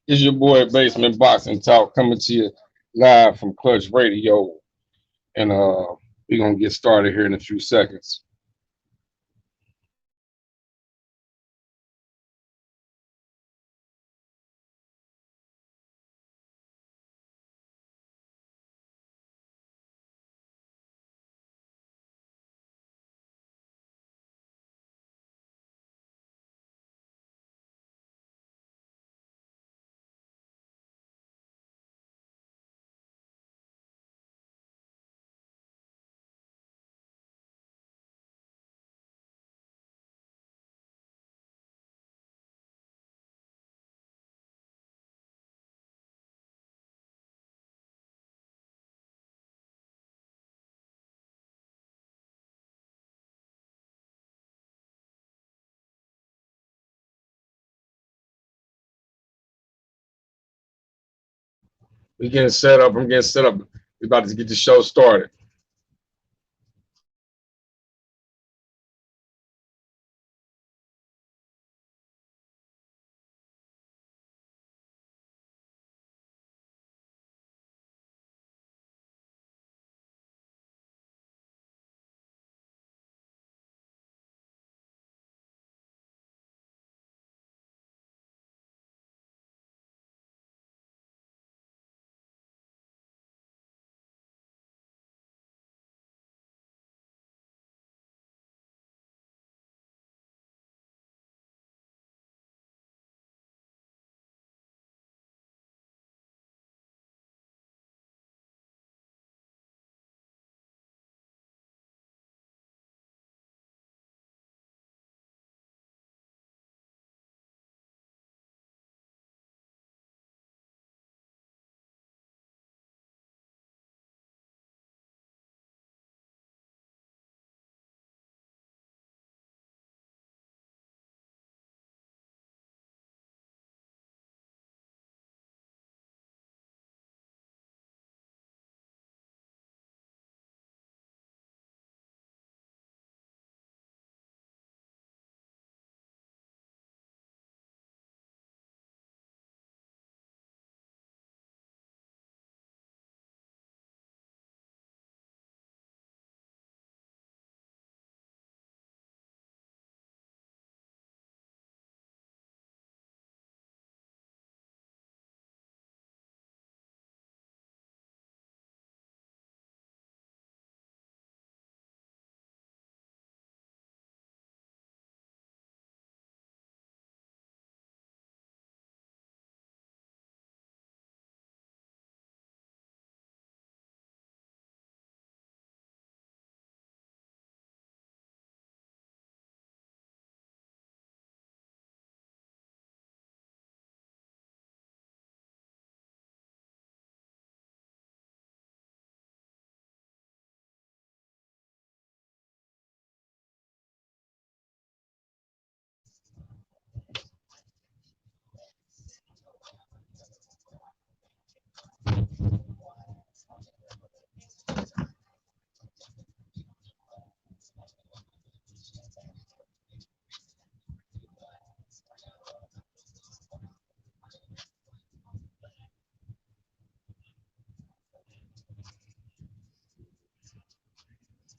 It's your boy Basement Boxing Talk coming to you live from Clutch Radio. And we're gonna get started here in a few seconds. We're getting set up. I'm getting set up. We're about to get the show started.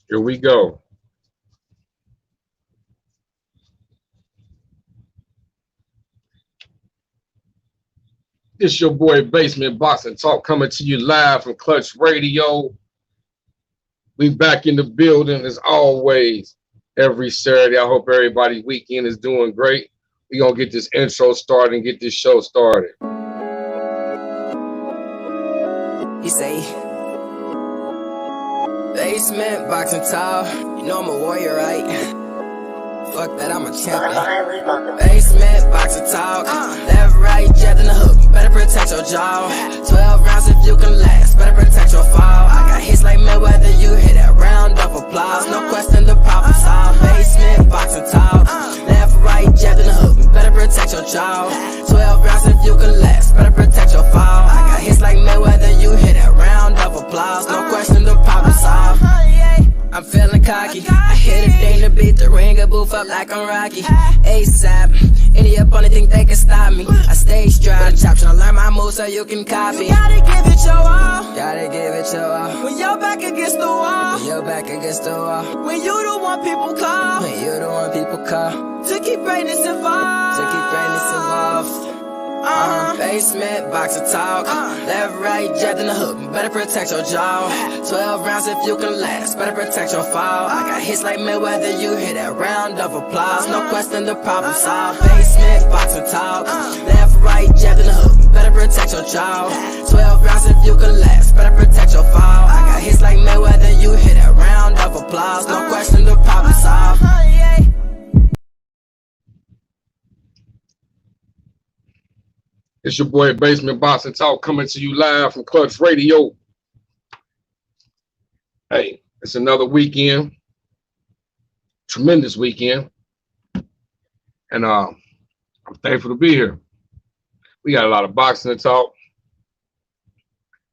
Here we go. It's your boy Basement Boxing Talk coming to you live from Clutch Radio. We back in the building as always every Saturday. I hope everybody's weekend is doing great. We're going to get this intro started and get this show started. He say, Basement Boxing Talk, you know I'm a warrior, right? Fuck that, I'm a champion. Basement Boxing Talk, left, right, jab in the hook, better protect your jaw. 12 rounds if you can last, better protect your fall. I got hits like Mayweather, you hit that round of applause. No question, the problem solved. Basement Boxing Talk, left, right, jab in the hook, better protect your jaw. 12 rounds if you can last, better protect your fall. I got hits like Mayweather, you hit that round of applause. No question, the problem solved. I'm feeling cocky, I hit a thing to beat the ring and boof up like I'm Rocky. ASAP, any opponent think they can stop me. I stay strapped, chop, tryna learn my moves so you can copy. You gotta give it your all. Gotta give it your all. When you're back against the wall. When you're back against the wall. When you the one people call. When you the one people call. To keep greatness involved. To keep greatness involved. Basement, boxer talk. Left, right, jab in the hook. Better protect your jaw. 12 rounds if you can last. Better protect your fall. I got hits like Mayweather. You hear that round of applause. No question, the problem solved. Basement, boxer talk. Left, right, jab in the hook. Better protect your jaw. 12 rounds if you can last. Better protect your fall. I got hits like Mayweather. You hear that round of applause. No question, the problem solved. It's your boy Basement Boxing Talk coming to you live from Clutch Radio. Hey, it's another weekend. Tremendous weekend. And I'm thankful to be here. We got a lot of boxing to talk.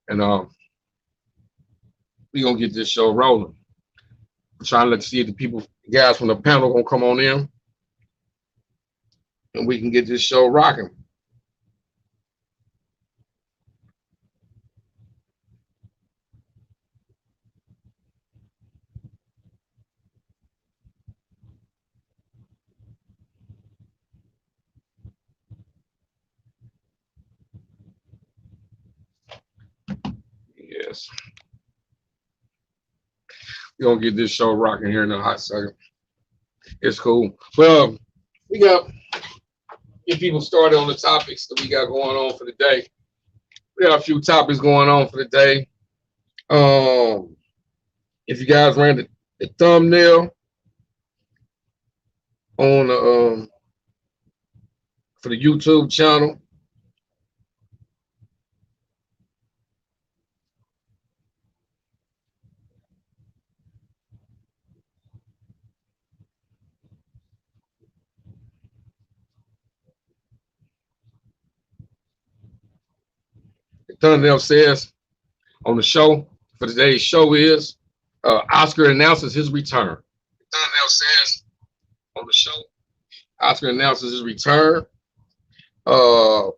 And we're gonna get this show rolling. I'm trying to see if the guys from the panel gonna come on in. And we can get this show rocking. Yes. We're gonna get this show rocking here in a hot second. It's cool. Well, we got get people started on the topics that we got going on for the day. We got a few topics going on for the day. If you guys ran the thumbnail on for the YouTube channel, the thumbnail says on the show for today's show is Oscar announces his return. The thumbnail says on the show, Oscar announces his return. We're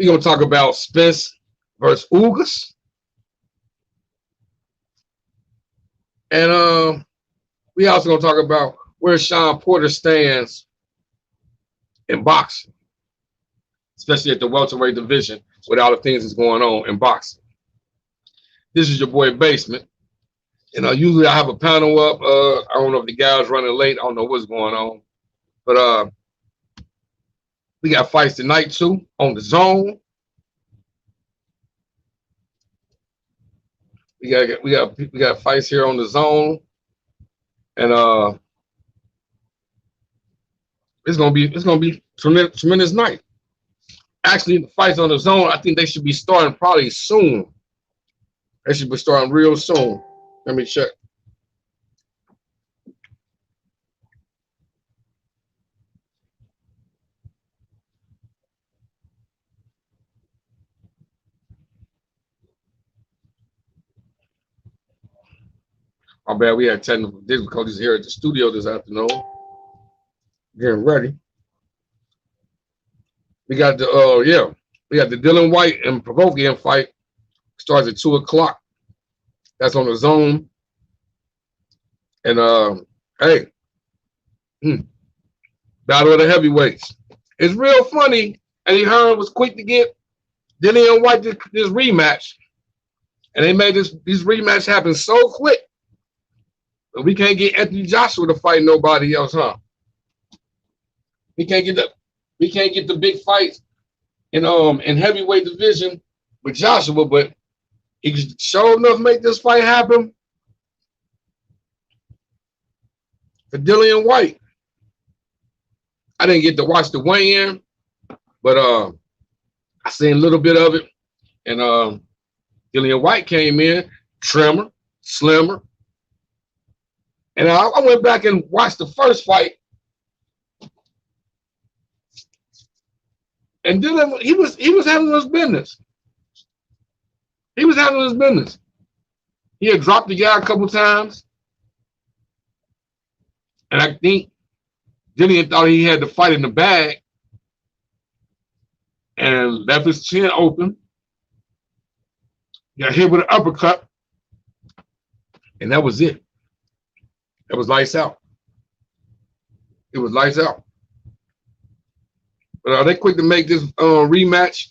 gonna talk about Spence versus Ugas. And we also gonna talk about where Shawn Porter stands in boxing, especially at the welterweight division with all the things that's going on in boxing. This is your boy Basement. And usually I have a panel up. I don't know if the guys running late. I don't know what's going on. But we got fights tonight too on the zone. We got fights here on the zone. And it's gonna be tremendous night. Actually, the fights on the zone, I think they should be starting probably soon. They should be starting real soon. Let me check. My bad, we had technical difficulties here at the studio this afternoon. Getting ready. We got the we got the Dylan White and Provokian fight. Starts at 2 o'clock. That's on the zone. And hey, battle of the heavyweights. It's real funny. Eddie Hearn was quick to get Dillian White this rematch, and they made this rematch happen so quick. But we can't get Anthony Joshua to fight nobody else, huh? We can't get the big fights in heavyweight division with Joshua, but he could sure enough make this fight happen for Dillian White. I didn't get to watch the weigh-in, but I seen a little bit of it. And Dillian White came in, trimmer, slimmer. And I went back and watched the first fight. And Dylan, he was handling his business. He was handling his business. He had dropped the guy a couple times. And I think Dillian thought he had the fight in the bag and left his chin open. Got hit with an uppercut. And that was it. That was lights out. It was lights out. But they quick to make this rematch.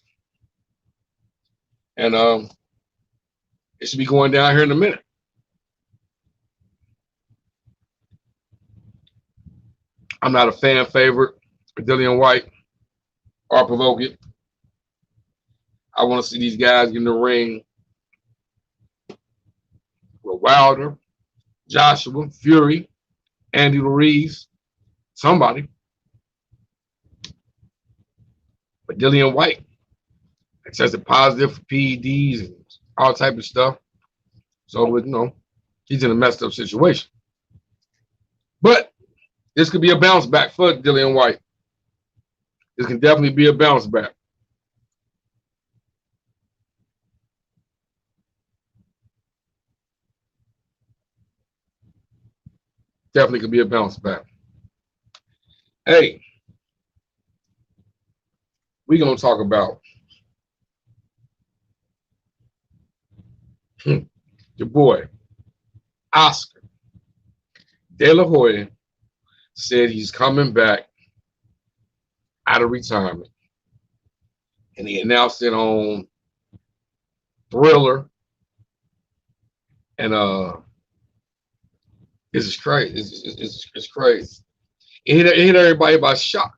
And it should be going down here in a minute. I'm not a fan favorite for Dillian White or provoke it. I want to see these guys get in the ring with Wilder, Joshua, Fury, Andy Ruiz, somebody. But Dillian White tested positive for PEDs and all type of stuff. So, you know, he's in a messed up situation. But this could be a bounce back for Dillian White. This can definitely be a bounce back. Definitely could be a bounce back. Hey, we're going to talk about your boy, Oscar De La Hoya, said he's coming back out of retirement. And he announced it on Thriller. And this is crazy. It's crazy. It hit everybody by shock.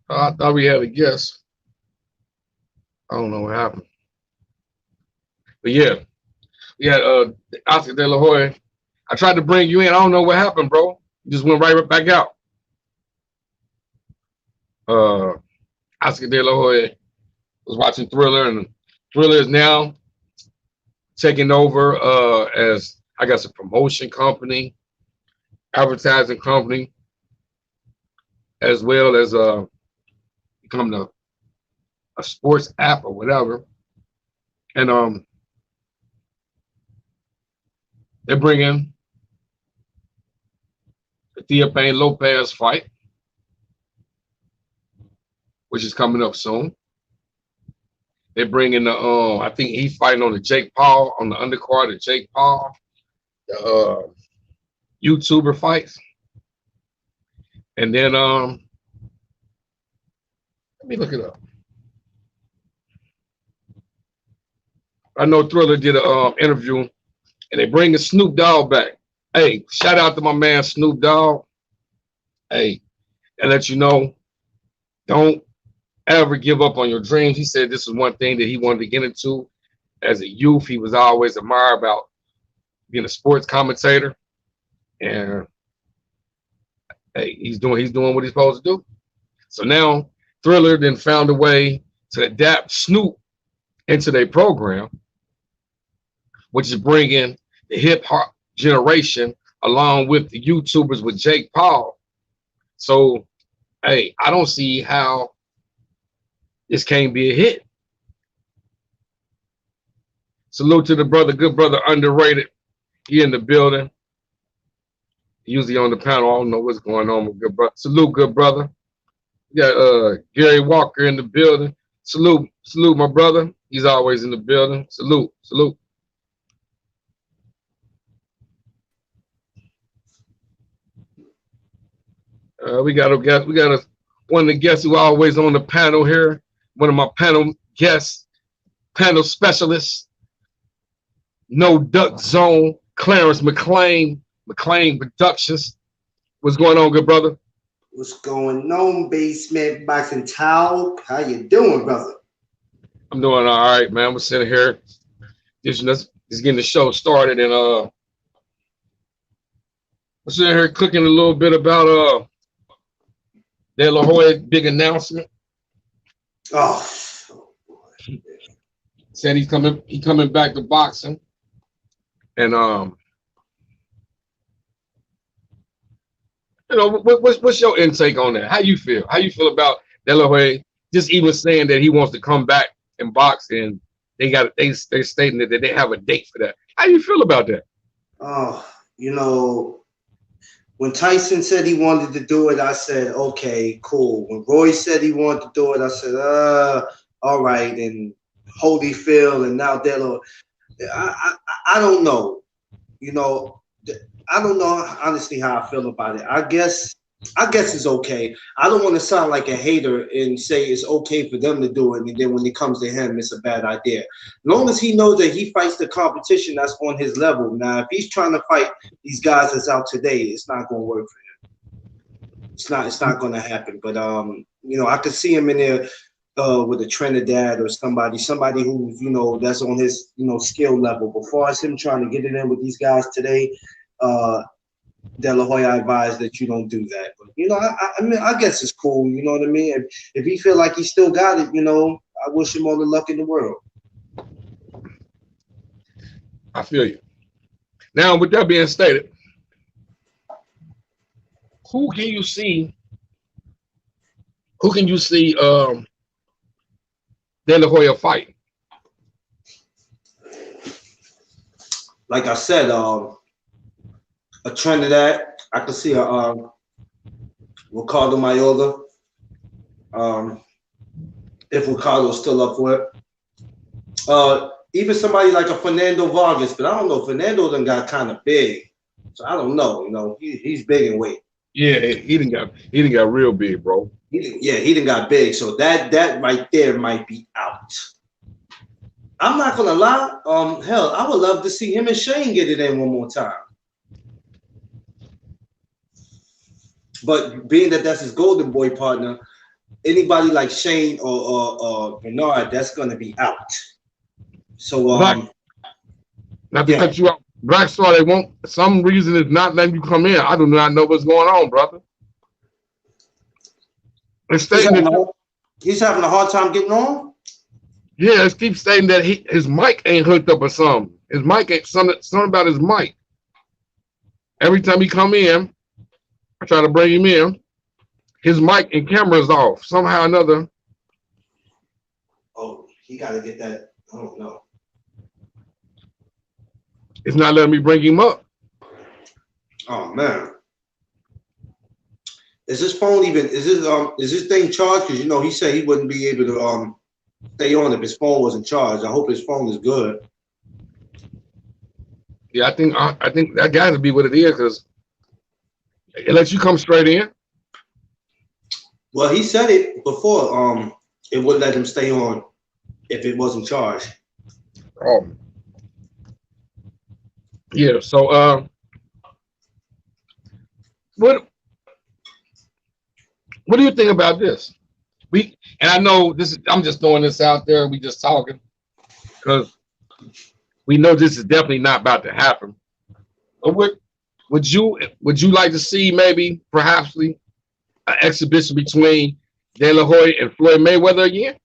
I thought we had a guess. I don't know what happened. But yeah, we had Oscar De La Hoya. I tried to bring you in. I don't know what happened, bro. You just went right back out. Oscar De La Hoya was watching Thriller, and Thriller is now taking over as, I guess, a promotion company, advertising company, as well as becoming a sports app or whatever. And they're bringing the Theophane Lopez fight, which is coming up soon. They're bringing the I think he's fighting on the Jake Paul, on the undercard of Jake Paul, the YouTuber fights. And then let me look it up. I know Thriller did an interview, and they bringing Snoop Dogg back. Hey, shout out to my man Snoop Dogg. Hey, and let you know, don't ever give up on your dreams. He said this is one thing that he wanted to get into as a youth. He was always admired about being a sports commentator, and hey, he's doing what he's supposed to do. So now Thriller then found a way to adapt Snoop into their program, which is bringing the hip hop generation along with the YouTubers with Jake Paul. So, hey, I don't see how this can't be a hit. Salute to the brother, good brother, underrated. He in the building. Usually on the panel. I don't know what's going on with good brother. Salute, good brother. We got Gary Walker in the building. Salute, my brother. He's always in the building. Salute. We got one of the guests who always on the panel here. One of my panel guests, panel specialists, No Duck Zone, Clarence McLean Productions. What's going on, good brother? What's going on, Basement Boxing Talk? How you doing, brother? I'm doing all right, man. We're sitting here, just getting the show started, and we're sitting here cooking a little bit about De La Hoya big announcement. Oh boy. Said he's coming back to boxing, and You know, what's your intake on that? How you feel? How you feel about De La Hoya just even saying that he wants to come back and box, and they're stating that they have a date for that. How you feel about that? Oh, you know, when Tyson said he wanted to do it, I said, okay, cool. When Roy said he wanted to do it, I said, all right. And Holyfield and now Delo, I don't know. You know, I don't know honestly how I feel about it. I guess it's okay. I don't want to sound like a hater and say it's okay for them to do it, and then when it comes to him, it's a bad idea. As long as he knows that he fights the competition that's on his level. Now, if he's trying to fight these guys that's out today, it's not going to work for him. It's not going to happen. But you know, I could see him in there with a Trinidad or somebody who's that's on his skill level. But far as him trying to get it in with these guys today, De La Hoya advised that you don't do that. But I mean, I guess it's cool. You know what I mean? If he feel like he still got it, I wish him all the luck in the world. I feel you. Now, with that being stated, who can you see? Who can you see? De La Hoya fight? Like I said, a Trinidad. I could see a Ricardo Mayorga. If Ricardo's still up for it. Even somebody like a Fernando Vargas, but I don't know. Fernando done got kind of big, so I don't know. He's big in weight. Yeah, he didn't got real big, bro. He didn't got big, so that right there might be out. I'm not gonna lie. Hell, I would love to see him and Shane get it in one more time. But being that that's his golden boy partner, anybody like Shane or Bernard, that's gonna be out. So not to cut you out, Black Star, they won't. Some reason is not letting you come in. I do not know what's going on, brother. It's he's having a hard time getting on. Yeah, it keeps saying that his mic ain't hooked up or something. His mic ain't something about his mic. Every time he come in, I try to bring him in. His mic and camera's off somehow or another. Oh, he got to get that. I don't know. It's not letting me bring him up. Oh man, is this phone even? Is this thing charged? Because he said he wouldn't be able to stay on if his phone wasn't charged. I hope his phone is good. Yeah, I think that got to be what it is, because it lets you come straight in. Well, he said it before. It wouldn't let him stay on if it wasn't charged. Oh. Yeah. So, what do you think about this? And I know this is. I'm just throwing this out there. We just talking because we know this is definitely not about to happen. But would you like to see maybe perhaps an exhibition between De La Hoya and Floyd Mayweather again?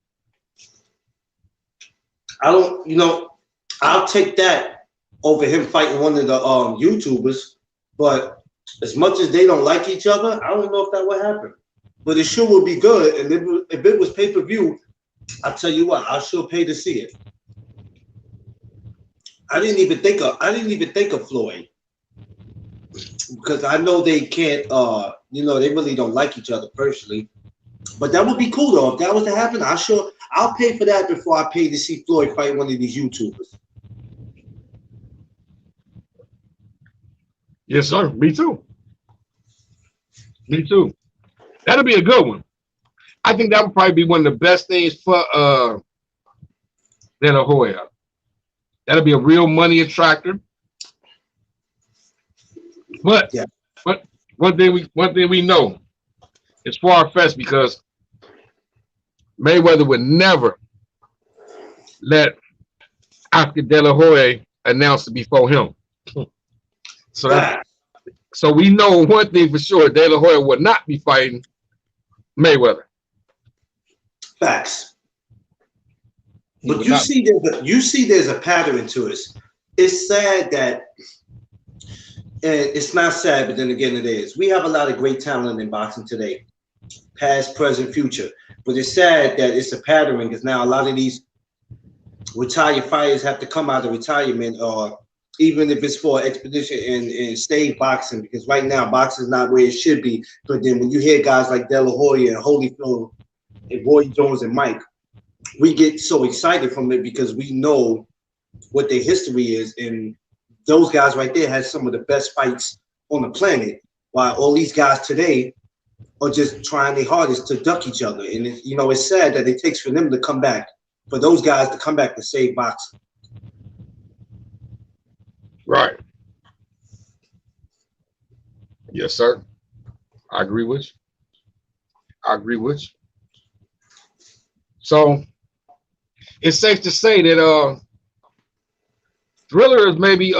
I don't. I'll take that over him fighting one of the YouTubers. But as much as they don't like each other, I don't know if that would happen. But it sure would be good. And if it was pay-per-view, I'll tell you what, I'll sure pay to see it. I didn't even think of Floyd. Because I know they can't they really don't like each other personally. But that would be cool though. If that was to happen, I'll pay for that before I pay to see Floyd fight one of these YouTubers. Yes, sir. Me too. Me too. That'll be a good one. I think that would probably be one of the best things for De La Hoya. That'll be a real money attractor. But yeah. But one thing we know, it's far-fetched because Mayweather would never let Oscar De La Hoya announce it before him. So we know one thing for sure: De La Hoya would not be fighting Mayweather. Facts. But you see, there's a pattern to it. It's sad that And it's not sad, but then again, it is. We have a lot of great talent in boxing today, past, present, future. But it's sad that it's a pattern because now a lot of these retired fighters have to come out of retirement, or even if it's for expedition and stay boxing, because right now boxing is not where it should be. But then when you hear guys like De La Hoya and Holyfield and Roy Jones and Mike, we get so excited from it because we know what their history is, and those guys right there had some of the best fights on the planet, while all these guys today are just trying their hardest to duck each other. And it's sad that it takes for them to come back, for those guys to come back to save boxing. Right. Yes, sir. I agree with you. So it's safe to say that Thriller is maybe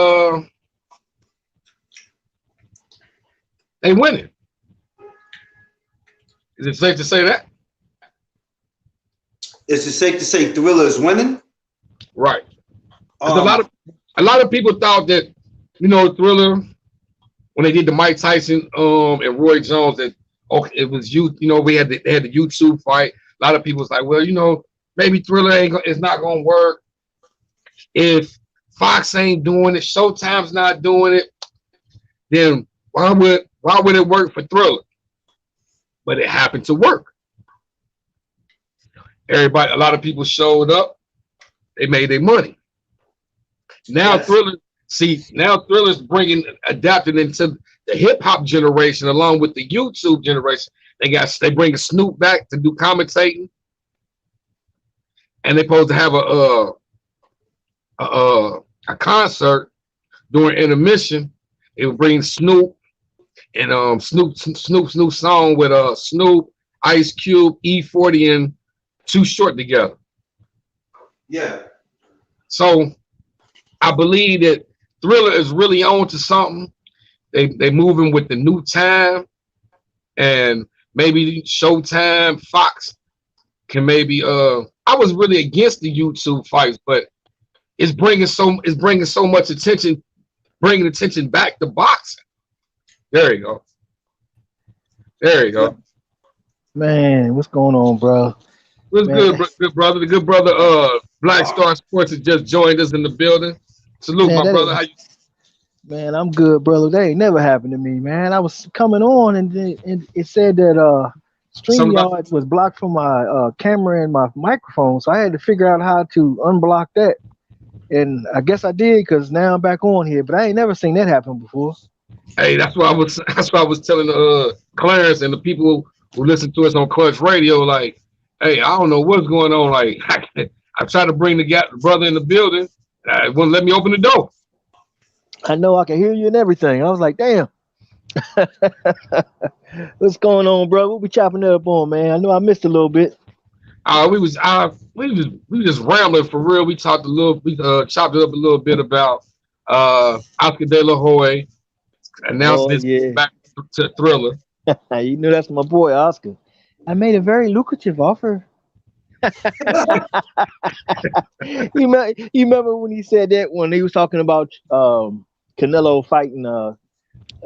they winning. Is it safe to say that? Is it safe to say Thriller is winning? Right. A lot of people thought that, Thriller, when they did the Mike Tyson and Roy Jones, that it was they had the YouTube fight. A lot of people was like, well, maybe Thriller it's not gonna work if Fox ain't doing it, Showtime's not doing it. Then why would it work for Thriller? But it happened to work. A lot of people showed up. They made their money. Now yes. Thriller's adapting into the hip hop generation along with the YouTube generation. They bring Snoop back to do commentating, and they're supposed to have a concert during intermission. It would bring Snoop and Snoop's song with Snoop, Ice Cube, E40, and Too Short together. Yeah. So I believe that Thriller is really on to something. They moving with the new time, and maybe Showtime, Fox can maybe. I was really against the YouTube fights, but it's bringing so much attention, bringing attention back to boxing. There you go. Man, what's going on, bro? What's good brother? The good brother, Black Star Sports has just joined us in the building. Salute, man, my brother. How you? Man, I'm good, brother. That ain't never happened to me, man. I was coming on, and it said that StreamYard was blocked from my camera and my microphone, so I had to figure out how to unblock that. And I guess I did, because now I'm back on here. But I ain't never seen that happen before. Hey, that's why I was telling Clarence and the people who listen to us on Clutch Radio, like, hey, I don't know what's going on. Like, I tried to bring the brother in the building. It wouldn't let me open the door. I know, I can hear you and everything. I was like, damn. What's going on, bro? What we chopping it up on, man? I know I missed a little bit. We was just rambling for real. We chopped it up a little bit about Oscar De La Hoya announced back to Thriller. You know that's my boy Oscar. I made a very lucrative offer. You remember when he said that when he was talking about Canelo fighting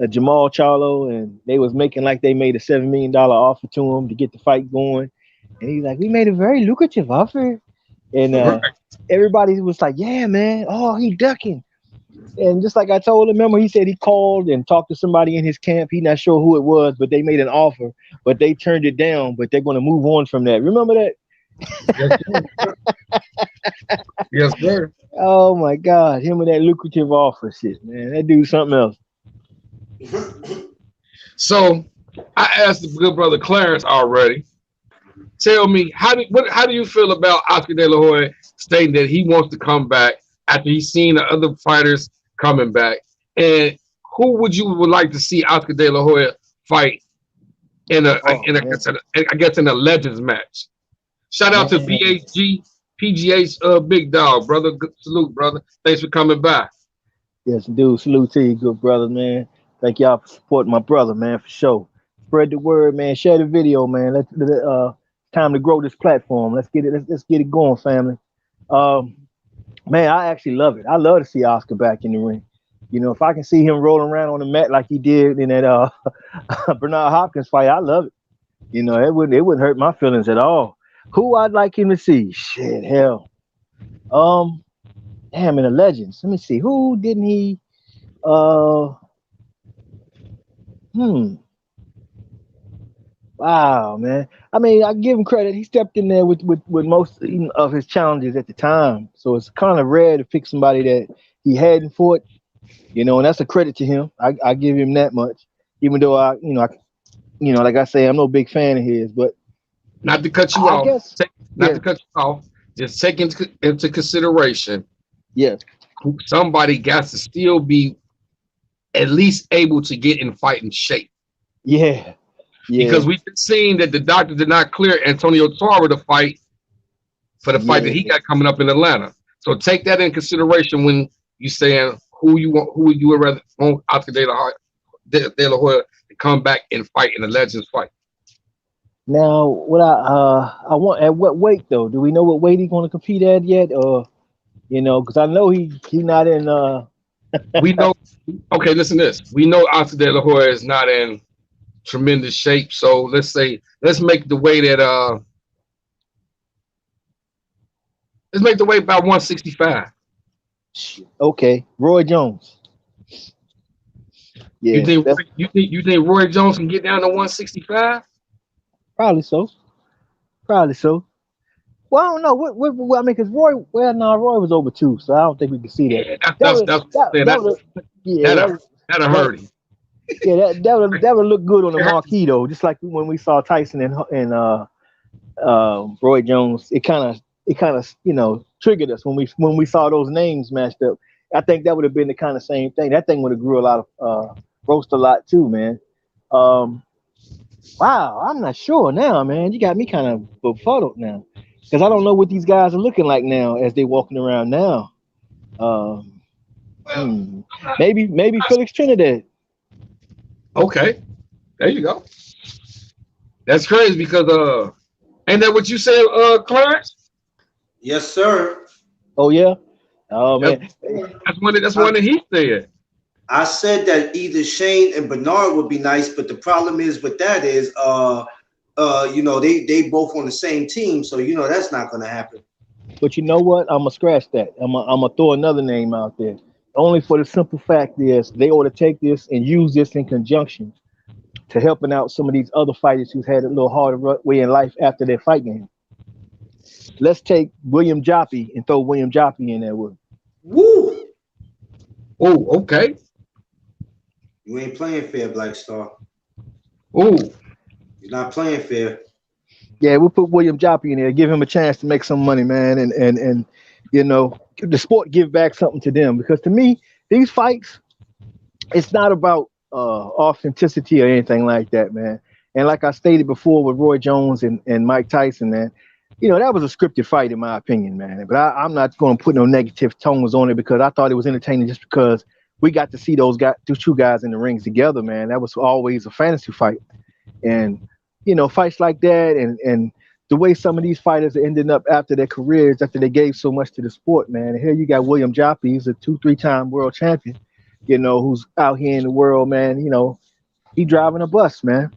Jamal Charlo, and they was making like they made a $7 million offer to him to get the fight going, and he's like, we made a very lucrative offer, and everybody was like, yeah, man, oh, he ducking. And just like I told him, remember he said he called and talked to somebody in his camp. He's not sure who it was, but they made an offer, but they turned it down, but they're going to move on from that. Remember that? Yes, sir. Oh my God, him and that lucrative offer shit, man. That dude's something else. So I asked the good brother Clarence already. Tell me, how do you feel about Oscar De La Hoya stating that he wants to come back after he's seen the other fighters coming back? And who would like to see Oscar De La Hoya fight in a Legends match? Shout out to PGH Big Dog, brother. Good salute, brother. Thanks for coming by. Yes, dude. Salute to you, good brother, man. Thank y'all for supporting my brother, man, for sure. Spread the word, man. Share the video, man. Let's time to grow this platform. Let's get it going, family. Man, I actually love it. I love to see Oscar back in the ring. You know, if I can see him rolling around on the mat like he did in that Bernard Hopkins fight, I love it. You know, it wouldn't hurt my feelings at all. Who I'd like him to see? Shit, hell. Um, Damn, in the Legends. Let me see. Who didn't he? Uh, hmm. Wow, man. I mean, I give him credit. He stepped in there with most of his challenges at the time. So it's kind of rare to pick somebody that he hadn't fought. You know, and that's a credit to him. I give him that much. Even though like I say, I'm no big fan of his, but Not to cut you I off. guess, Not yeah, to cut you off. Just take into consideration yeah, somebody got to still be at least able to get in fighting shape. yeah, Because yeah, we've been seeing that the doctor did not clear Antonio Tarver to fight for the fight that he yeah. got coming up in Atlanta. So take that in consideration when you saying who you would rather want Oscar De La Hoya to come back and fight in the Legends fight. Now, what I want at what weight though? Do we know what weight he's going to compete at yet? Or because I know he not in. We know. Okay, listen to this. We know Oscar De La Hoya is not in tremendous shape. So let's make the weight at let's make the weight about 165. Okay, Roy Jones. You Yeah, think that's you think Roy Jones can get down to 165? probably so. Probably so. Well, I don't know. I mean, because Roy, well, no, Roy was over two, so I don't think we can see that. Yeah, That would, that's that, saying that that would, yeah, that'll that'll that, hurt him. yeah, that would look good on the It hurt. marquee though. Just like when we saw Tyson and Roy Jones, it kind of triggered us when we saw those names matched up. I think that would have been the kind of same thing. That thing would have grew a lot of roast a lot too, man. Um, wow, I'm not sure now, man. You got me kind of befuddled now because I don't know what these guys are looking like now as they walking around now. Um, Well, hmm. Maybe Felix Trinidad. okay, there you go. That's crazy because ain't that what you said, Clarence? Yes, sir. Oh yeah. Oh That's man. that's I, one that he said. I said that either Shane and Bernard would be nice, but the problem is with that is, they both on the same team, so that's not gonna happen. But you know what? I'm gonna scratch that. I'm gonna throw another name out there. Only for the simple fact is they ought to take this and use this in conjunction to helping out some of these other fighters who's had a little harder way in life after their fight game. Let's take William Joppy and throw William Joppy in there with him. Woo! Oh, okay. You ain't playing fair, Black Star. Oh, You're not playing fair. Yeah, we'll put William Joppy in there, give him a chance to make some money, man, and the sport give back something to them because to me these fights it's not about authenticity or anything like that, man. And like I stated before with Roy Jones and Mike Tyson, man, that was a scripted fight in my opinion, man. But I'm not going to put no negative tones on it because I thought it was entertaining just because we got to see those two guys in the rings together, man. That was always a fantasy fight, and fights like that, and the way some of these fighters are ending up after their careers, after they gave so much to the sport, man. And here you got William Joppy, he's a 2-3 time world champion, who's out here in the world, man. He driving a bus, man.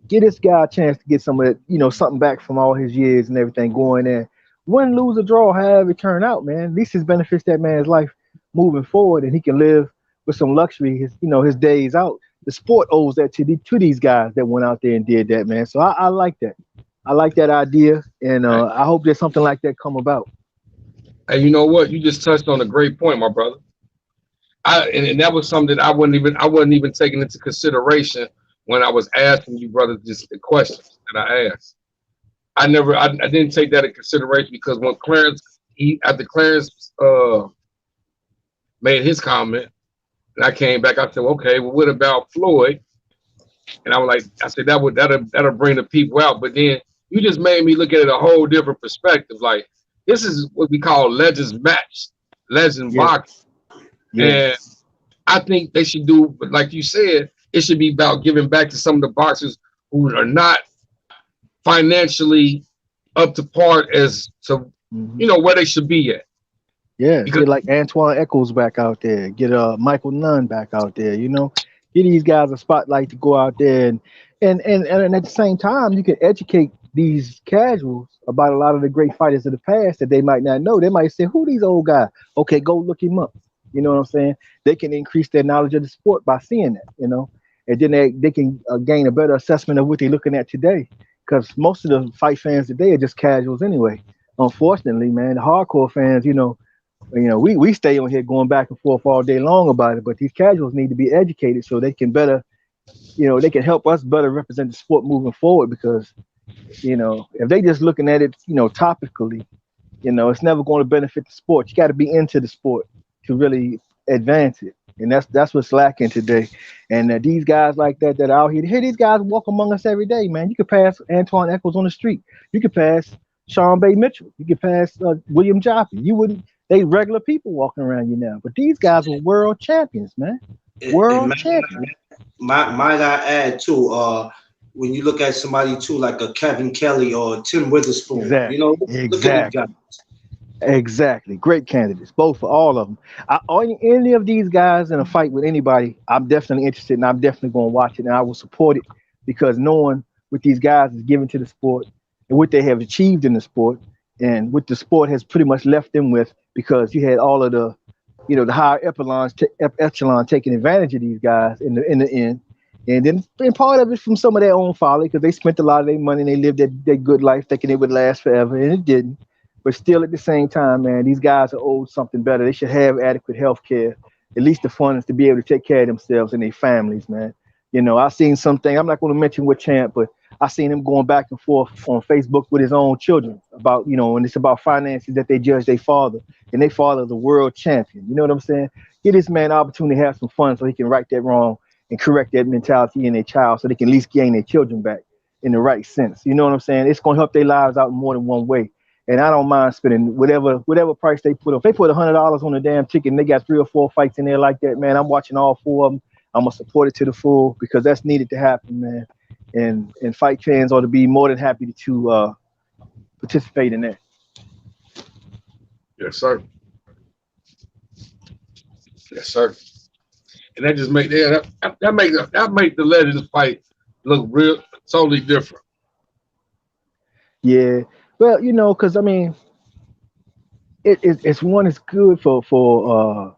Get this guy a chance to get some of it, something back from all his years and everything going there. Win, lose, or draw, however it turn out, man. At least it benefits that man's life moving forward, and he can live with some luxury his days out. The sport owes that to these guys that went out there and did that, man. So I like that. I like that idea, and I hope there's something like that come about. and you know what? You just touched on a great point, my brother. And that was something that I wasn't even taking into consideration when I was asking you, brother, just the questions that I asked. I didn't take that into consideration because when after Clarence made his comment, and I came back, I said, okay, well, what about Floyd? And I said that'll bring the people out. But then you just made me look at it a whole different perspective. Like this is what we call legends match, legend Yeah, boxing. yeah, And I think they should do, but like you said, it should be about giving back to some of the boxers who are not financially up to par as to hmm where they should be at. Yeah, Because get like Antoine Eccles back out there. Get Michael Nunn back out there. Get these guys a spotlight to go out there and at the same time you can educate these casuals about a lot of the great fighters of the past that they might not know. They might say, "Who these old guys?" Okay, go look him up. You know what I'm saying? They can increase their knowledge of the sport by seeing that. And then they can gain a better assessment of what they're looking at today. Because most of the fight fans today are just casuals anyway. Unfortunately, man, the hardcore fans, we stay on here going back and forth all day long about it, but these casuals need to be educated so they can better, they can help us better represent the sport moving forward. Because if they just looking at it, topically, it's never going to benefit the sport. You got to be into the sport to really advance it, and that's what's lacking today. And these guys like that are out here, these guys walk among us every day, man. You could pass Antoine Eccles on the street. You could pass Sean Bay Mitchell. You could pass William Jaffe. You wouldn't. They regular people walking around you now, but these guys were world champions, man. And World champions. might I add too, when you look at somebody too like a Kevin Kelly or Tim Witherspoon, Exactly. look at these guys. Exactly. Exactly. Great candidates, both all of them. Any of these guys in a fight with anybody, I'm definitely interested and I'm definitely going to watch it and I will support it because knowing what these guys is given to the sport and what they have achieved in the sport and what the sport has pretty much left them with because you had all of the higher echelon taking advantage of these guys in the end. And part of it from some of their own folly because they spent a lot of their money and they lived their good life thinking it would last forever and it didn't. But still, at the same time, man, these guys are owed something better. They should have adequate health care, at least the funds to be able to take care of themselves and their families, man. I've seen something, I'm not going to mention what champ, but I seen him going back and forth on Facebook with his own children about, and it's about finances that they judge their father, and their father is a world champion. You know what I'm saying? Give this man an opportunity to have some fun so he can right that wrong and correct that mentality in their child so they can at least gain their children back in the right sense. You know what I'm saying? It's going to help their lives out in more than one way. And I don't mind spending whatever price they put on. If they put $100 on the damn ticket and they got 3 or 4 fights in there like that, man, I'm watching all 4 of them. I'm gonna support it to the full because that's needed to happen, man. And fight fans ought to be more than happy to participate in that. yes, sir. Yes, sir. And that just make that make the legends fight look real totally different. Yeah. Well, because I mean, it's one. It's good for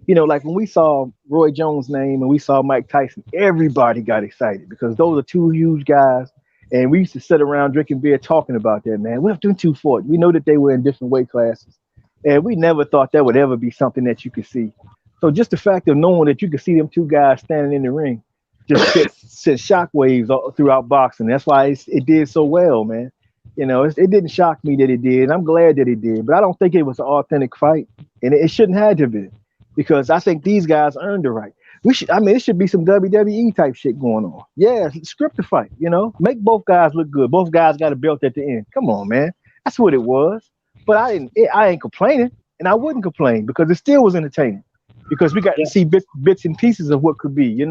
like when we saw Roy Jones' name and we saw Mike Tyson, everybody got excited because those are 2 huge guys. And we used to sit around drinking beer talking about that, man. What if them 2 fought? We know that they were in different weight classes. And we never thought that would ever be something that you could see. So just the fact of knowing that you could see them 2 guys standing in the ring just sent shockwaves throughout boxing. That's why it did so well, man. It didn't shock me that it did. And I'm glad that it did. But I don't think it was an authentic fight. And it shouldn't have to be. Because I think these guys earned the right. It should be some WWE type shit going on. Yeah, script the fight, make both guys look good. Both guys got a belt at the end. Come on, man. That's what it was. But I ain't complaining, and I wouldn't complain because it still was entertaining. Because we got to see bits and pieces of what could be,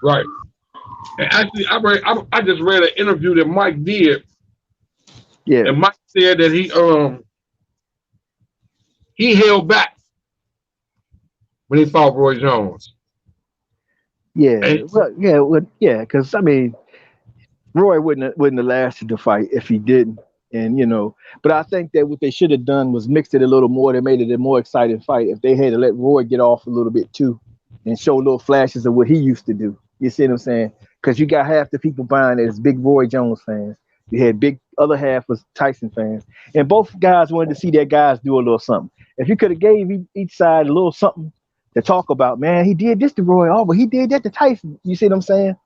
Right. And actually, I just read an interview that Mike did. Yeah. And Mike said that he held back when he fought Roy Jones. Yeah. And, Because I mean, Roy wouldn't have lasted the fight if he didn't. And but I think that what they should have done was mixed it a little more. They made it a more exciting fight if they had to let Roy get off a little bit too, and show little flashes of what he used to do. You see what I'm saying? Because you got half the people buying it as big Roy Jones fans. You had big other half was Tyson fans, and both guys wanted to see their guys do a little something. If you could have gave each side a little something to talk about, man, he did this to Roy, oh, but he did that to Tyson. You see what I'm saying?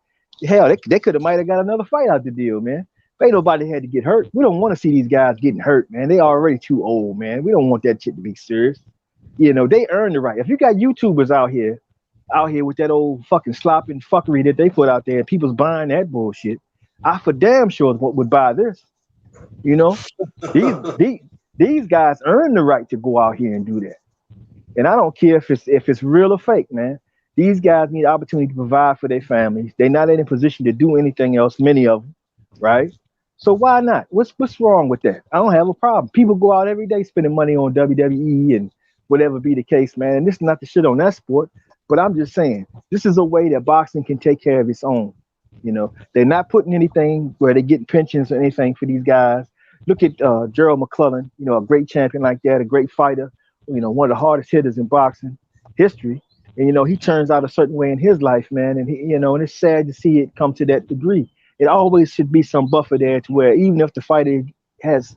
Hell, they could have might have got another fight out the deal, man. Ain't nobody had to get hurt. We don't want to see these guys getting hurt, man. They already too old, man. We don't want that shit to be serious. They earned the right. If you got YouTubers out here with that old fucking slopping fuckery that they put out there, and people's buying that bullshit, I for damn sure would buy this. These guys earn the right to go out here and do that. And I don't care if it's real or fake, man. These guys need opportunity to provide for their families. They're not in a position to do anything else, many of them, right? So why not? What's wrong with that? I don't have a problem. People go out every day spending money on WWE and whatever be the case, man. And this is not the shit on that sport, but I'm just saying this is a way that boxing can take care of its own. You know, they're not putting anything where they're getting pensions or anything for these guys. Look at Gerald McClellan, you know, a great champion like that, a great fighter, you know, one of the hardest hitters in boxing history. And you know, he turns out a certain way in his life, man. And he, you know, and it's sad to see it come to that degree. It always should be some buffer there to where even if the fighter has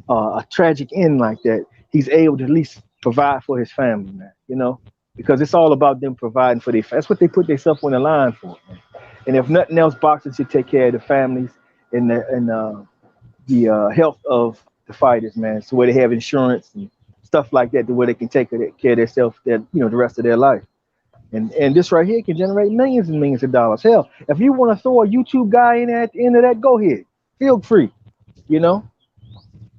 a tragic end like that, he's able to at least provide for his family, man. You know, because it's all about them providing for their. That's what they put themselves on the line for. Man. And if nothing else, boxing should take care of the families and the health of the fighters, man. So where they have insurance and stuff like that, to where they can take care of themselves, that you know, the rest of their life. And this right here can generate millions and millions of dollars. Hell, if you want to throw a YouTube guy in at the end of that, go ahead, feel free, you know.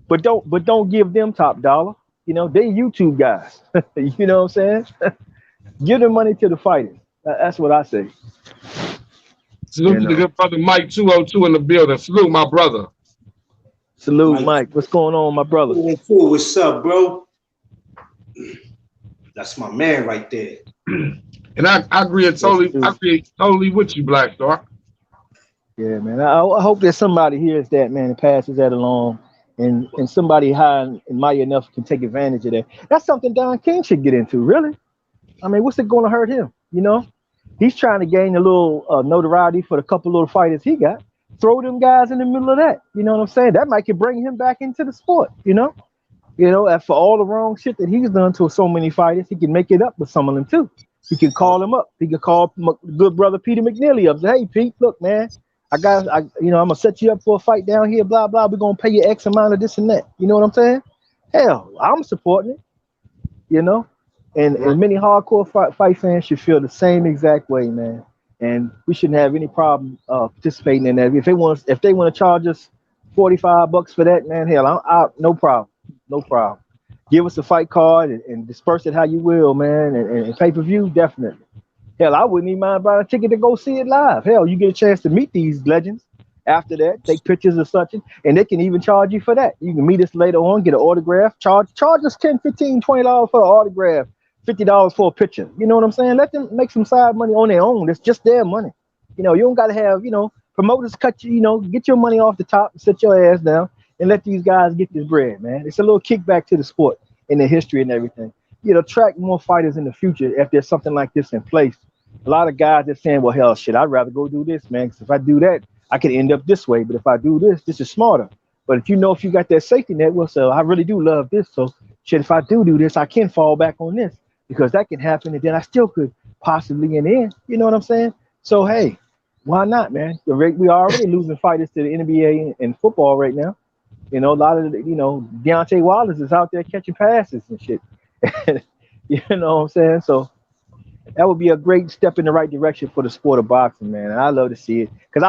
But don't give them top dollar. You know, they YouTube guys. You know what I'm saying? Give the money to the fighters. That's what I say. Salute to the good brother Mike 202 in the building. Salute, my brother. Salute, Mike. What's going on, my brother? What's up, bro? That's my man right there. And I agree totally with you, Black Star. Yeah, man. I hope that somebody hears that, man, and passes that along, and somebody high and mighty enough can take advantage of that. That's something Don King should get into, really. I mean, what's it going to hurt him? You know, he's trying to gain a little notoriety for the couple little fighters he got. Throw them guys in the middle of that. You know what I'm saying? That might could bring him back into the sport. You know, for all the wrong shit that he's done to so many fighters, he can make it up with some of them too. He can call him up. He can call good brother Peter McNeely up. Say, hey, Pete, look, man, I'm gonna set you up for a fight down here. Blah blah. We're gonna pay you X amount of this and that. You know what I'm saying? Hell, I'm supporting it. You know, and many hardcore fight fans should feel the same exact way, man. And we shouldn't have any problem participating in that. If they want to charge us $45 for that, man, hell, I no problem, no problem. Give us a fight card and disperse it how you will, man. And pay-per-view, definitely. Hell, I wouldn't even mind buying a ticket to go see it live. Hell, you get a chance to meet these legends after that, take pictures or such, and they can even charge you for that. You can meet us later on, get an autograph, charge us $10, $15, $20 for an autograph, $50 for a picture. You know what I'm saying? Let them make some side money on their own. It's just their money. You know, you don't got to have, promoters cut you, get your money off the top and sit your ass down and let these guys get this bread, man. It's a little kickback to the sport and the history and everything. Attract more fighters in the future if there's something like this in place. A lot of guys are saying, well, hell, shit, I'd rather go do this, man, because if I do that, I could end up this way. But if I do this is smarter. But if you got that safety net, well, so I really do love this. So, shit, if I do this, I can fall back on this because that can happen. And then I still could possibly in the end. You know what I'm saying? So, hey, why not, man? We are already losing fighters to the NBA and football right now. A lot of Deontay Wilder is out there catching passes and shit. You know what I'm saying? So that would be a great step in the right direction for the sport of boxing, man. And I love to see it because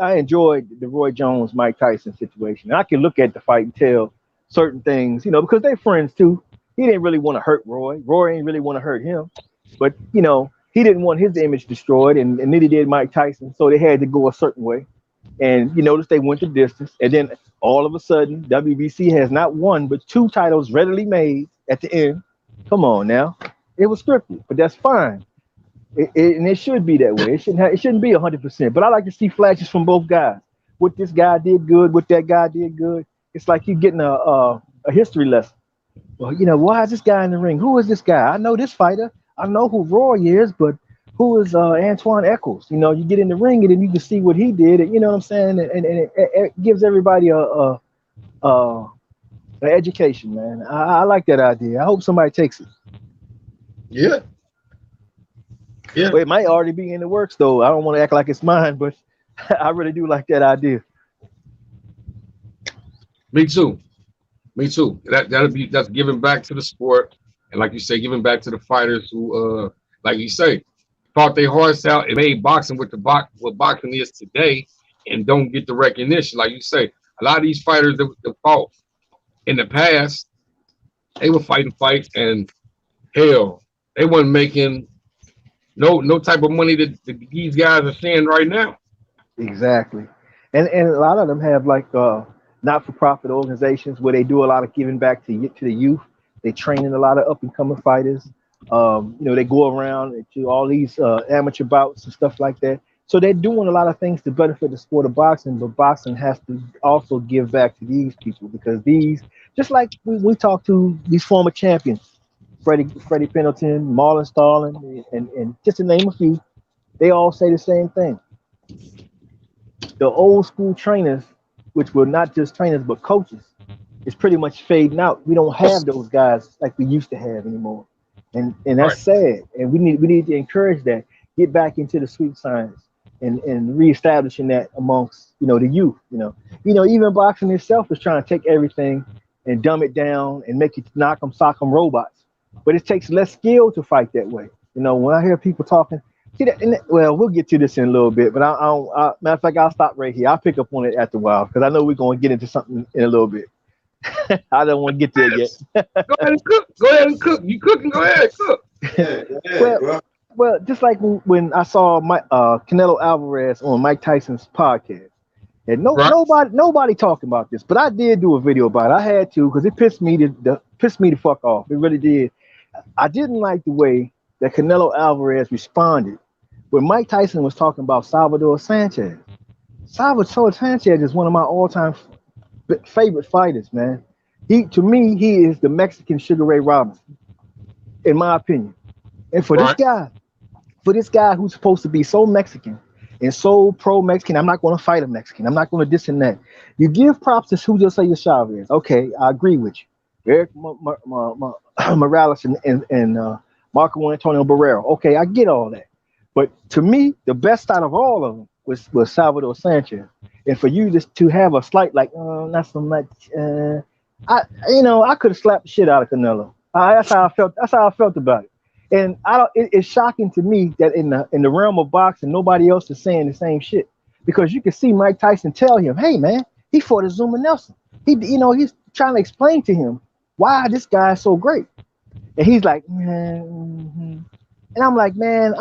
I enjoyed the Roy Jones, Mike Tyson situation. And I can look at the fight and tell certain things, because they're friends too. He didn't really want to hurt Roy. Roy didn't really want to hurt him. But, he didn't want his image destroyed, and neither did Mike Tyson. So they had to go a certain way. And you notice they went the distance. And then all of a sudden, WBC has not one, but 2 titles readily made at the end. Come on now. It was scripted, but that's fine. And it should be that way. It shouldn't be 100%. But I like to see flashes from both guys. What this guy did good, what that guy did good. It's like you're getting a history lesson. Well, why is this guy in the ring? Who is this guy? I know this fighter. I know who Roy is, but who is Antoine Eccles? You get in the ring and then you can see what he did. And, you know what I'm saying? And it gives everybody an education, man. I like that idea. I hope somebody takes it. Yeah. Well, it might already be in the works, though. I don't want to act like it's mine, but I really do like that idea. Me too. That's giving back to the sport, and like you say, giving back to the fighters who, like you say, fought their hearts out and made boxing what boxing is today, and don't get the recognition. Like you say, a lot of these fighters that fought in the past, they were fighting fights, and hell, they weren't making no type of money that these guys are seeing right now. Exactly. and a lot of them have like not-for-profit organizations where they do a lot of giving back to the youth. They training a lot of up-and-coming fighters. They go around to all these amateur bouts and stuff like that. So they're doing a lot of things to benefit the sport of boxing, but boxing has to also give back to these people because these, just like we talk to these former champions, Freddie Pendleton, Marlon Starling, and just to name a few, they all say the same thing. The old school trainers, which were not just trainers but coaches, is pretty much fading out. We don't have those guys like we used to have anymore, and that's Right. sad. And we need to encourage that, get back into the sweet science, and reestablishing that amongst the youth. Even boxing itself is trying to take everything and dumb it down and make it knock 'em sock 'em robots. But it takes less skill to fight that way. When I hear people talking, see that, well, we'll get to this in a little bit, but matter of fact, I'll stop right here. I'll pick up on it after a while because I know we're going to get into something in a little bit. I don't want to get there yet. Go ahead and cook. Go ahead and cook. You cooking? Go ahead, cook. Yeah, go ahead, bro. Well, just like when I saw Canelo Alvarez on Mike Tyson's podcast, and Right. nobody talking about this, but I did do a video about it. I had to because it pissed me the fuck off. It really did. I didn't like the way that Canelo Alvarez responded when Mike Tyson was talking about Salvador Sanchez. Salvador Sanchez is one of my all-time favorite fighters, man. To me, he is the Mexican Sugar Ray Robinson, in my opinion. And for Right. this guy who's supposed to be so Mexican and so pro-Mexican, I'm not going to fight a Mexican. I'm not going to this and that. You give props to Julio Chavez. Okay, I agree with you. Eric Morales and Marco Antonio Barrero. Okay, I get all that. But to me, the best out of all of them was Salvador Sanchez. And for you to have a slight not so much. I could have slapped the shit out of Canelo. That's how I felt. That's how I felt about it. And it's shocking to me that in the realm of boxing, nobody else is saying the same shit because you can see Mike Tyson tell him, "Hey man, he fought Azuma Nelson. He's trying to explain to him why this guy is so great." And he's like, man, mm-hmm. And I'm like, man,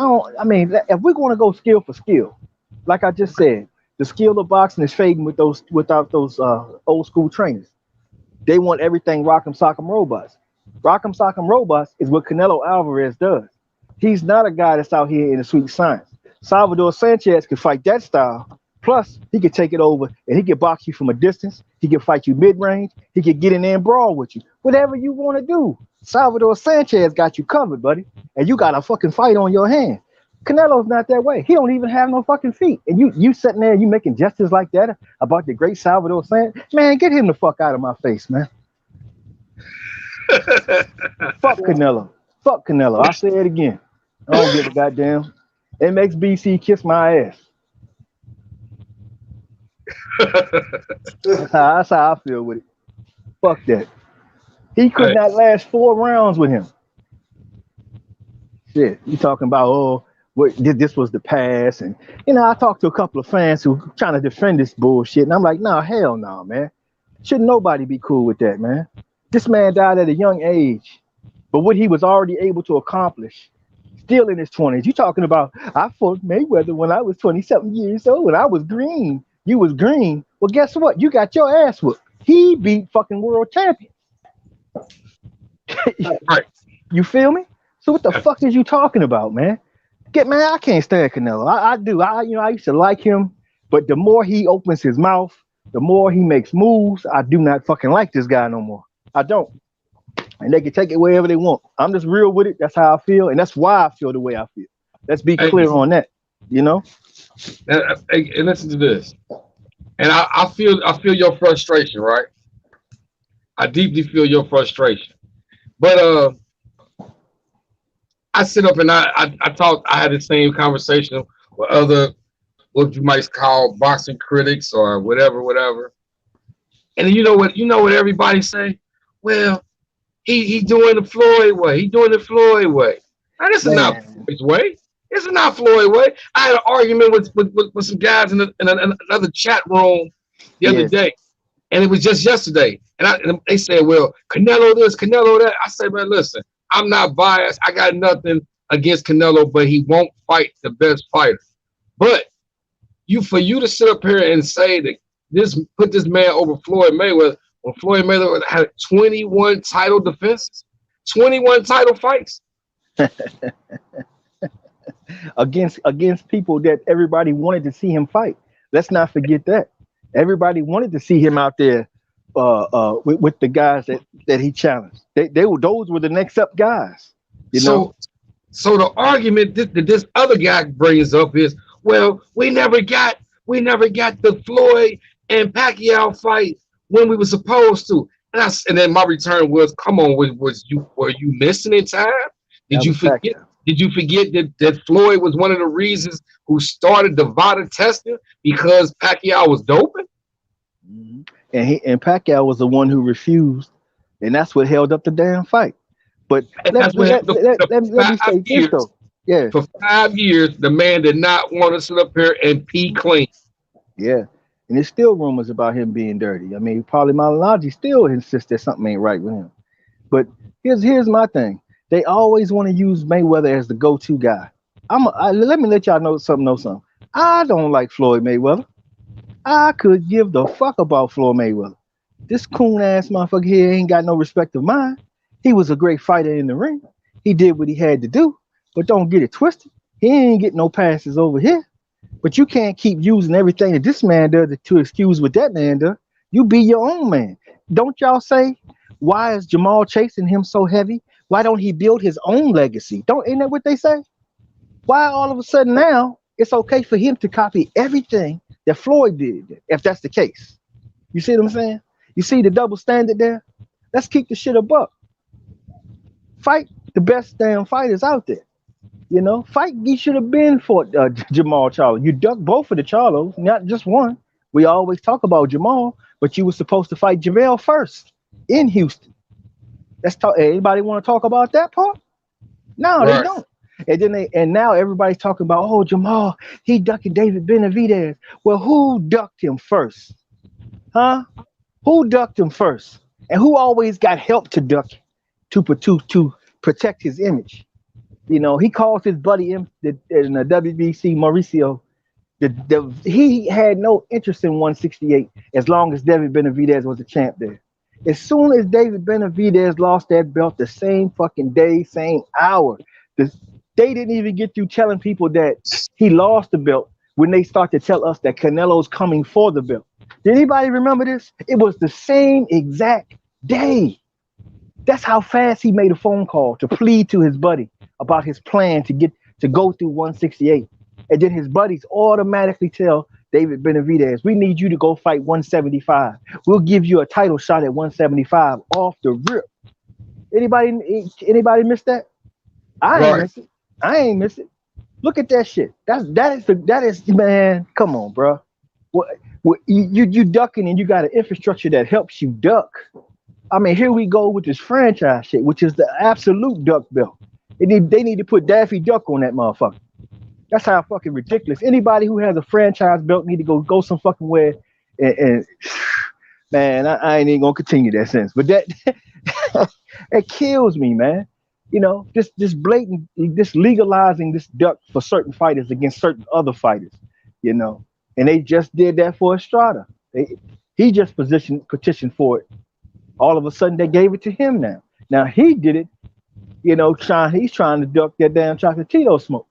if we're going to go skill for skill, like I just said, the skill of boxing is fading without those old school trainers. They want everything rock'em sock'em robots. Rock'em sock'em robots is what Canelo Alvarez does. He's not a guy that's out here in the sweet science. Salvador Sanchez could fight that style. Plus, he could take it over and he could box you from a distance. He could fight you mid-range. He could get in there and brawl with you. Whatever you want to do. Salvador Sanchez got you covered, buddy. And you got a fucking fight on your hands. Canelo's not that way. He don't even have no fucking feet. And you sitting there, you making gestures like that about the great Salvador Sanchez. Man, get him the fuck out of my face, man. Fuck Canelo. Fuck Canelo. I say it again. I don't give a goddamn. MXBC kiss my ass. That's how I feel with it. Fuck that. He could not last 4 rounds with him. Shit, you talking about this was the past, and I talked to a couple of fans who trying to defend this bullshit, and I'm like, nah, hell no, man. Shouldn't nobody be cool with that, man. This man died at a young age, but what he was already able to accomplish, still in his 20s. You talking about, I fought Mayweather when I was 27 years old, and I was green. You was green. Well, guess what? You got your ass whooped. He beat fucking world champions. Right. You feel me? So what the fuck is you talking about, man? I can't stand Canelo. I do. I used to like him, but the more he opens his mouth, the more he makes moves. I do not fucking like this guy no more. I don't. And they can take it wherever they want. I'm just real with it. That's how I feel, and that's why I feel the way I feel. Let's be clear on that. And listen to this. And I feel your frustration, right? I deeply feel your frustration. But I sit up and I had the same conversation with other, what you might call boxing critics or whatever. And you know what everybody say? Well, he doing the Floyd way. He doing the Floyd way. Now, this is not Floyd's way. This is not Floyd way. I had an argument with some guys in another chat room the other day, and it was just yesterday. And they said, well, Canelo this, Canelo that. I said, man, listen, I'm not biased. I got nothing against Canelo, but he won't fight the best fighter. But for you to sit up here and say that put this man over Floyd Mayweather when Floyd Mayweather had 21 title defenses, 21 title fights against people that everybody wanted to see him fight. Let's not forget that. Everybody wanted to see him out there with the guys that he challenged. Those were the next up guys. You know? So the argument that this other guy brings up is, well, we never got the Floyd and Pacquiao fight when we were supposed to. And then my return was, come on, were you missing in time? Did you forget? Pacquiao. Did you forget that Floyd was one of the reasons who started the VADA testing because Pacquiao was doping? Mm-hmm. And Pacquiao was the one who refused, and that's what held up the damn fight. But let me say this though. Yeah. For 5 years, the man did not want to sit up here and pee clean. Yeah. And there's still rumors about him being dirty. I mean, Paulie Malignaggi still insists that something ain't right with him. But here's my thing. They always want to use Mayweather as the go-to guy. Let me let y'all know something. I don't like Floyd Mayweather. I could give the fuck about Floyd Mayweather. This coon ass motherfucker here ain't got no respect of mine. He was a great fighter in the ring. He did what he had to do, but don't get it twisted. He ain't getting no passes over here. But you can't keep using everything that this man does to excuse what that man does. You be your own man. Don't y'all say, why is Jamal chasing him so heavy? Why don't he build his own legacy? Ain't that what they say? Why all of a sudden now it's okay for him to copy everything that Floyd did, if that's the case? You see what I'm saying? You see the double standard there? Let's keep the shit a buck. Fight the best damn fighters out there. You know, he should have been for Jamal Charlo. You ducked both of the Charlos, not just one. We always talk about Jamal, but you were supposed to fight JaVale first in Houston. Let's talk. Anybody want to talk about that part? No, right. They don't. And then and now everybody's talking about, oh, Jamal, he ducking David Benavidez. Well, who ducked him first? Huh? Who ducked him first? And who always got help to duck to protect his image? You know, he calls his buddy in the WBC, Mauricio. He had no interest in 168 as long as David Benavidez was the champ there. As soon as David Benavidez lost that belt the same fucking day, same hour, they didn't even get through telling people that he lost the belt when they start to tell us that Canelo's coming for the belt. Did anybody remember this? It was the same exact day. That's how fast he made a phone call to plead to his buddy about his plan to go through 168. And then his buddies automatically tell David Benavidez, we need you to go fight 175. We'll give you a title shot at 175 off the rip. Anybody miss that? I ain't miss it. Look at that shit. That is man, come on, bro. What you ducking and you got an infrastructure that helps you duck. I mean, here we go with this franchise shit, which is the absolute duck belt. They need to put Daffy Duck on that motherfucker. That's how fucking ridiculous. Anybody who has a franchise belt need to go some fucking way. And man, I ain't even gonna continue that sentence. But that it kills me, man. You know, just blatant, just legalizing this duck for certain fighters against certain other fighters. You know, and they just did that for Estrada. He just petitioned for it. All of a sudden, they gave it to him now. Now he did it. You know, he's trying to duck that damn Chocolatito smoke.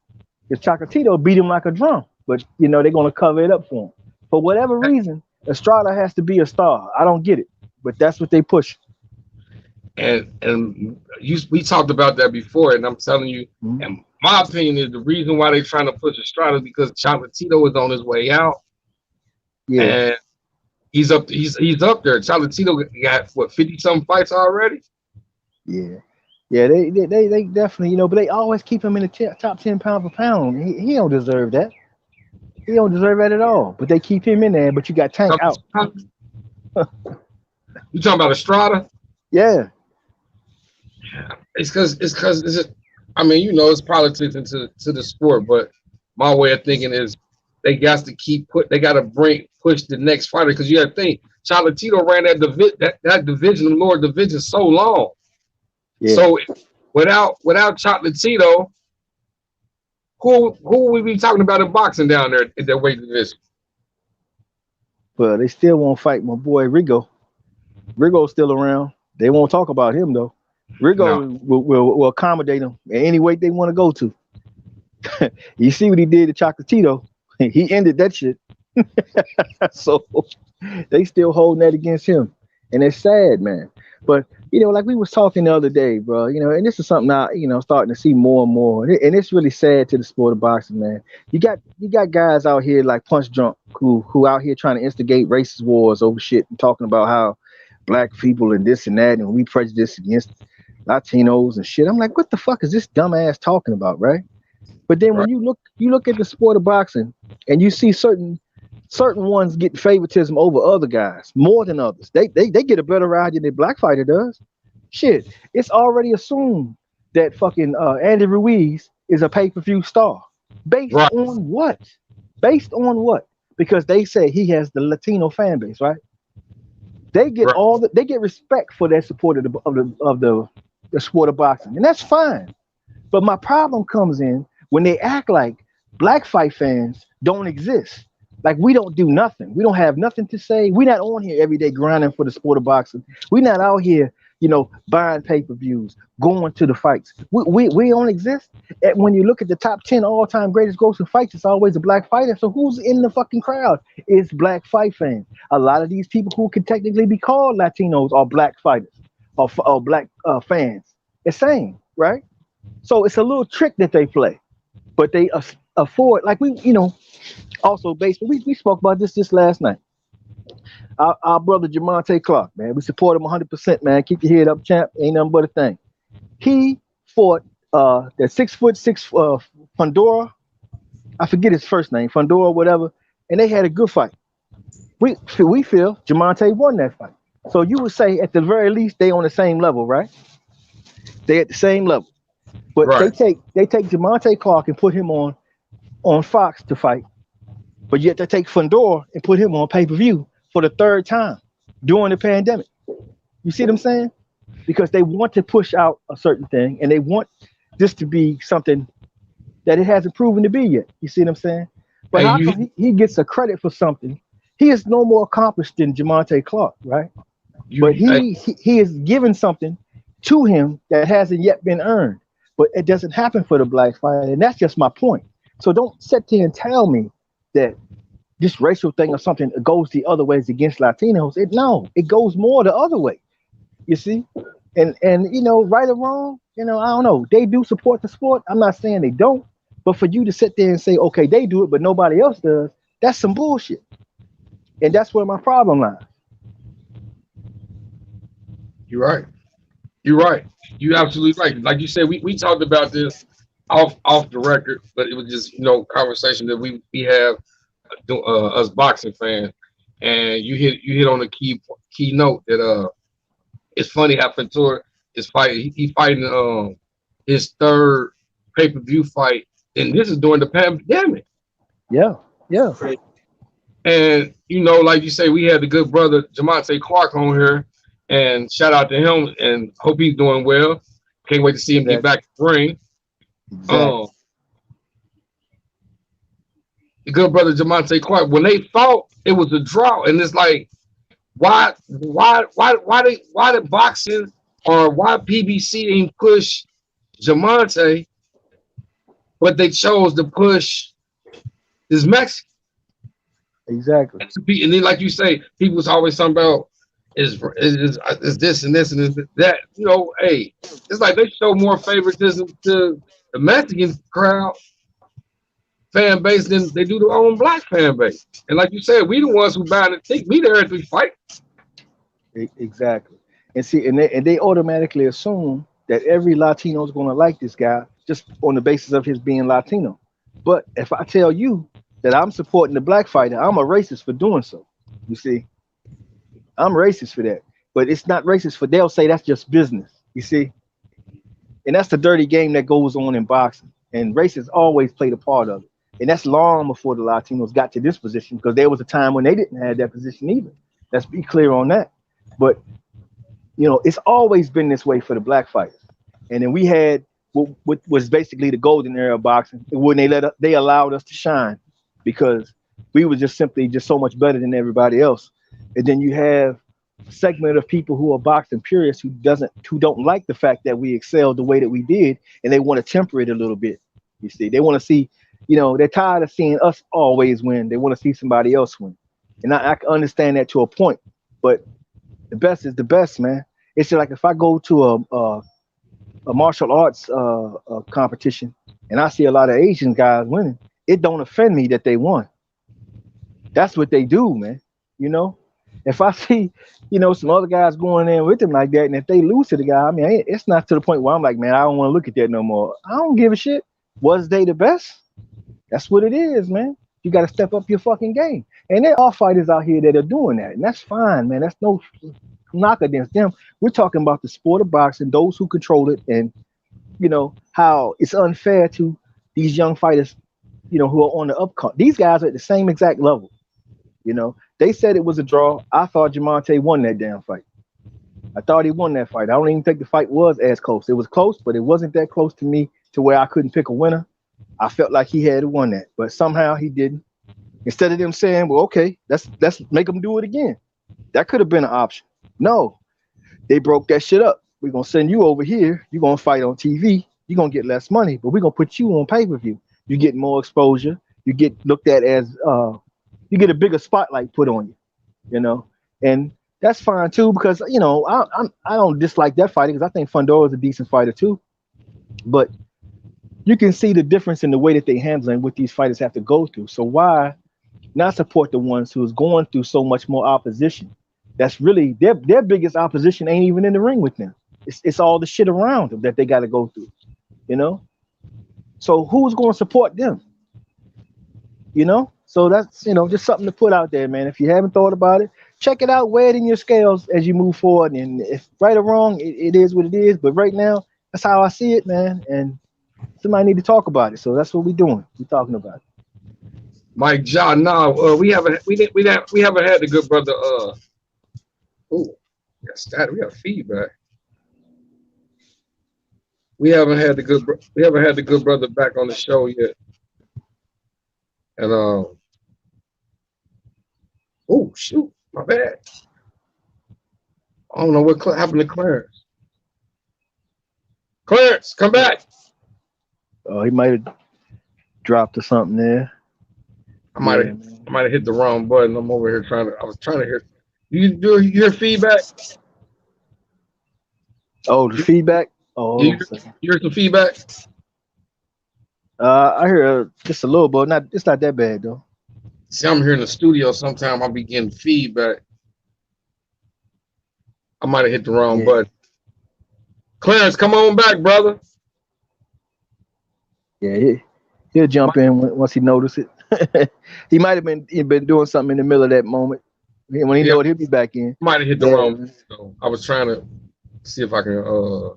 Because Chocolatito beat him like a drum. But, you know, they're going to cover it up for him. For whatever reason, Estrada has to be a star. I don't get it. But that's what they push. And we talked about that before. And I'm telling you, and my opinion is the reason why they're trying to push Estrada is because Chocolatito is on his way out. Yeah. And he's up there. Chocolatito got, 50-something fights already? Yeah. Yeah, they definitely, you know, but they always keep him in the top 10 pound for pound. He don't deserve that. He don't deserve that at all. But they keep him in there. But you got Tank out. You talking about Estrada? Yeah. It's because I mean, you know, it's politics into the sport. But my way of thinking is they got to push the next fighter, because you got to think Chocolatito ran that division, lower division, so long. Yeah. So without Chocolatito, who would we be talking about in boxing down there in that weight division? but they still won't fight my boy Rigo. Rigo's still around. They won't talk about him though. No. Rigo will accommodate them at any weight they want to go to. You see what he did to Chocolatito? He ended that shit. So they still holding that against him, and it's sad, man. But like we was talking the other day, bro. And this is something I, starting to see more and more, and it's really sad to the sport of boxing, man. You got guys out here like Punch Drunk who out here trying to instigate racist wars over shit and talking about how black people and this and that, and we prejudice against Latinos and shit. I'm like, what the fuck is this dumbass talking about, right? But then when you look at the sport of boxing and you see certain ones get favoritism over other guys more than others. They get a better ride than the black fighter does. Shit, it's already assumed that fucking Andy Ruiz is a pay-per-view star. Based Right. on what? Based on what? Because they say he has the Latino fan base, right? They get Right. they get respect for their support of the sport of boxing, and that's fine. But my problem comes in when they act like black fight fans don't exist. Like we don't do nothing. We don't have nothing to say. We're not on here every day grinding for the sport of boxing. We're not out here, buying pay-per-views, going to the fights. We don't exist. And when you look at the top 10 all-time greatest grossing fights, it's always a black fighter. So who's in the fucking crowd? It's black fight fans. A lot of these people who could technically be called Latinos are black fighters or black fans. It's same, right? So it's a little trick that they play, but they afford, like also based, we spoke about this last night. Our brother Jamonte Clark, man, we support him 100%, man. Keep your head up, champ. Ain't nothing but a thing. He fought that 6'6" Fundora. I forget his first name, Fundora, whatever, and they had a good fight. We feel Jamonte won that fight. So you would say at the very least they on the same level, right? They at the same level. But Right. they take Jamonte Clark and put him on Fox to fight. But yet they take Fundora and put him on pay-per-view for the third time during the pandemic. You see what I'm saying? Because they want to push out a certain thing and they want this to be something that it hasn't proven to be yet. You see what I'm saying? But how come he gets a credit for something? He is no more accomplished than Jamonte Clark, right? But he is given something to him that hasn't yet been earned. But it doesn't happen for the black fighter, and that's just my point. So don't sit there and tell me that this racial thing or something goes the other ways against Latinos. It goes more the other way. You see? And right or wrong, I don't know. They do support the sport. I'm not saying they don't, but for you to sit there and say, okay, they do it, but nobody else does, that's some bullshit. And that's where my problem lies. You're right. You're right. You're absolutely right. Like you said, we talked about this off the record, but it was just conversation that we have us boxing fans, and you hit on a key note that it's funny how Ventura is fighting. He fighting his third pay-per-view fight, and this is during the pandemic. Yeah. And like you say, we had the good brother Jamonte Clark on here, and shout out to him, and hope he's doing well. Can't wait to see him get back to the ring. Exactly. The good brother Jamonte Clark, when they fought, it was a draw, and it's like, why did boxing or why PBC didn't push Jamonte, but they chose to push this Mexican? Exactly. And then, like you say, people was always talking about is this and this and this, that. Hey, it's like they show more favoritism to the Mexican crowd fan base than they do their own black fan base. And like you said, we the ones who buy the ticket. We there at the fight. Exactly. And see, and they automatically assume that every Latino is going to like this guy just on the basis of his being Latino. But if I tell you that I'm supporting the black fighter, I'm a racist for doing so. You see, I'm racist for that. But it's not racist for they'll say that's just business. You see, and that's the dirty game that goes on in boxing. And racists always played a part of it. And that's long before the Latinos got to this position, because there was a time when they didn't have that position either. Let's be clear on that. But it's always been this way for the black fighters. And then we had what was basically the golden era of boxing, when they allowed us to shine, because We were just simply just so much better than everybody else. And then you have a segment of people who are boxing purists who don't like the fact that we excelled the way that we did, and they want to temper it a little bit. You see, they want to see, they're tired of seeing us always win. They want to see somebody else win, and I can understand that to a point. But the best is the best, man. It's just like if I go to a martial arts competition and I see a lot of Asian guys winning, it don't offend me that they won. That's what they do, man. You know, if I see, some other guys going in with them like that, and if they lose to the guy, I mean, it's not to the point where I'm like, man, I don't want to look at that no more. I don't give a shit. Was they the best? That's what it is, man. You got to step up your fucking game. And there are fighters out here that are doing that, and that's fine, man. That's no knock against them. We're talking about the sport of boxing, those who control it, and how it's unfair to these young fighters, who are on the upcoming. These guys are at the same exact level. They said it was a draw. I thought Jamonte won that damn fight. I thought he won that fight. I don't even think the fight was as close. It was close, but it wasn't that close to me to where I couldn't pick a winner. I felt like he had won that, but somehow he didn't. Instead of them saying, well, okay, let's make them do it again. That could have been an option. No, they broke that shit up. We're going to send you over here. You're going to fight on TV. You're going to get less money, but we're going to put you on pay-per-view. You get more exposure. You get looked at as, you get a bigger spotlight put on you, and that's fine too, because, I don't dislike that fighter because I think Fundora is a decent fighter too. But you can see the difference in the way that they handle and what these fighters have to go through. So why not support the ones who's going through so much more opposition? That's really their biggest opposition ain't even in the ring with them. It's all the shit around them that they got to go through, So who's going to support them? So that's, just something to put out there, man. If you haven't thought about it, check it out, weigh it in your scales as you move forward. And if right or wrong, it is what it is. But right now, that's how I see it, man. And somebody need to talk about it. So that's what we're doing. We're talking about it. Mike John, no, we haven't had the good brother. We have feedback. We haven't had the good brother back on the show yet. And oh shoot, my bad. I don't know what happened to Clarence. Clarence, come back. Oh, he might have dropped or something there. I might have hit the wrong button. I'm over here I was trying to hear. You hear feedback? Oh, the feedback? Oh, you hear some feedback? I hear just a little bit. It's not that bad though. See, I'm here in the studio. Sometimes I'll be getting feedback. I might have hit the wrong button. Clarence, come on back, brother. Yeah, he'll jump in once he notices it. He might have been doing something in the middle of that moment. When he know it, he'll be back in. Might have hit the wrong button. So I was trying to see if I can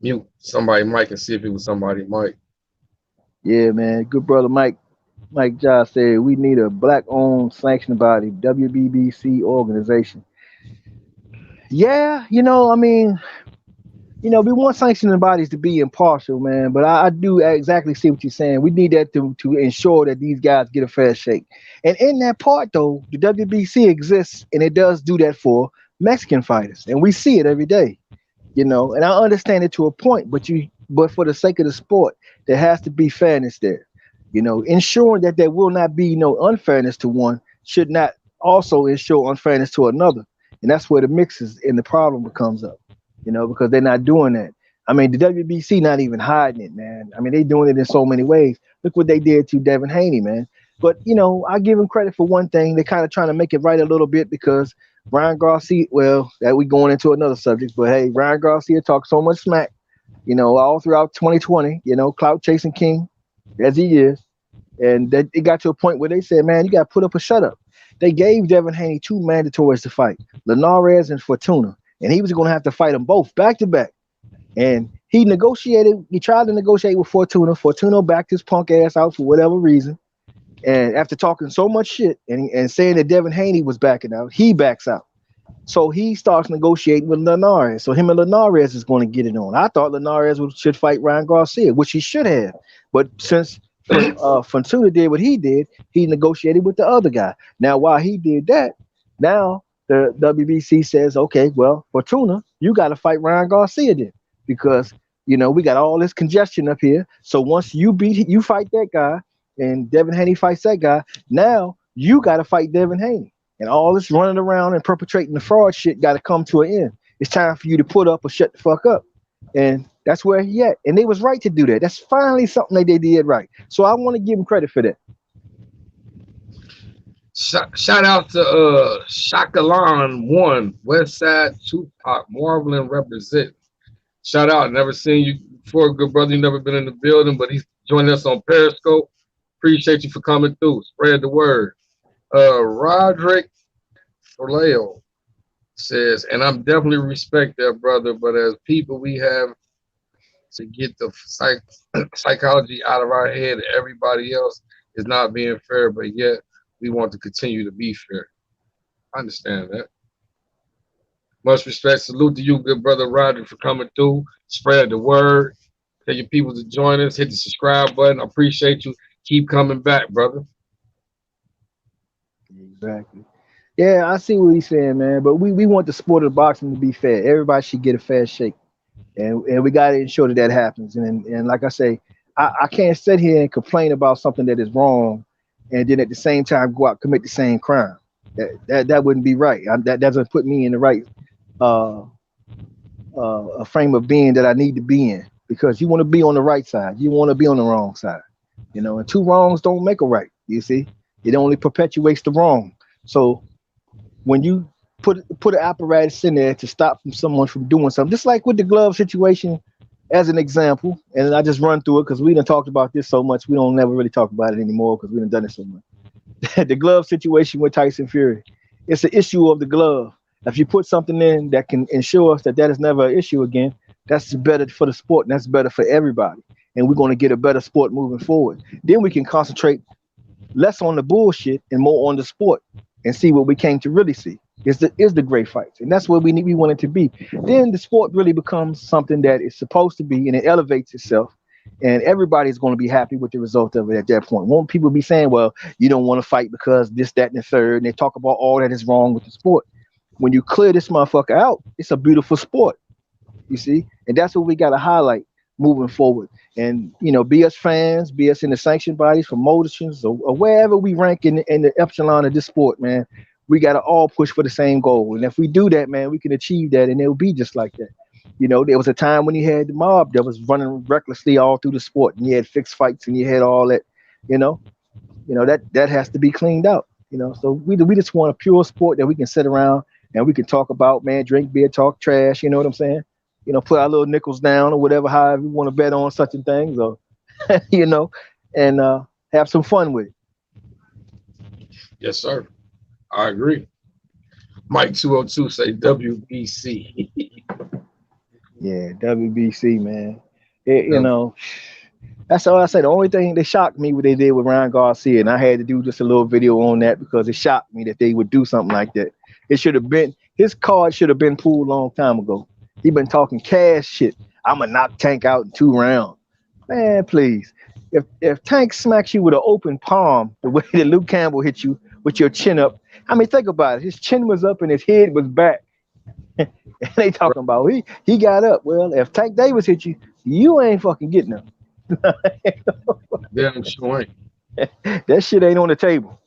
mute somebody mic and see if it was somebody mic. Yeah, man. Good brother Mike Josh said we need a black-owned sanctioned body, WBBC organization. Yeah, we want sanctioning bodies to be impartial, man. But I do exactly see what you're saying. We need that to ensure that these guys get a fair shake. And in that part, though, the WBC exists, and it does do that for Mexican fighters, and we see it every day. And I understand it to a point, but for the sake of the sport, there has to be fairness there. Ensuring that there will not be no unfairness to one should not also ensure unfairness to another. And that's where the mixes and the problem comes up, because they're not doing that. I mean, the WBC not even hiding it, man. I mean, they doing it in so many ways. Look what they did to Devin Haney, man. But, I give him credit for one thing. They're kind of trying to make it right a little bit because Ryan Garcia, that we going into another subject, but hey, Ryan Garcia talked so much smack, all throughout 2020, clout chasing king as he is. And it got to a point where they said, man, you got to put up a shut up. They gave Devin Haney 2 mandatories to fight, Linares and Fortuna. And he was going to have to fight them both back to back. And he tried to negotiate with Fortuna. Fortuna backed his punk ass out for whatever reason. And after talking so much shit and saying that Devin Haney was backing out, he backs out. So he starts negotiating with Linares. So him and Linares is going to get it on. I thought Linares should fight Ryan Garcia, which he should have. But since Fortuna did what he did. He negotiated with the other guy. Now, while he did that, now the WBC says, okay, well, Fortuna, you got to fight Ryan Garcia then, because we got all this congestion up here. So once you fight that guy, and Devin Haney fights that guy, now you got to fight Devin Haney, and all this running around and perpetrating the fraud shit got to come to an end. It's time for you to put up or shut the fuck up. And that's where he at. And they was right to do that. That's finally something that they did right. So I want to give him credit for that. Shout out to Shakalan One, Westside Tupac, Marveling represent. Shout out. Never seen you before, good brother. You never been in the building, but he's joining us on Periscope. Appreciate you for coming through. Spread the word. Roderick Forleo says, and I'm definitely respect that, brother, but as people, we have to get the psychology out of our head. Everybody else is not being fair, but yet we want to continue to be fair. I understand that. Much respect. Salute to you, good brother Roger, for coming through. Spread the word. Tell your people to join us. Hit the subscribe button. I appreciate you. Keep coming back, brother. Exactly. Yeah, I see what he's saying, man. But we want the sport of boxing to be fair. Everybody should get a fair shake. And we got to ensure that happens. And like I say, I can't sit here and complain about something that is wrong and then at the same time go out and commit the same crime. That wouldn't be right. That doesn't put me in the right a frame of being that I need to be in, because you want to be on the right side. You want to be on the wrong side. And two wrongs don't make a right. You see, it only perpetuates the wrong. So when you put an apparatus in there to stop someone from doing something, just like with the glove situation as an example, and I just run through it because we done talked about this so much, we don't never really talk about it anymore because we done it so much. The glove situation with Tyson Fury, it's an issue of the glove. If you put something in that can ensure us that is never an issue again, that's better for the sport and that's better for everybody. And we're going to get a better sport moving forward. Then we can concentrate less on the bullshit and more on the sport and see what we came to really see is the great fights. And that's what we want it to be. Then the sport really becomes something that it's supposed to be, and it elevates itself. And everybody's going to be happy with the result of it at that point. Won't people be saying, well, you don't want to fight because this, that, and the third, and they talk about all that is wrong with the sport. When you clear this motherfucker out, it's a beautiful sport, you see? And that's what we got to highlight moving forward. And, be us fans, be us in the sanctioned bodies, promotions, or wherever we rank in the epsilon of this sport, man, we got to all push for the same goal. And if we do that, man, we can achieve that, and it'll be just like that. There was a time when you had the mob that was running recklessly all through the sport, and you had fixed fights, and you had all that, that has to be cleaned out, So we just want a pure sport that we can sit around and we can talk about, man, drink beer, talk trash, you know what I'm saying? Put our little nickels down or whatever, however you want to bet on such and things, or, and have some fun with it. Yes, sir. I agree. Mike 202 say WBC. Yeah, WBC, man. That's all I say. The only thing that shocked me what they did with Ryan Garcia, and I had to do just a little video on that because it shocked me that they would do something like that. It should have been, his card should have been pulled a long time ago. He been talking cash shit. I'm gonna knock Tank out in 2 rounds. Man, please. If Tank smacks you with an open palm, the way that Luke Campbell hit you with your chin up, I mean, think about it. His chin was up and his head was back. And they talking about he got up. Well, if Tank Davis hit you, you ain't fucking getting up. Damn sure ain't. That shit ain't on the table.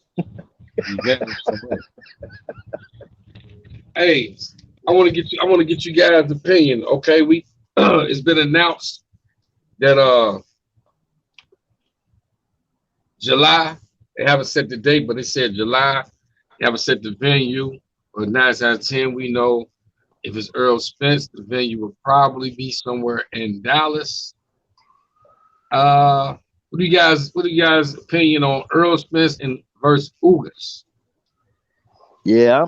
Hey, I want to get you guys' opinion. Okay, it's been announced that July, they haven't set the date, but they said July. They haven't set the venue. But 9 out of 10, we know if it's Earl Spence, the venue will probably be somewhere in Dallas. What do you guys' opinion on Earl Spence and versus Ugas? Yeah,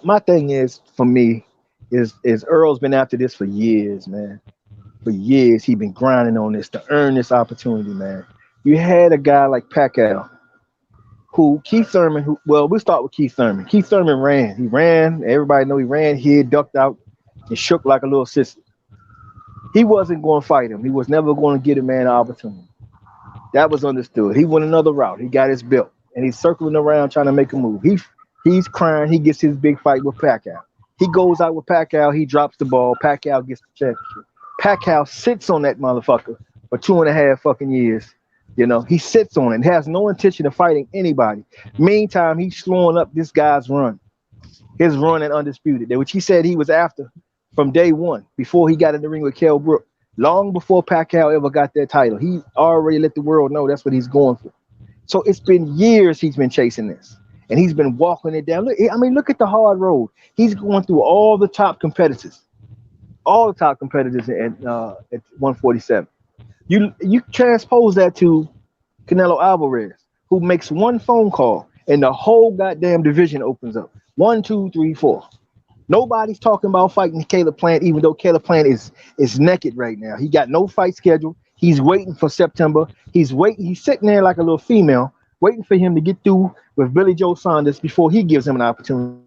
my thing is, for me, is Earl's been after this for years, man. For years, he been grinding on this to earn this opportunity, man. You had a guy like Pacquiao, Keith Thurman, we'll start with Keith Thurman. Keith Thurman ran. He ran. Everybody know he ran. He ducked out and shook like a little sister. He wasn't going to fight him. He was never going to get a man an opportunity. That was understood. He went another route. He got his belt, and he's circling around trying to make a move. He's crying. He gets his big fight with Pacquiao. He goes out with Pacquiao. He drops the ball. Pacquiao gets the championship. Pacquiao sits on that motherfucker for 2.5 fucking years. You know, he sits on it and has no intention of fighting anybody. Meantime, he's slowing up this guy's run, his run at Undisputed, which he said he was after from day one, before he got in the ring with Kell Brook. Long before Pacquiao ever got that title, he already let the world know that's what he's going for. So it's been years he's been chasing this, and he's been walking it down. Look, I mean, look at the hard road. He's going through all the top competitors at 147. You transpose that to Canelo Alvarez, who makes one phone call and the whole goddamn division opens up. 1, 2, 3, 4. Nobody's talking about fighting Caleb Plant, even though Caleb Plant is naked right now. He got no fight scheduled. He's waiting for September. He's waiting. He's sitting there like a little female, waiting for him to get through with Billy Joe Saunders before he gives him an opportunity.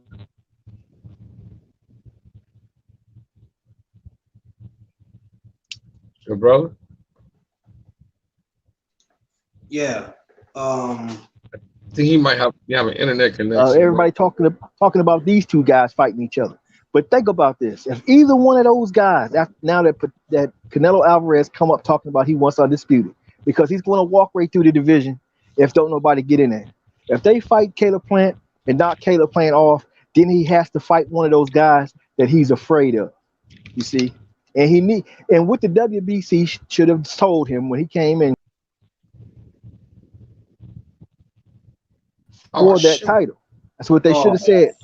Your brother? Yeah. I think he might have an internet connection. Everybody talking about these two guys fighting each other. But think about this: if either one of those guys, now that Canelo Alvarez come up talking about he wants Undisputed, because he's going to walk right through the division if don't nobody get in there. If they fight Caleb Plant and knock Caleb Plant off, then he has to fight one of those guys that he's afraid of. You see, and what the WBC should have told him when he came in for that title. That's what they should have said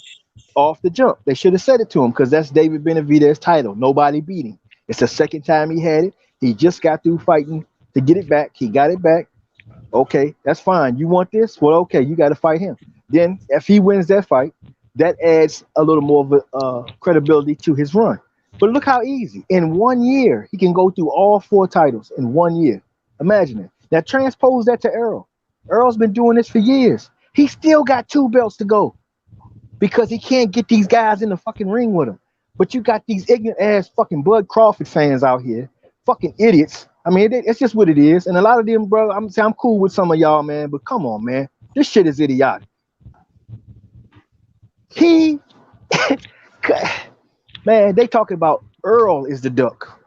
off the jump. They should have said it to him, because that's David Benavidez's title. Nobody beat him. It's the second time he had it. He just got through fighting to get it back. He got it back. Okay, that's fine. You want this? Well, okay, you got to fight him. Then if he wins that fight, that adds a little more of credibility to his run. But look how easy. In 1 year, he can go through all 4 titles in 1 year. Imagine it. Now transpose that to Earl. Earl's been doing this for years. He still got 2 belts to go because he can't get these guys in the fucking ring with him. But you got these ignorant ass fucking Bud Crawford fans out here, fucking idiots. I mean, it's just what it is. And a lot of them, bro, I'm cool with some of y'all, man, but come on, man. This shit is idiotic. Man, they talking about Earl is the duck.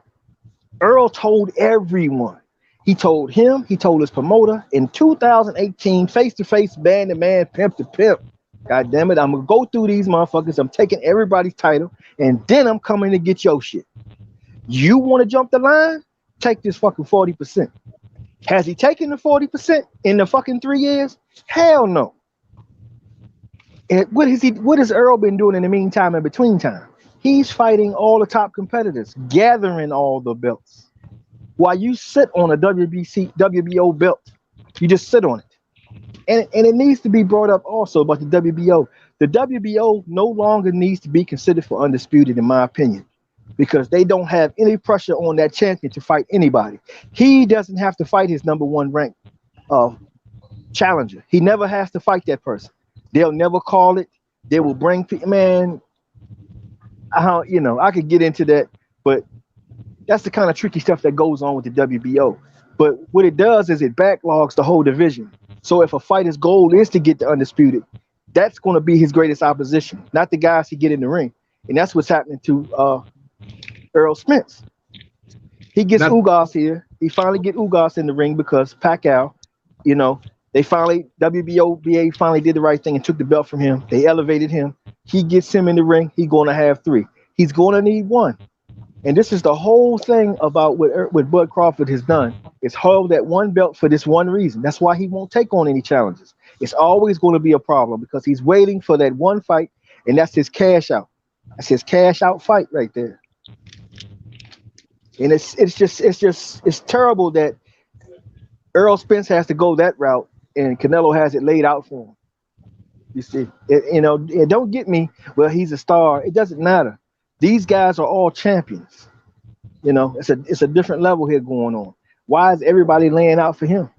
Earl told everyone. He told him, he told his promoter in 2018, face-to-face, man-to-man, pimp-to-pimp. God damn it, I'm going to go through these motherfuckers. I'm taking everybody's title, and then I'm coming to get your shit. You want to jump the line? Take this fucking 40%. Has he taken the 40% in the fucking 3 years? Hell no. And what has Earl been doing in the meantime, in between time? He's fighting all the top competitors, gathering all the belts. While you sit on a WBO belt, you just sit on it. And it needs to be brought up also about the WBO. The WBO no longer needs to be considered for Undisputed, in my opinion, because they don't have any pressure on that champion to fight anybody. He doesn't have to fight his number 1 ranked challenger. He never has to fight that person. They'll never call it. They will bring, man, I could get into that, but that's the kind of tricky stuff that goes on with the WBO. But what it does is it backlogs the whole division. So if a fighter's goal is to get the Undisputed, that's going to be his greatest opposition, not the guys he get in the ring. And that's what's happening to Errol Spence. He gets Ugas here. He finally get Ugas in the ring because Pacquiao, WBO finally did the right thing and took the belt from him. They elevated him. He gets him in the ring. He's going to have 3. He's going to need 1. And this is the whole thing about what Bud Crawford has done, is hold that 1 belt for this one reason. That's why he won't take on any challenges. It's always going to be a problem because he's waiting for that 1 fight, and that's his cash out. That's his cash out fight right there. And it's terrible that Errol Spence has to go that route and Canelo has it laid out for him. You see, and don't get me, well, he's a star. It doesn't matter. These guys are all champions. It's a different level here going on. Why is everybody laying out for him?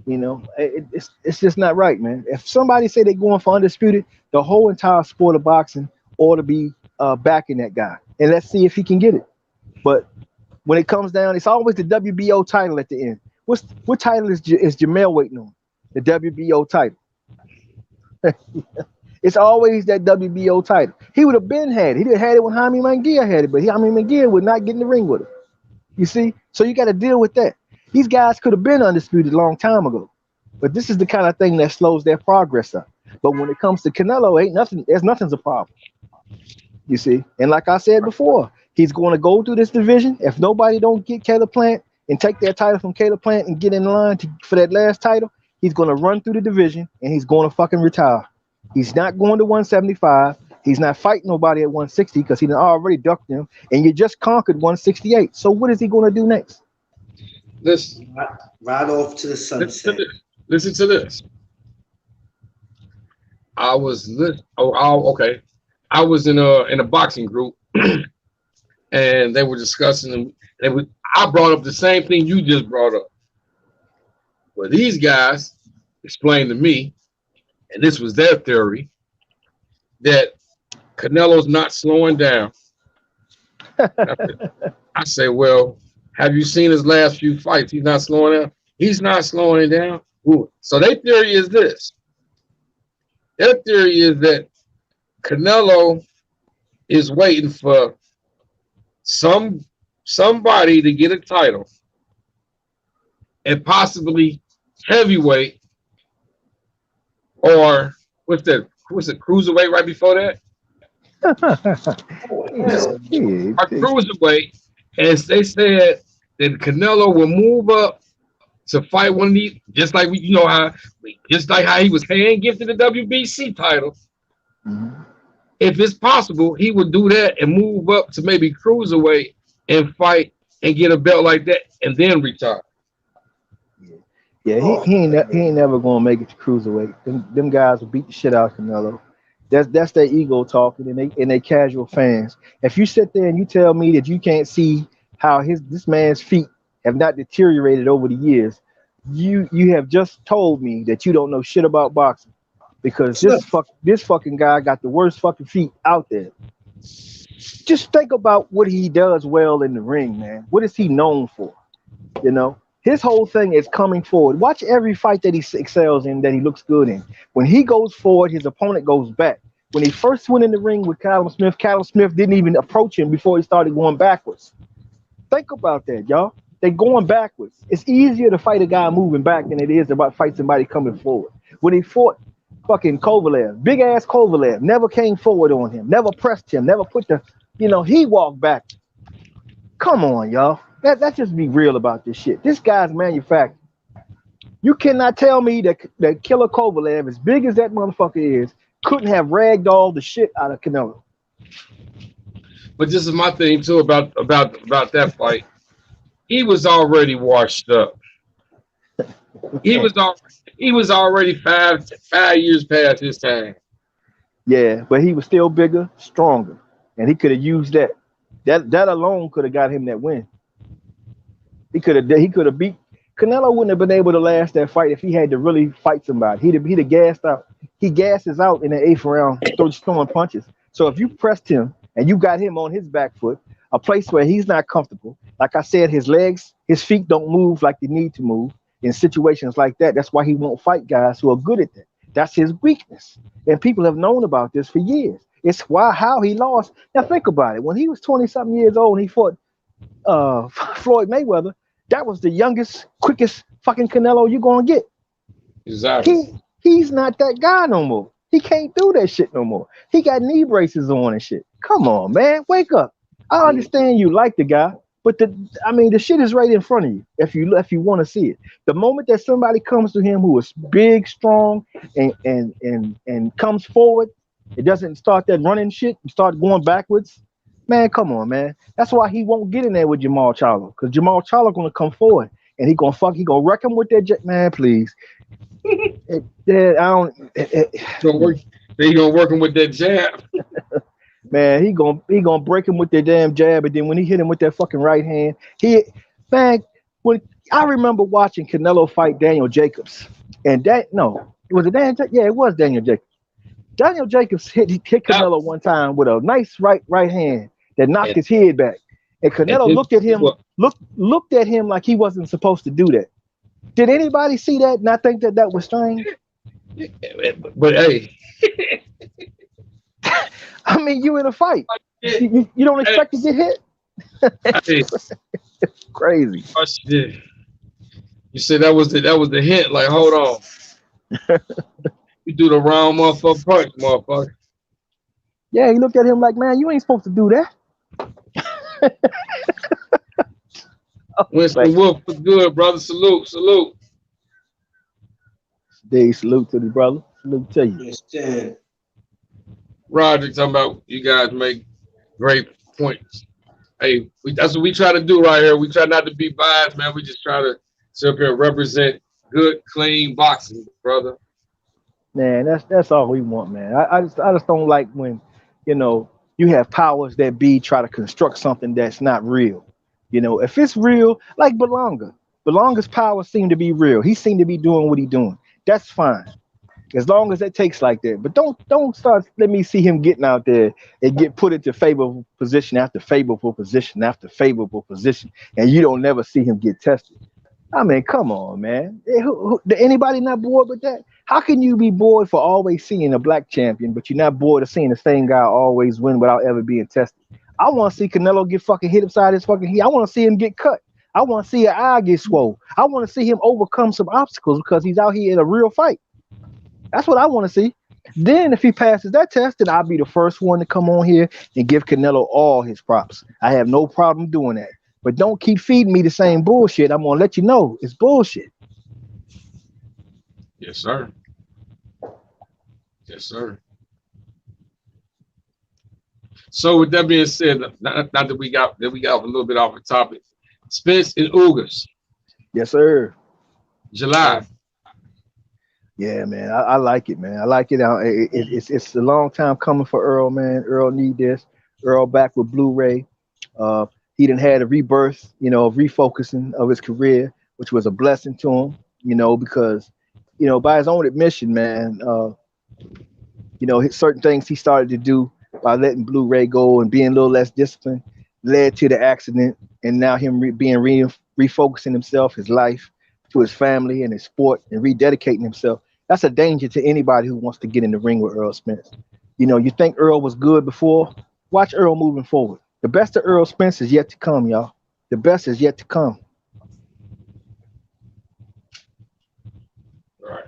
It's just not right, man. If somebody say they're going for Undisputed, the whole entire sport of boxing ought to be backing that guy. And let's see if he can get it. But when it comes down, it's always the WBO title at the end. what title is Jamel waiting on? The WBO title. It's always that WBO title. He would have been had it. He'd have had it when Jaime Munguia had it, but Jaime Munguia would not get in the ring with him. You see? So you got to deal with that. These guys could have been undisputed a long time ago, but this is the kind of thing that slows their progress up. But when it comes to Canelo, ain't nothing. There's nothing's a problem. You see? And like I said before, he's going to go through this division. If nobody don't get Caleb Plant and take that title from Caleb Plant and get in line for that last title, he's going to run through the division and he's going to fucking retire. He's not going to 175. He's not fighting nobody at 160 because he done already ducked him. And you just conquered 168. So what is he going to do next? Listen, right off to the sunset. Listen to this. I was okay. I was in a boxing group, and they were discussing. I brought up the same thing you just brought up. Well, these guys explained to me, and this was their theory, that Canelo's not slowing down. I say, well, have you seen his last few fights? He's not slowing down. He's not slowing down. Ooh. So their theory is this. Their theory is that Canelo is waiting for somebody to get a title and possibly heavyweight or what's it, cruiserweight right before that? Or cruiserweight, as they said that Canelo will move up to fight one of these, just like how he was hand gifted the WBC title. Mm-hmm. If it's possible, he would do that and move up to maybe cruiserweight and fight and get a belt like that and then retire. Yeah, he ain't never gonna make it to cruiserweight. Them guys will beat the shit out of Canelo. That's their ego talking and they casual fans. If you sit there and you tell me that you can't see how this man's feet have not deteriorated over the years, you have just told me that you don't know shit about boxing, because this fucking guy got the worst fucking feet out there. Just think about what he does well in the ring, man. What is he known for? You know, his whole thing is coming forward. Watch every fight that he excels in, that he looks good in. When he goes forward, his opponent goes back. When he first went in the ring with Callum Smith didn't even approach him before he started going backwards. Think about that, y'all. They're going backwards. It's easier to fight a guy moving back than it is to fight somebody coming forward. When he fought fucking Kovalev, big ass Kovalev, never came forward on him, never pressed him, never put he walked back. Come on, y'all. Let's just be real about this shit. This guy's manufactured. You cannot tell me that Killer Kovalev, as big as that motherfucker is, couldn't have ragdolled the shit out of Canelo. But this is my thing too about that fight. He was already washed up. He was already five years past his time. Yeah, but he was still bigger, stronger, and he could have used that. That alone could have got him that win. He could have beat Canelo. Wouldn't have been able to last that fight if he had to really fight somebody. He'd have gassed out. He gasses out in the 8th round, throwing punches. So if you pressed him and you got him on his back foot, a place where he's not comfortable, like I said, his feet don't move like they need to move in situations like that. That's why he won't fight guys who are good at that. That's his weakness. And people have known about this for years. It's how he lost. Now think about it. When he was 20-something years old and he fought Floyd Mayweather, that was the youngest, quickest fucking Canelo you're going to get. Exactly. He's not that guy no more. He can't do that shit no more. He got knee braces on and shit. Come on, man. Wake up. I understand you like the guy, but the shit is right in front of you if you want to see it. The moment that somebody comes to him who is big, strong, and comes forward, it doesn't start that running shit and start going backwards. Man, come on, man. That's why he won't get in there with Jamal Charlo, because Jamal Charlo gonna come forward and he gonna wreck him with that jet. Man, please. He gonna work him with that jab. Man, he gonna break him with that damn jab, and then when he hit him with that fucking right hand, when I remember watching Canelo fight Daniel Jacobs, and it was Daniel Jacobs. Daniel Jacobs hit Canelo one time with a nice right hand that knocked his head back, and Canelo looked at him like he wasn't supposed to do that. Did anybody see that and I think that that was strange? But hey, I mean, you in a fight. hey, You don't expect to get hit? hey, Crazy. oh shit. You said that was the hint. Like, hold on, you do the wrong motherfucker punch, motherfucker. Yeah, he looked at him like, man, you ain't supposed to do that. Winston Like, Wolf was good, brother. Salute, salute. Dave, salute to the brother. Salute to you. Understand? Roger talking about you guys make great points. Hey, that's what we try to do right here. We try not to be biased, man. We just try to sit up here and represent good, clean boxing, brother. Man, that's all we want, man. I just don't like when, you know, you have powers that be try to construct something that's not real. You know, if it's real, like Belonga. Belonga's powers seem to be real. He seemed to be doing what he doing. That's fine. As long as it takes like that. But don't start let me see him getting out there and get put into favorable position after favorable position after favorable position. And you don't never see him get tested. I mean, come on, man. Anybody not bored with that? How can you be bored for always seeing a black champion, but you're not bored of seeing the same guy always win without ever being tested? I want to see Canelo get fucking hit upside his fucking head. I want to see him get cut. I want to see an eye get swole. I want to see him overcome some obstacles because he's out here in a real fight. That's what I want to see. Then if he passes that test, then I'll be the first one to come on here and give Canelo all his props. I have no problem doing that. But don't keep feeding me the same bullshit. I'm gonna let you know it's bullshit. Yes, sir. Yes, sir. So with that being said, not that we got a little bit off the topic. Spence and Ugas, Yes, sir. July. Yeah, man. I like it, man. I like it. It's a long time coming for Earl, man. Earl need this. Earl back with Blu-ray. Uh, he didn't had a rebirth, you know, of refocusing of his career, which was a blessing to him, you know, because, you know, by his own admission, man, you know, certain things he started to do by letting Blu-ray go and being a little less disciplined led to the accident, and now him refocusing himself, his life, to his family and his sport, and rededicating himself. That's a danger to anybody who wants to get in the ring with Earl Spence. You know, you think Earl was good before? Watch Earl moving forward. The best of Earl Spence is yet to come, y'all. The best is yet to come. All right.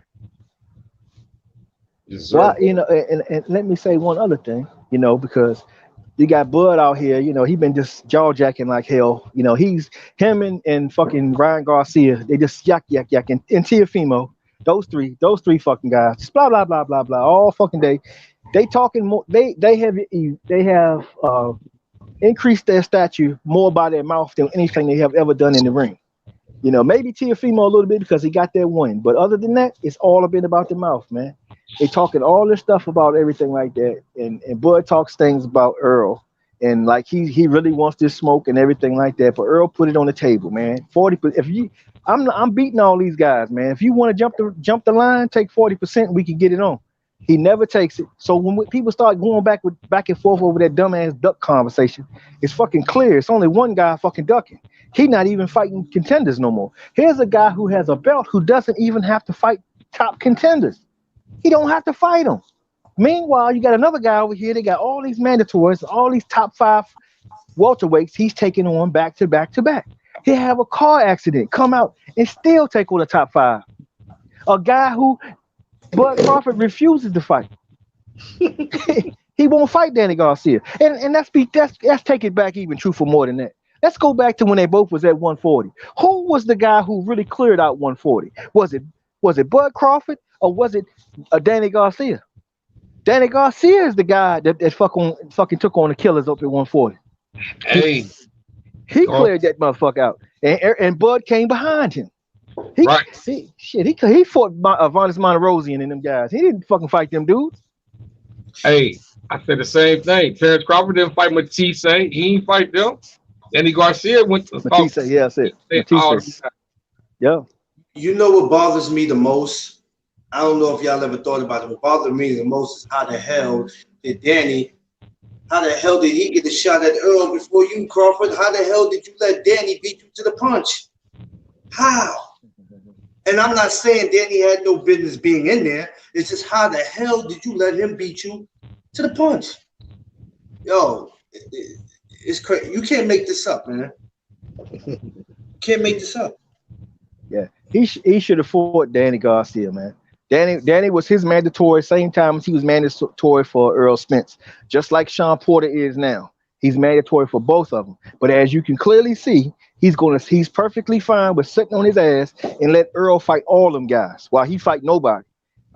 Yes, Well, sir. you know, and let me say one other thing, you know, because you got Bud out here, you know, he been just jaw jacking like hell. You know, he's him and fucking Ryan Garcia, they just yak and Tiafimo, those three fucking guys, just blah blah blah blah blah all fucking day. They talking more. They have increased their stature more by their mouth than anything they have ever done in the ring. You know, maybe Tiafimo a little bit because he got that win, but other than that, it's all been about the mouth, man. They talking all this stuff about everything like that, and Bud talks things about Earl, and like he really wants this smoke and everything like that. But Earl put it on the table, man. 40. If you, I'm beating all these guys, man. If you want to jump the line, take 40%. We can get it on. He never takes it. So when people start going back and forth over that dumbass duck conversation, it's fucking clear. It's only one guy fucking ducking. He not even fighting contenders no more. Here's a guy who has a belt who doesn't even have to fight top contenders. He don't have to fight them. Meanwhile, you got another guy over here. They got all these mandatories, all these top 5 welterweights he's taking on back to back to back. He'll have a car accident, come out and still take on the top 5. A guy who Bud Crawford refuses to fight. He won't fight Danny Garcia. And let's take it back even truthful more than that. Let's go back to when they both was at 140. Who was the guy who really cleared out 140? Was it Bud Crawford or was it Danny Garcia? Danny Garcia is the guy that fucking took on the killers up at 140. Hey, He cleared that motherfucker out, and Bud came behind him. He fought Vonis Monterosian and them guys. He didn't fucking fight them dudes. hey, I said the same thing. Terrence Crawford didn't fight Matisse. He didn't fight them. Danny Garcia went to Matisse, yeah, that's it. Matisse. Yeah. You know what bothers me the most? I don't know if y'all ever thought about it. What bothers me the most is how the hell did he get a shot at Earl before you, Crawford? How the hell did you let Danny beat you to the punch? How? And I'm not saying Danny had no business being in there. It's just how the hell did you let him beat you to the punch? Yo, it's crazy. You can't make this up, man. Can't make this up. Yeah, he should have fought Danny Garcia, man. Danny was his mandatory same time as he was mandatory for Earl Spence, just like Shawn Porter is now. He's mandatory for both of them. But as you can clearly see, he's perfectly fine with sitting on his ass and let Earl fight all them guys while he fight nobody.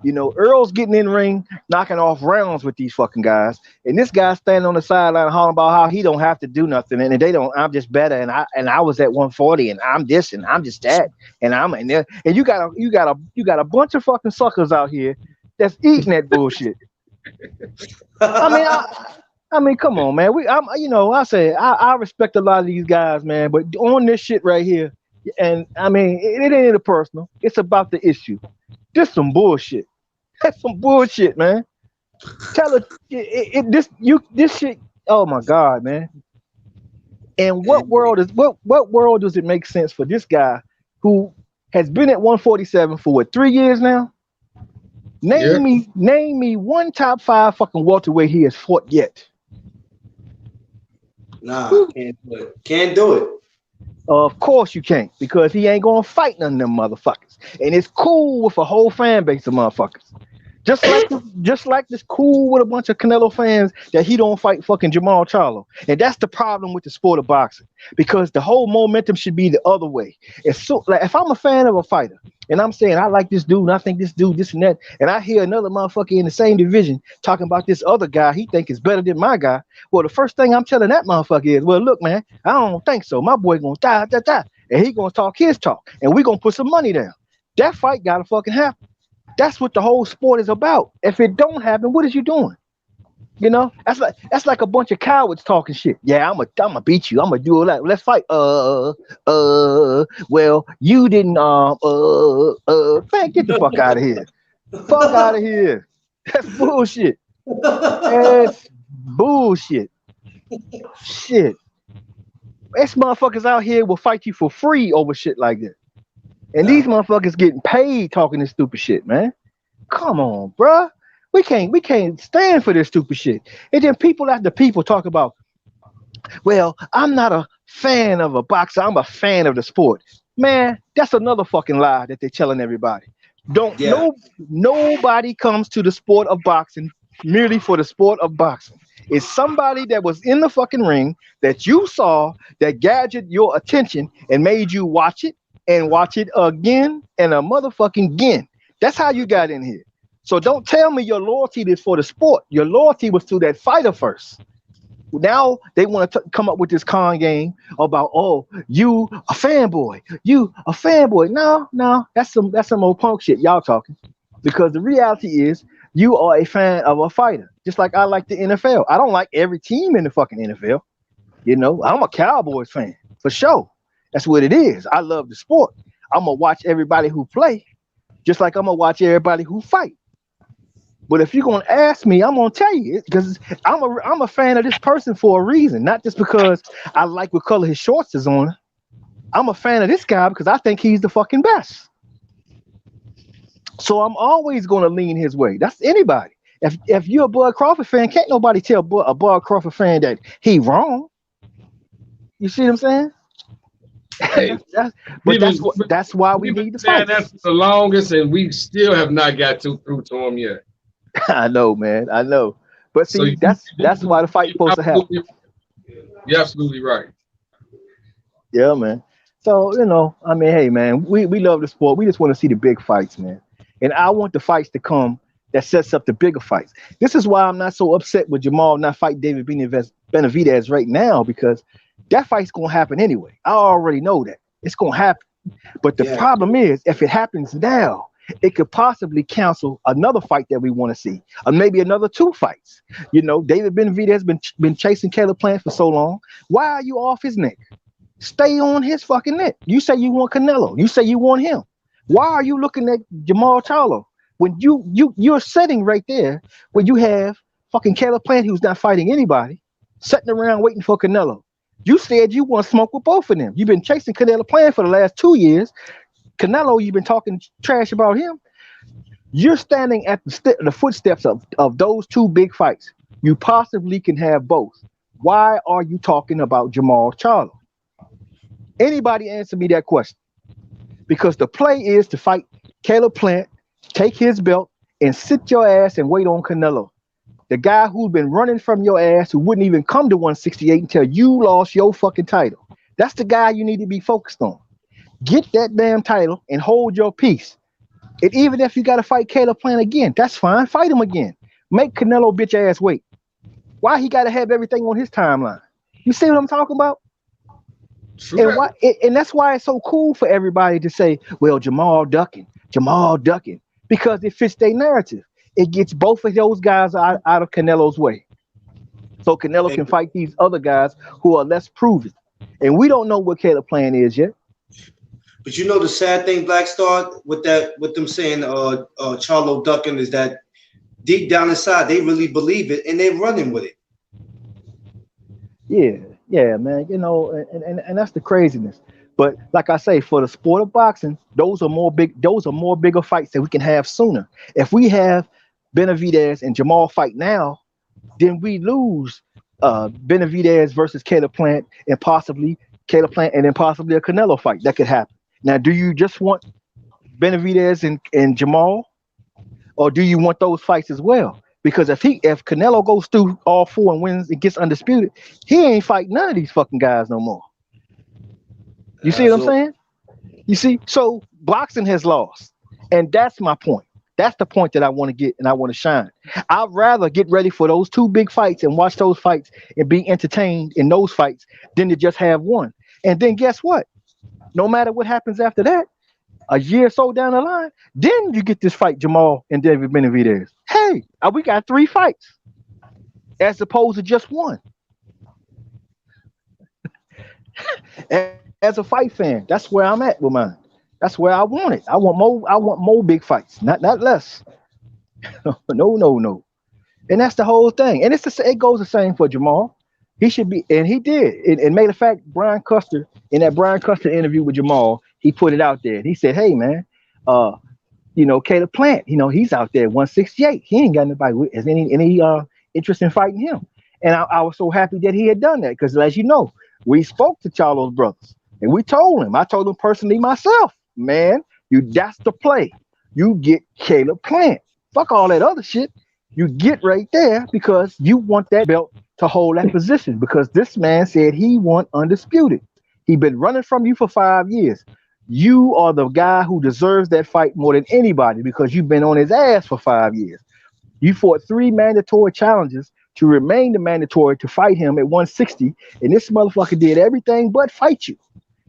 You know, Earl's getting in ring, knocking off rounds with these fucking guys, and this guy standing on the sideline hollering about how he don't have to do nothing, and they don't. I'm just better, and I was at 140, and I'm this, and I'm just that, and I'm in there, and you got a bunch of fucking suckers out here that's eating that bullshit. I mean, come on, man. I respect a lot of these guys, man, but on this shit right here, and I mean, it ain't a personal. It's about the issue. This some bullshit. That's some bullshit, man. Tell it, this shit. Oh my god, man. And what world does it make sense for this guy who has been at 147 for what, 3 years now? Name me one top 5 fucking welterweight he has fought yet. Nah, can't do it. Can't do it. Of course you can't, because he ain't gonna fight none of them motherfuckers. And it's cool with a whole fan base of motherfuckers. Just like this cool with a bunch of Canelo fans that he don't fight fucking Jamal Charlo. And that's the problem with the sport of boxing, because the whole momentum should be the other way. Like if I'm a fan of a fighter and I'm saying I like this dude and I think this dude this and that, and I hear another motherfucker in the same division talking about this other guy he think is better than my guy, well, the first thing I'm telling that motherfucker is, well, look, man, I don't think so. My boy gonna die, and he gonna talk his talk, and we gonna put some money down. That fight gotta fucking happen. That's what the whole sport is about. If it don't happen, what is you doing? You know, that's like a bunch of cowards talking shit. Yeah, I'm gonna beat you. I'm gonna do all that. Let's fight. Well, you didn't. Man, get the fuck out of here. Fuck out of here. That's bullshit. That's bullshit. Shit. This motherfuckers out here will fight you for free over shit like that. And these motherfuckers getting paid talking this stupid shit, man. Come on, bruh. We can't stand for this stupid shit. And then people after people talk about, well, I'm not a fan of a boxer. I'm a fan of the sport. Man, that's another fucking lie that they're telling everybody. Nobody comes to the sport of boxing merely for the sport of boxing. It's somebody that was in the fucking ring that you saw that gadgeted your attention and made you watch it and watch it again and a motherfucking again. That's how you got in here. So don't tell me your loyalty is for the sport. Your loyalty was to that fighter first. Now they want to come up with this con game about, oh, you a fanboy. You a fanboy. No, that's some old punk shit y'all talking. Because the reality is you are a fan of a fighter. Just like I like the NFL. I don't like every team in the fucking NFL. You know, I'm a Cowboys fan for sure. That's what it is. I love the sport. I'm gonna watch everybody who play, just like I'm gonna watch everybody who fight. But if you're gonna ask me, I'm gonna tell you, because I'm a fan of this person for a reason, not just because I like what color his shorts is on. I'm a fan of this guy because I think he's the fucking best. So I'm always gonna lean his way. That's anybody. If you're a Bud Crawford fan, can't nobody tell a Bud Crawford fan that he wrong. You see what I'm saying? Hey, that's why we need to fight. That's the longest, and we still have not got through to him yet. I know, man. I know. But see, So that's why the fight's supposed to happen. You're absolutely right. Yeah, man. So, you know, I mean, hey, man, we love the sport. We just want to see the big fights, man. And I want the fights to come that sets up the bigger fights. This is why I'm not so upset with Jamal not fighting David Benavidez right now, because that fight's going to happen anyway. I already know that. It's going to happen. But the problem is, if it happens now, it could possibly cancel another fight that we want to see, or maybe another 2 fights. You know, David Benavidez has been chasing Caleb Plant for so long. Why are you off his neck? Stay on his fucking neck. You say you want Canelo. You say you want him. Why are you looking at Jamal Charlo when you're sitting right there where you have fucking Caleb Plant, who's not fighting anybody, sitting around waiting for Canelo? You said you want to smoke with both of them. You've been chasing Canelo Plant for the last 2 years. Canelo, you've been talking trash about him. You're standing at the footsteps of those two big fights. You possibly can have both. Why are you talking about Jamal Charlo? Anybody answer me that question? Because the play is to fight Caleb Plant, take his belt, and sit your ass and wait on Canelo. The guy who's been running from your ass, who wouldn't even come to 168 until you lost your fucking title. That's the guy you need to be focused on. Get that damn title and hold your peace. And even if you got to fight Caleb Plant again, that's fine. Fight him again. Make Canelo bitch ass wait. Why he got to have everything on his timeline? You see what I'm talking about? True. And why? And that's why it's so cool for everybody to say, "Well, Jamal ducking, because it fits their narrative. It gets both of those guys out of Canelo's way, so Canelo can fight these other guys who are less proven. And we don't know what Caleb Plant is yet. But you know the sad thing, Black Star, with them saying Charlo ducking, is that deep down inside they really believe it and they're running with it. Yeah, man. You know, and that's the craziness. But like I say, for the sport of boxing, those are more bigger fights that we can have sooner. If we have Benavidez and Jamal fight now, then we lose Benavidez versus Caleb Plant and possibly Caleb Plant and then possibly a Canelo fight that could happen. Now, do you just want Benavidez and Jamal, or do you want those fights as well? Because if Canelo goes through all four and wins and gets undisputed, he ain't fighting none of these fucking guys no more. You see what I'm saying? You see, so boxing has lost, and that's my point. That's the point that I want to get and I want to shine. I'd rather get ready for those two big fights and watch those fights and be entertained in those fights than to just have one. And then guess what? No matter what happens after that, a year or so down the line, then you get this fight, Jamal and David Benavidez. Hey, we got 3 fights as opposed to just one. As a fight fan, that's where I'm at with mine. That's where I want it. I want more big fights, not less. No. And that's the whole thing. And it goes the same for Jamal. He should be, and he did. And made a fact, Brian Custer, in that Brian Custer interview with Jamal, he put it out there. And he said, hey, man, Caleb Plant, he's out there at 168. He ain't got nobody with any interest in fighting him. And I was so happy that he had done that because, as you know, we spoke to Charlo's brothers. And I told him personally myself, man, that's the play. You get Caleb Plant. Fuck all that other shit. You get right there because you want that belt to hold that position because this man said he want undisputed. He been running from you for 5 years. You are the guy who deserves that fight more than anybody because you've been on his ass for 5 years. You fought 3 mandatory challenges to remain the mandatory to fight him at 160, and this motherfucker did everything but fight you.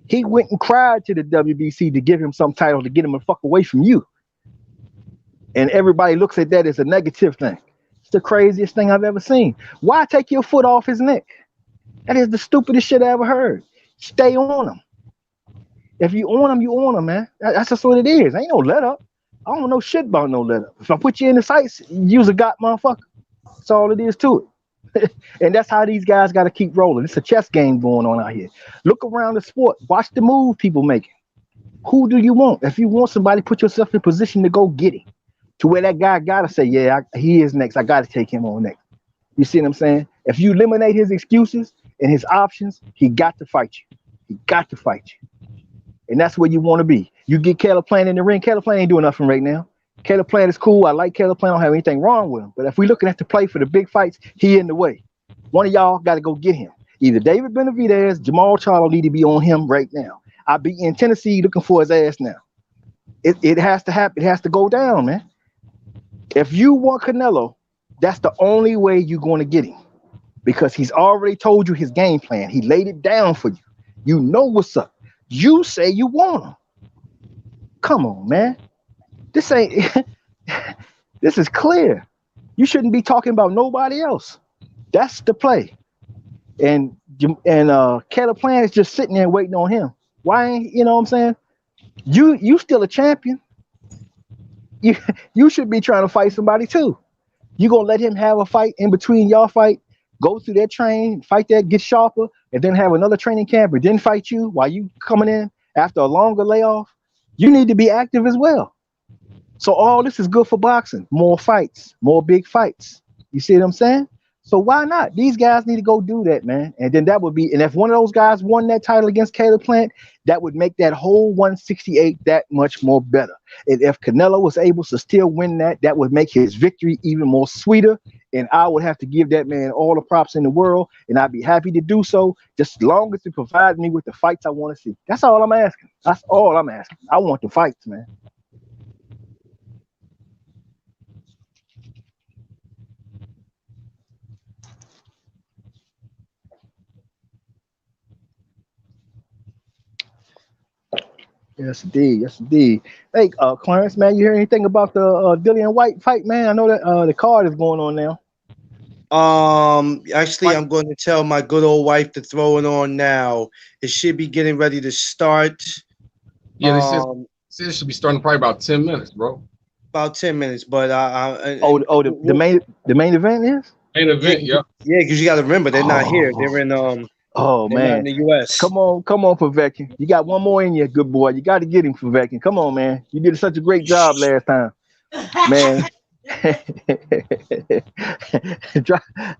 He went and cried to the WBC to give him some title to get him the fuck away from you. And everybody looks at that as a negative thing. It's the craziest thing I've ever seen. Why take your foot off his neck? That is the stupidest shit I ever heard. Stay on him. If you on him, you on him, man. That's just what it is. Ain't no let up. I don't know shit about no let up. If I put you in the sights, you's a got motherfucker. That's all it is to it. And that's how these guys got to keep rolling. It's a chess game going on out here. Look around the sport. Watch the move people making. Who do you want? If you want somebody, put yourself in position to go get him. To where that guy got to say, yeah, he is next. I got to take him on next. You see what I'm saying? If you eliminate his excuses and his options, he got to fight you. He got to fight you. And that's where you want to be. You get Caleb Plant in the ring. Caleb Plant ain't doing nothing right now. Caleb Plant is cool. I like Caleb Plant. I don't have anything wrong with him. But if we're looking at the play for the big fights, he in the way. One of y'all got to go get him. Either David Benavidez, Jamal Charlo need to be on him right now. I'll be in Tennessee looking for his ass now. It has to happen. It has to go down, man. If you want Canelo, that's the only way you're going to get him. Because he's already told you his game plan. He laid it down for you. You know what's up. You say you want him. Come on, man. This is clear. You shouldn't be talking about nobody else. That's the play. And Caleb Plant is just sitting there waiting on him. Why ain't, you know what I'm saying? You still a champion. You should be trying to fight somebody too. You gonna let him have a fight in between y'all fight, go through that train, fight that, get sharper, and then have another training camp, and then fight you while you coming in after a longer layoff? You need to be active as well. So all this is good for boxing. More fights, more big fights. You see what I'm saying? So why not? These guys need to go do that, man. And then that would be, and if one of those guys won that title against Caleb Plant, that would make that whole 168 that much more better. And if Canelo was able to still win that, that would make his victory even more sweeter. And I would have to give that man all the props in the world, and I'd be happy to do so, just as long as it provides me with the fights I want to see. That's all I'm asking. That's all I'm asking. I want the fights, man. Yes, indeed. Yes, indeed. Hey, Clarence, man, you hear anything about the Dillian White fight, man? I know that the card is going on now. Actually, I'm going to tell my good old wife to throw it on now. It should be getting ready to start. Yeah, they said it should be starting probably about 10 minutes, bro. About 10 minutes, but the main event is Main event, yeah. Yeah, because you got to remember they're not here. They're in Oh they're not in man, the U.S. come on, Povetkin. You got one more in you, good boy. You got to get him, Povetkin. Come on, man. You did such a great job last time, man.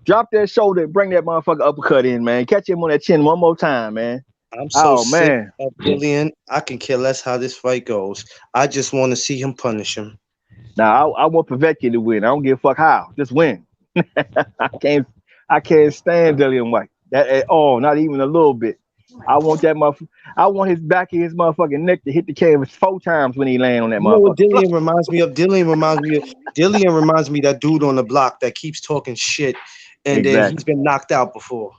drop that shoulder, bring that motherfucker uppercut in, man. Catch him on that chin one more time, man. I'm so sick of Dillian. I can care less how this fight goes. I just want to see him punish him. Now I want Povetkin to win. I don't give a fuck how. Just win. I can't stand Dillian White. That at all, not even a little bit. I want that motherfucker. I want his back of his motherfucking neck to hit the canvas 4 times when he land on that You know what motherfucker. Dillian reminds me of? Dillian reminds me of that dude on the block that keeps talking shit, and then he's been knocked out before.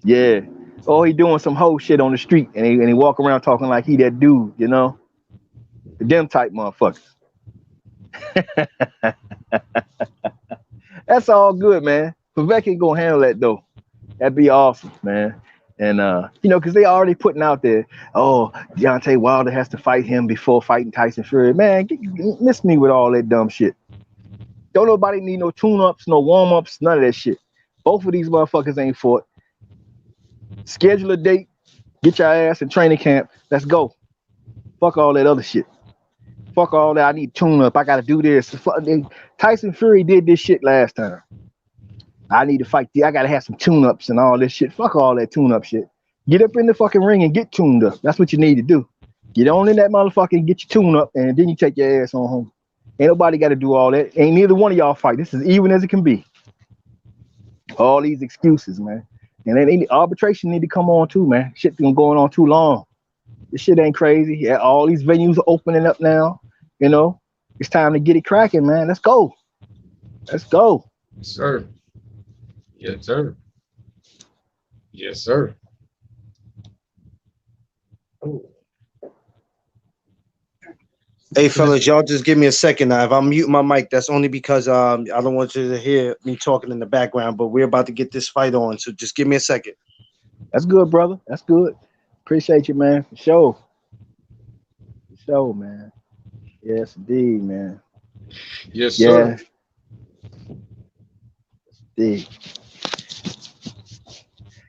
Yeah. Oh, he doing some whole shit on the street, and he walk around talking like he that dude, you know? Them type motherfuckers. That's all good, man. Povetkin gonna handle that though. That'd be awesome, man. And you know, because they already putting out there, oh, Deontay Wilder has to fight him before fighting Tyson Fury. Man, miss me with all that dumb shit. Don't nobody need no tune-ups, no warm-ups, none of that shit. Both of these motherfuckers ain't fought. Schedule a date, get your ass in training camp. Let's go. Fuck all that other shit. Fuck all that. I need tune-up. I gotta do this. Tyson Fury did this shit last time. I need to fight. I gotta have some tune-ups and all this shit. Fuck all that tune-up shit. Get up in the fucking ring and get tuned up. That's what you need to do. Get on in that motherfucker and get your tune up, and then you take your ass on home. Ain't nobody got to do all that. Ain't neither one of y'all fight. This is even as it can be. All these excuses, man. And then arbitration need to come on too, man. Shit been going on too long. This shit ain't crazy. Yeah, all these venues are opening up now. You know, it's time to get it cracking, man. Let's go. Let's go. Yes, sir. Yes, sir. Yes, sir. Oh. Hey, fellas, y'all just give me a second now. If I'm muting my mic, that's only because I don't want you to hear me talking in the background, but we're about to get this fight on, so just give me a second. That's good, brother. That's good. Appreciate you, man. For sure. For sure, man. Yes, indeed, man. Yes, sir. Indeed.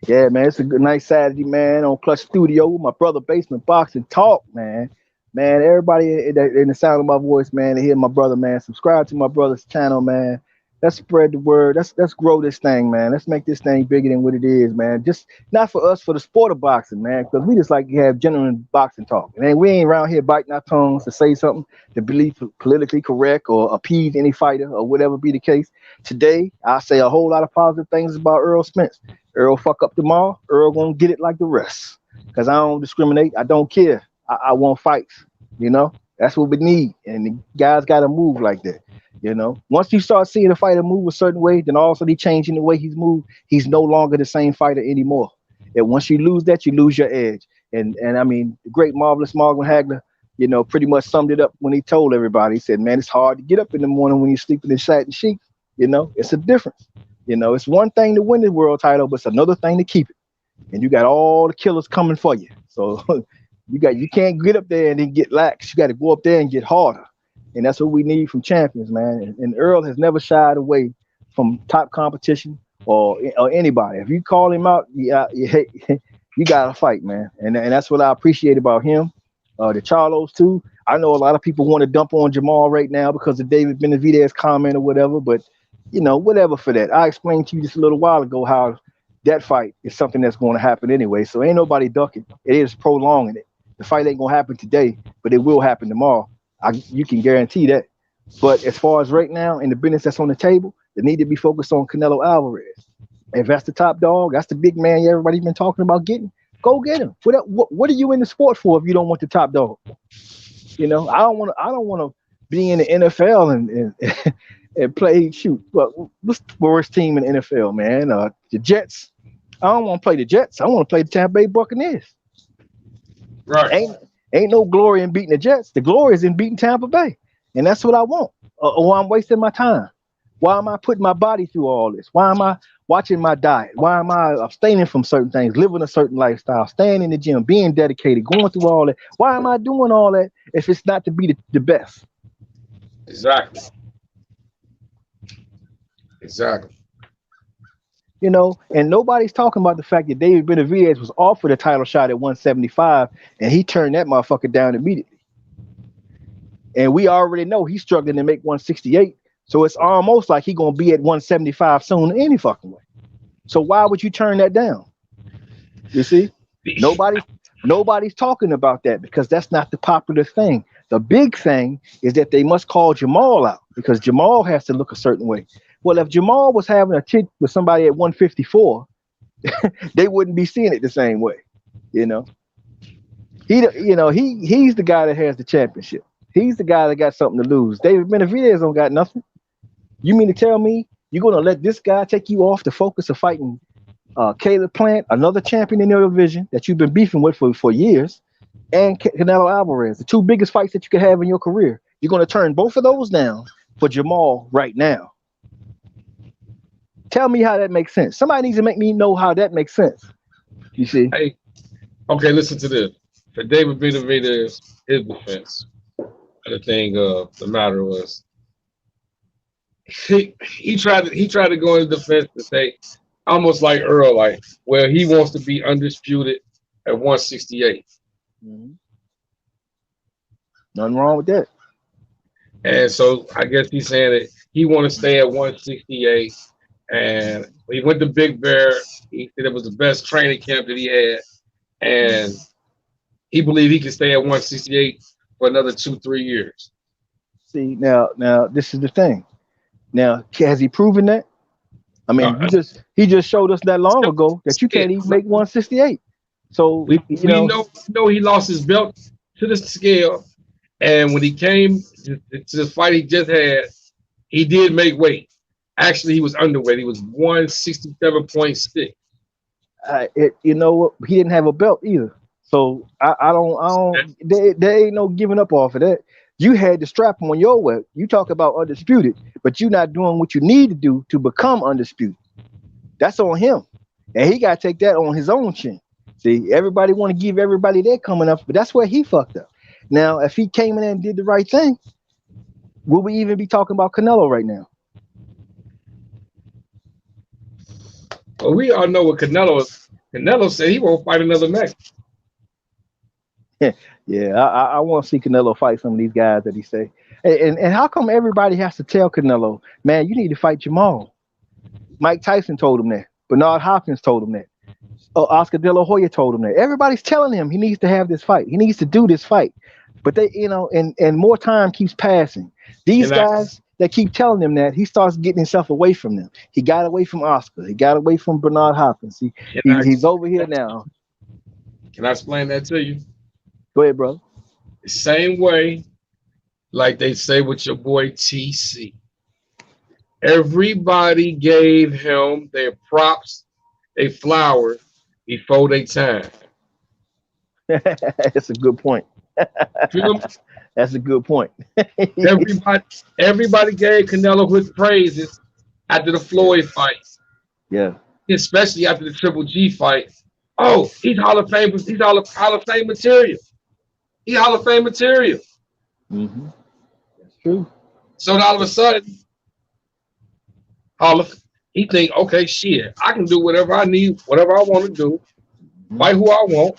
Yeah, man, it's a good nice Saturday, man, on Clutch Studio with my brother Basement Boxing Talk, man. Man, everybody in the sound of my voice, man, to hear my brother, man. Subscribe to my brother's channel, man. Let's spread the word. Let's grow this thing, man. Let's make this thing bigger than what it is, man. Just not for us, for the sport of boxing, man. Because we just like to have genuine boxing talk. And we ain't around here biting our tongues to say something to be politically correct or appease any fighter or whatever be the case. Today, I'll say a whole lot of positive things about Earl Spence. Earl fuck up tomorrow. Earl gonna get it like the rest. Because I don't discriminate. I don't care. I want fights. You know, that's what we need. And the guys got to move like that. You know, once you start seeing a fighter move a certain way, then also he changing the way he's moved. He's no longer the same fighter anymore. And once you lose that, you lose your edge. And I mean, the great, marvelous Marvin Hagler, you know, pretty much summed it up when he told everybody. He said, man, it's hard to get up in the morning when you're sleeping in satin sheets. You know, it's a difference. You know, it's one thing to win the world title, but it's another thing to keep it. And you got all the killers coming for you. So you can't get up there and then get lax. You got to go up there and get harder. And that's what we need from champions, man. And Earl has never shied away from top competition or anybody. If you call him out, you got to fight, man. And that's what I appreciate about him. The Charlos too. I know a lot of people want to dump on Jamal right now because of David Benavidez comment or whatever, but whatever for that. I explained to you just a little while ago how that fight is something that's going to happen anyway. So ain't nobody ducking. It is prolonging it. The fight ain't going to happen today, but it will happen tomorrow. You can guarantee that. But as far as right now and the business that's on the table, they need to be focused on Canelo Alvarez. If that's the top dog, that's the big man everybody's been talking about getting. Go get him. What are you in the sport for if you don't want the top dog? I don't want to be in the NFL and play shoot. But what's the worst team in the NFL, man? The Jets. I don't want to play the Jets. I want to play the Tampa Bay Buccaneers. Right. Ain't no glory in beating the Jets. The glory is in beating Tampa Bay, and that's what I want. Or I'm wasting my time. Why am I putting my body through all this? Why am I watching my diet? Why am I abstaining from certain things, living a certain lifestyle, staying in the gym, being dedicated, going through all that? Why am I doing all that if it's not to be the best? Exactly. And nobody's talking about the fact that David Benavidez was offered a title shot at 175, and he turned that motherfucker down immediately. And we already know he's struggling to make 168. So it's almost like he's going to be at 175 soon any fucking way. So why would you turn that down? You see? Nobody's talking about that because that's not the popular thing. The big thing is that they must call Jamal out because Jamal has to look a certain way. Well, if Jamal was having a chick with somebody at 154, they wouldn't be seeing it the same way. He's the guy that has the championship. He's the guy that got something to lose. David Benavidez don't got nothing. You mean to tell me you're going to let this guy take you off the focus of fighting Caleb Plant, another champion in your division that you've been beefing with for years, and Canelo Alvarez, the two biggest fights that you could have in your career? You're going to turn both of those down for Jamal right now. Tell me how that makes sense. Somebody needs to make me know how that makes sense. You see? Hey, okay, listen to this. For David Benavidez, his defense, the thing of the matter was, he tried to go into defense to say, almost like Earl, where he wants to be undisputed at 168. Mm-hmm. Nothing wrong with that. And so I guess he's saying that he want to stay at 168. And he went to Big Bear. He said it was the best training camp that he had. And he believed he could stay at 168 for another 2-3 years. See, now this is the thing. Now, has he proven that? I mean, he just showed us that long ago that you can't even make 168. So we know he lost his belt to the scale, and when he came to the fight he just had, he did make weight. Actually, he was underweight. He was 167.6. He didn't have a belt either. So I don't. There ain't no giving up off of that. You had the strap on your way. You talk about undisputed, but you're not doing what you need to do to become undisputed. That's on him. And he got to take that on his own chin. See, everybody want to give everybody their coming up, but that's where he fucked up. Now, if he came in and did the right thing, will we even be talking about Canelo right now? Well, we all know what Canelo said he won't fight another match. Yeah, I want to see Canelo fight some of these guys that he say. And how come everybody has to tell Canelo, man, you need to fight Jamal? Mike Tyson told him that. Bernard Hopkins told him that. Oscar De La Hoya told him that. Everybody's telling him he needs to have this fight. He needs to do this fight. But they, and more time keeps passing. These guys that keep telling him that, he starts getting himself away from them. He got away from Oscar. He got away from Bernard Hopkins. He's over here now. Can I explain that to you? Go ahead, bro. The same way, like they say with your boy TC. Everybody gave him their props, their flowers before their time. That's a good point. That's a good point. Everybody gave Canelo his praises after the Floyd fight. Yeah. Especially after the Triple G fight. Oh, he's Hall of Fame. He's Hall of Fame material. He's Hall of Fame material. Mm-hmm. That's true. So all of a sudden, he think, okay, shit, I can do whatever I need, whatever I want to do, fight who I want,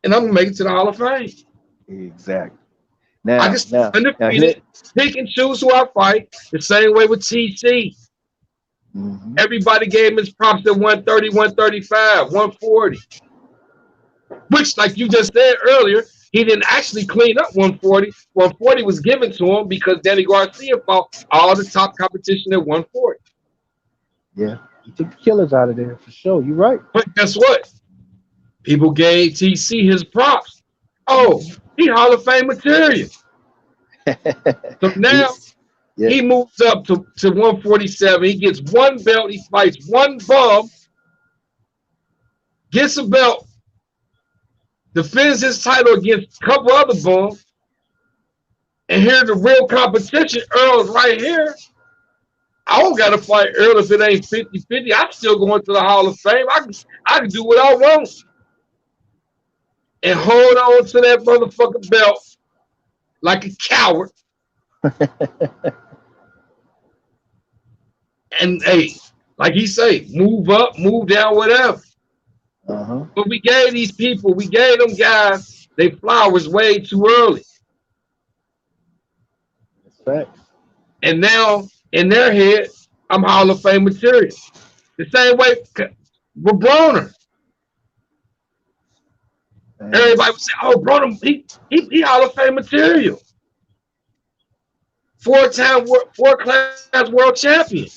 and I'm gonna make it to the Hall of Fame. Exactly. I Now, just now, now here. undefeated, pick and choose who I fight. The same way with TC. Mm-hmm. Everybody gave him his props at 130, 135, 140. Which, like you just said earlier, he didn't actually clean up 140. 140 was given to him because Danny Garcia fought all the top competition at 140. Yeah, he took the killers out of there for sure. You're right. But guess what? People gave TC his props. Oh, Mm-hmm. he Hall of Fame material. So He- now yeah, he moves up to 147. He gets one belt. He fights one bum, gets a belt, defends his title against a couple other bums. And here's the real competition. Earl's right here. I don't got to fight Earl if it ain't 50-50. I'm still going to the Hall of Fame. I can do what I want and hold on to that motherfucking belt like a coward. And hey, like he say, move up, move down, whatever. uh-huh. But we gave these people, we gave them guys they flowers way too early. That's facts. And now in their head, I'm Hall of Fame material. The same way with Broner. Man. Everybody would say, "Oh, Broner, he Hall of Fame material, four-class world champion."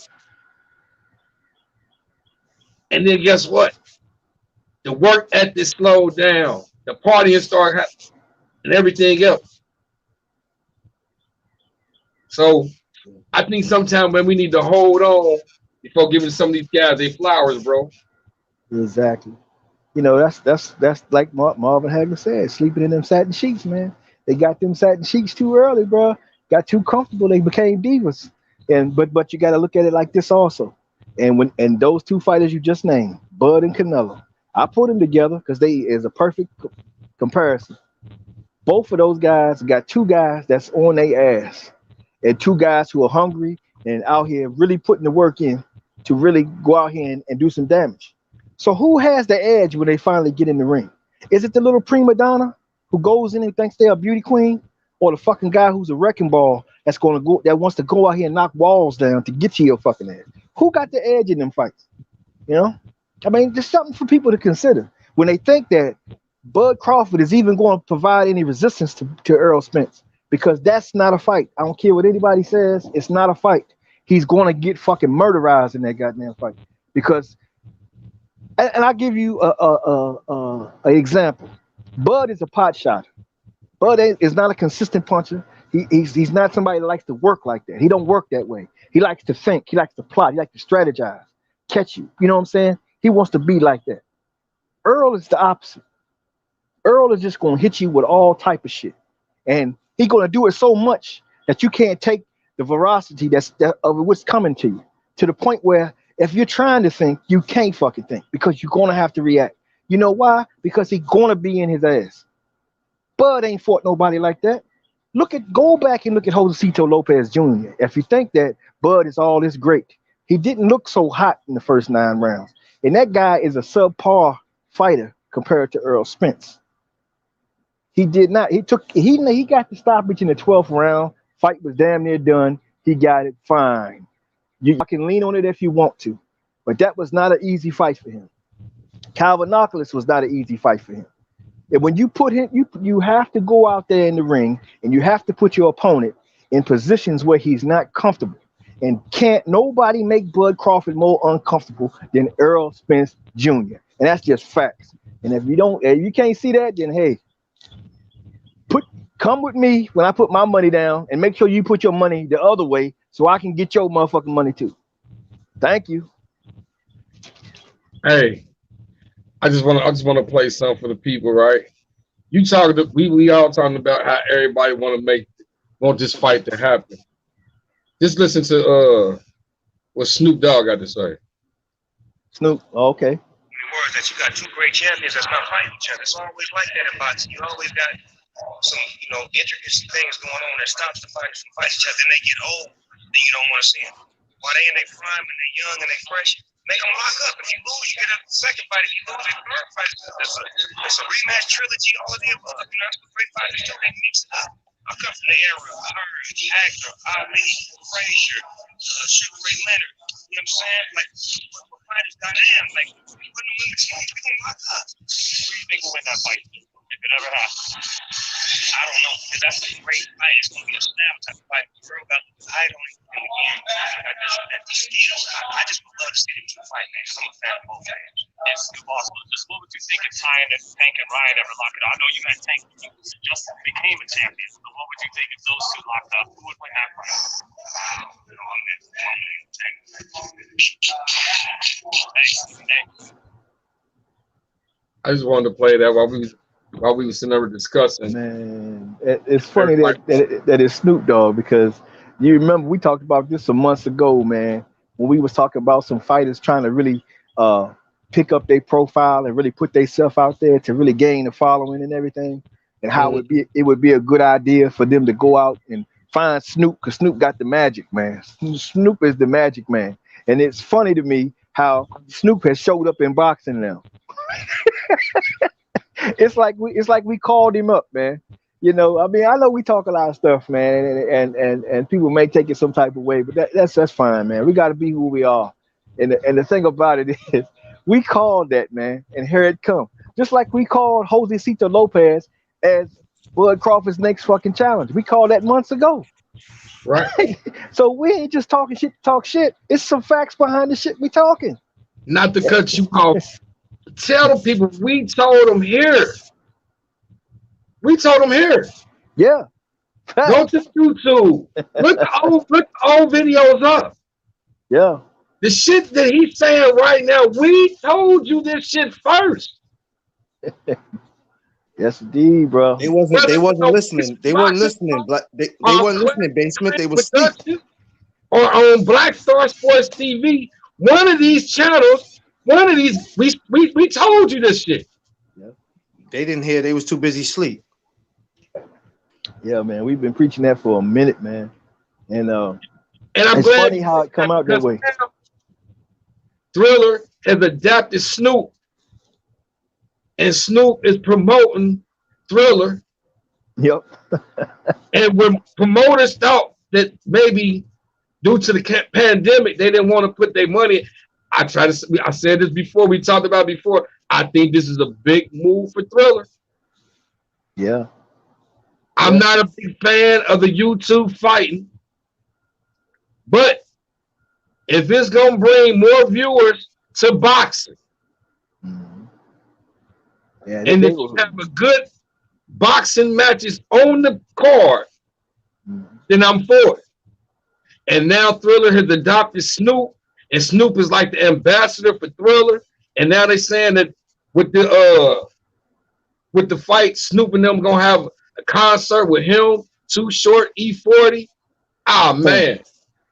And then guess what? The work ethic slowed down, the partying started happening, and everything else. So I think sometimes when we need to hold on before giving some of these guys their flowers, bro. Exactly. You know, that's like Marvin Hagler said, sleeping in them satin sheets, man. They got them satin sheets too early, bro. Got too comfortable. They became divas. And but you got to look at it like this also. And those two fighters you just named, Bud and Canelo, I put them together because they is a perfect comparison. Both of those guys got two guys that's on their ass, and two guys who are hungry and out here really putting the work in to really go out here and do some damage. So who has the edge when they finally get in the ring? Is it the little prima donna who goes in and thinks they're a beauty queen, or the fucking guy who's a wrecking ball that's gonna go that wants to go out here and knock walls down to get to your fucking ass? Who got the edge in them fights? You know, I mean, there's something for people to consider when they think that Bud Crawford is even going to provide any resistance to Earl Spence, because that's not a fight. I don't care what anybody says, it's not a fight. He's going to get fucking murderized in that goddamn fight because. And I'll give you a example. Bud is a pot shot. Bud is not a consistent puncher. He's not somebody that likes to work like that. He don't work that way. He likes to think. He likes to plot. He likes to strategize, catch you. You know what I'm saying? He wants to be like that. Earl is the opposite. Earl is just gonna hit you with all type of shit, and he's gonna do it so much that you can't take the veracity of what's coming to the point where if you're trying to think, you can't fucking think because you're gonna have to react. You know why? Because he's gonna be in his ass. Bud ain't fought nobody like that. Go back and look at Josecito Lopez Jr. If you think that Bud is all this great, he didn't look so hot in the first 9 rounds. And that guy is a subpar fighter compared to Earl Spence. He did not. He got the stoppage in the 12th round. Fight was damn near done. He got it fine. You can lean on it if you want to, but that was not an easy fight for him. Calvinoculus was not an easy fight for him. And when you put him, you have to go out there in the ring and you have to put your opponent in positions where he's not comfortable. And can't nobody make Bud Crawford more uncomfortable than Earl Spence Jr. And that's just facts. And if you can't see that, then hey, come with me when I put my money down and make sure you put your money the other way so I can get your motherfucking money too. Thank you. Hey, I just want to play something for the people, right? We all talking about how everybody want this fight to happen. Just listen to what Snoop Dogg got to say. Snoop, okay. Words that you got two great champions that's not fighting each other. It's always like that in boxing. You always got some, intricate things going on that stops the fighters from fighting each other. Then they get old, then you don't want to see them. While they in their prime and they young and they fresh, Make them lock up. If you lose, you get a second fight. If you lose, it's a third fight. It's a rematch trilogy, all of the above. You know, that's what great fighters do. They mix it up. I come from the era of Hearn, Actor, Ali, Frazier, Sugar Ray Leonard. You know what I'm saying? Like, what fighters got in? Like, we put them in the cage. We gonna lock up. Who do you think will win that fight? If it ever happens. I don't know, because that's a great fight. It's gonna be a snap type of fight. I don't even think I just would love to see them two fight, man. I'm a fan of both fans. It's impossible. Just what would you think if Tank and Ryan ever lock it up? I know you had Tank just became a champion. So what would you think if those two locked up? Who would win that fight? You know, I'm in Tank. I just wanted to play that while we were sitting there discussing. Man, it's funny that it's Snoop Dogg, because you remember we talked about this some months ago, man, when we was talking about some fighters trying to really pick up their profile and really put themselves out there to really gain a following and everything, and how it would be a good idea for them to go out and find Snoop, because Snoop got the magic, man. Snoop is the magic man, and it's funny to me how Snoop has showed up in boxing now. It's like we called him up, man. You know, I mean, I know we talk a lot of stuff, man, and people may take it some type of way, but that's fine, man. We got to be who we are, and the thing about it is, we called that, man, and here it come. Just like we called Josecito Lopez as Bud Crawford's next fucking challenge. We called that months ago, right? So we ain't just talking shit to talk shit. It's some facts behind the shit we talking. Not to cut you off. Tell the people we told them here. We told them here. Yeah. Go to YouTube. Look the old videos up. Yeah. The shit that he's saying right now, we told you this shit first. Yes, indeed, bro. They wasn't listening. They weren't listening. They weren't listening, Basement. They were asleep. Or on Black Star Sports TV, one of these channels. We told you this shit. Yeah. They didn't hear. They was too busy sleep. Yeah, man. We've been preaching that for a minute, man. And I'm it's glad funny how it come out that way. Thriller has adapted Snoop, and Snoop is promoting Thriller. Yep. And when promoters thought that maybe due to the pandemic they didn't want to put their money. I said this before, we talked about it before. I think this is a big move for Thriller. Yeah. I'm not a big fan of the YouTube fighting, but if it's gonna bring more viewers to boxing, yeah, and if you have a good boxing matches on the card, then I'm for it. And now Thriller has adopted Snoop. And Snoop is like the ambassador for Thriller. And now they're saying that with the fight, Snoop and them gonna have a concert with him, Too Short, E40. Ah, man.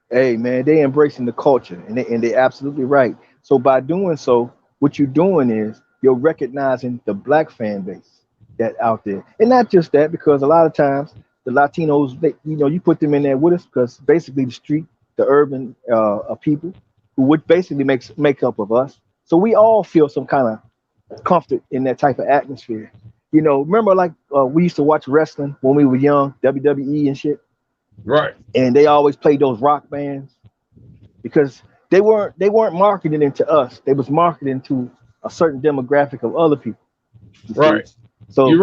Hey, man, they embracing the culture, and they're absolutely right. So by doing so, what you're doing is you're recognizing the black fan base that out there. And not just that, because a lot of times the Latinos, you put them in there with us, because basically the street, the urban people, who would basically make up of us. So we all feel some kind of comfort in that type of atmosphere. You know, remember like we used to watch wrestling when we were young, WWE and shit. Right. And they always played those rock bands because they weren't marketing into us. They was marketing to a certain demographic of other people. Right. So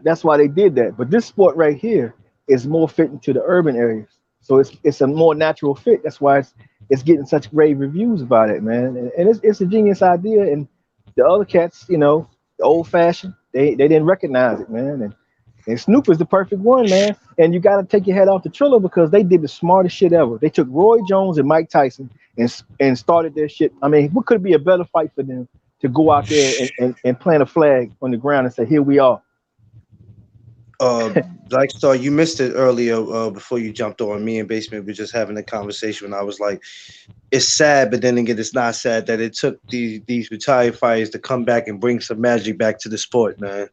that's why they did that. But this sport right here is more fitting to the urban areas. So it's a more natural fit. That's why it's getting such great reviews about it, man. And it's a genius idea. And the other cats, the old fashioned, they didn't recognize it, man. And Snoop is the perfect one, man. And you got to take your head off the Triller, because they did the smartest shit ever. They took Roy Jones and Mike Tyson and started their shit. I mean, what could be a better fight for them to go out there and plant a flag on the ground and say, here we are. Black Star, you missed it earlier before you jumped on. Me and Basement were just having a conversation, and I was like, it's sad, but then again, it's not sad that it took these retired fighters to come back and bring some magic back to the sport, man.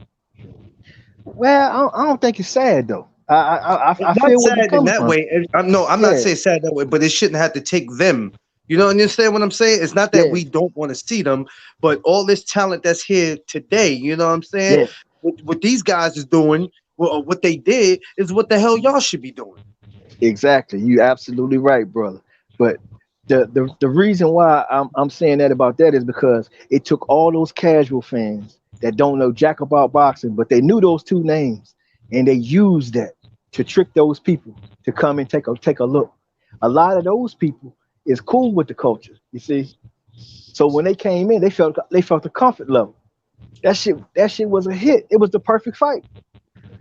Well, I don't think it's sad though. I feel sad in that way. I'm not saying sad that way, but it shouldn't have to take them. You know, understand what I'm saying? It's not that Yeah, we don't want to see them, but all this talent that's here today, you know what I'm saying? yeah, What these guys is doing, what they did, is what the hell y'all should be doing. exactly. You absolutely right, brother. But the reason why I'm saying that about that is because it took all those casual fans that don't know jack about boxing, but they knew those two names, and they used that to trick those people to come and take a look. A lot of those people is cool with the culture, you see. So when they came in, they felt the comfort level. That shit was a hit. It was the perfect fight,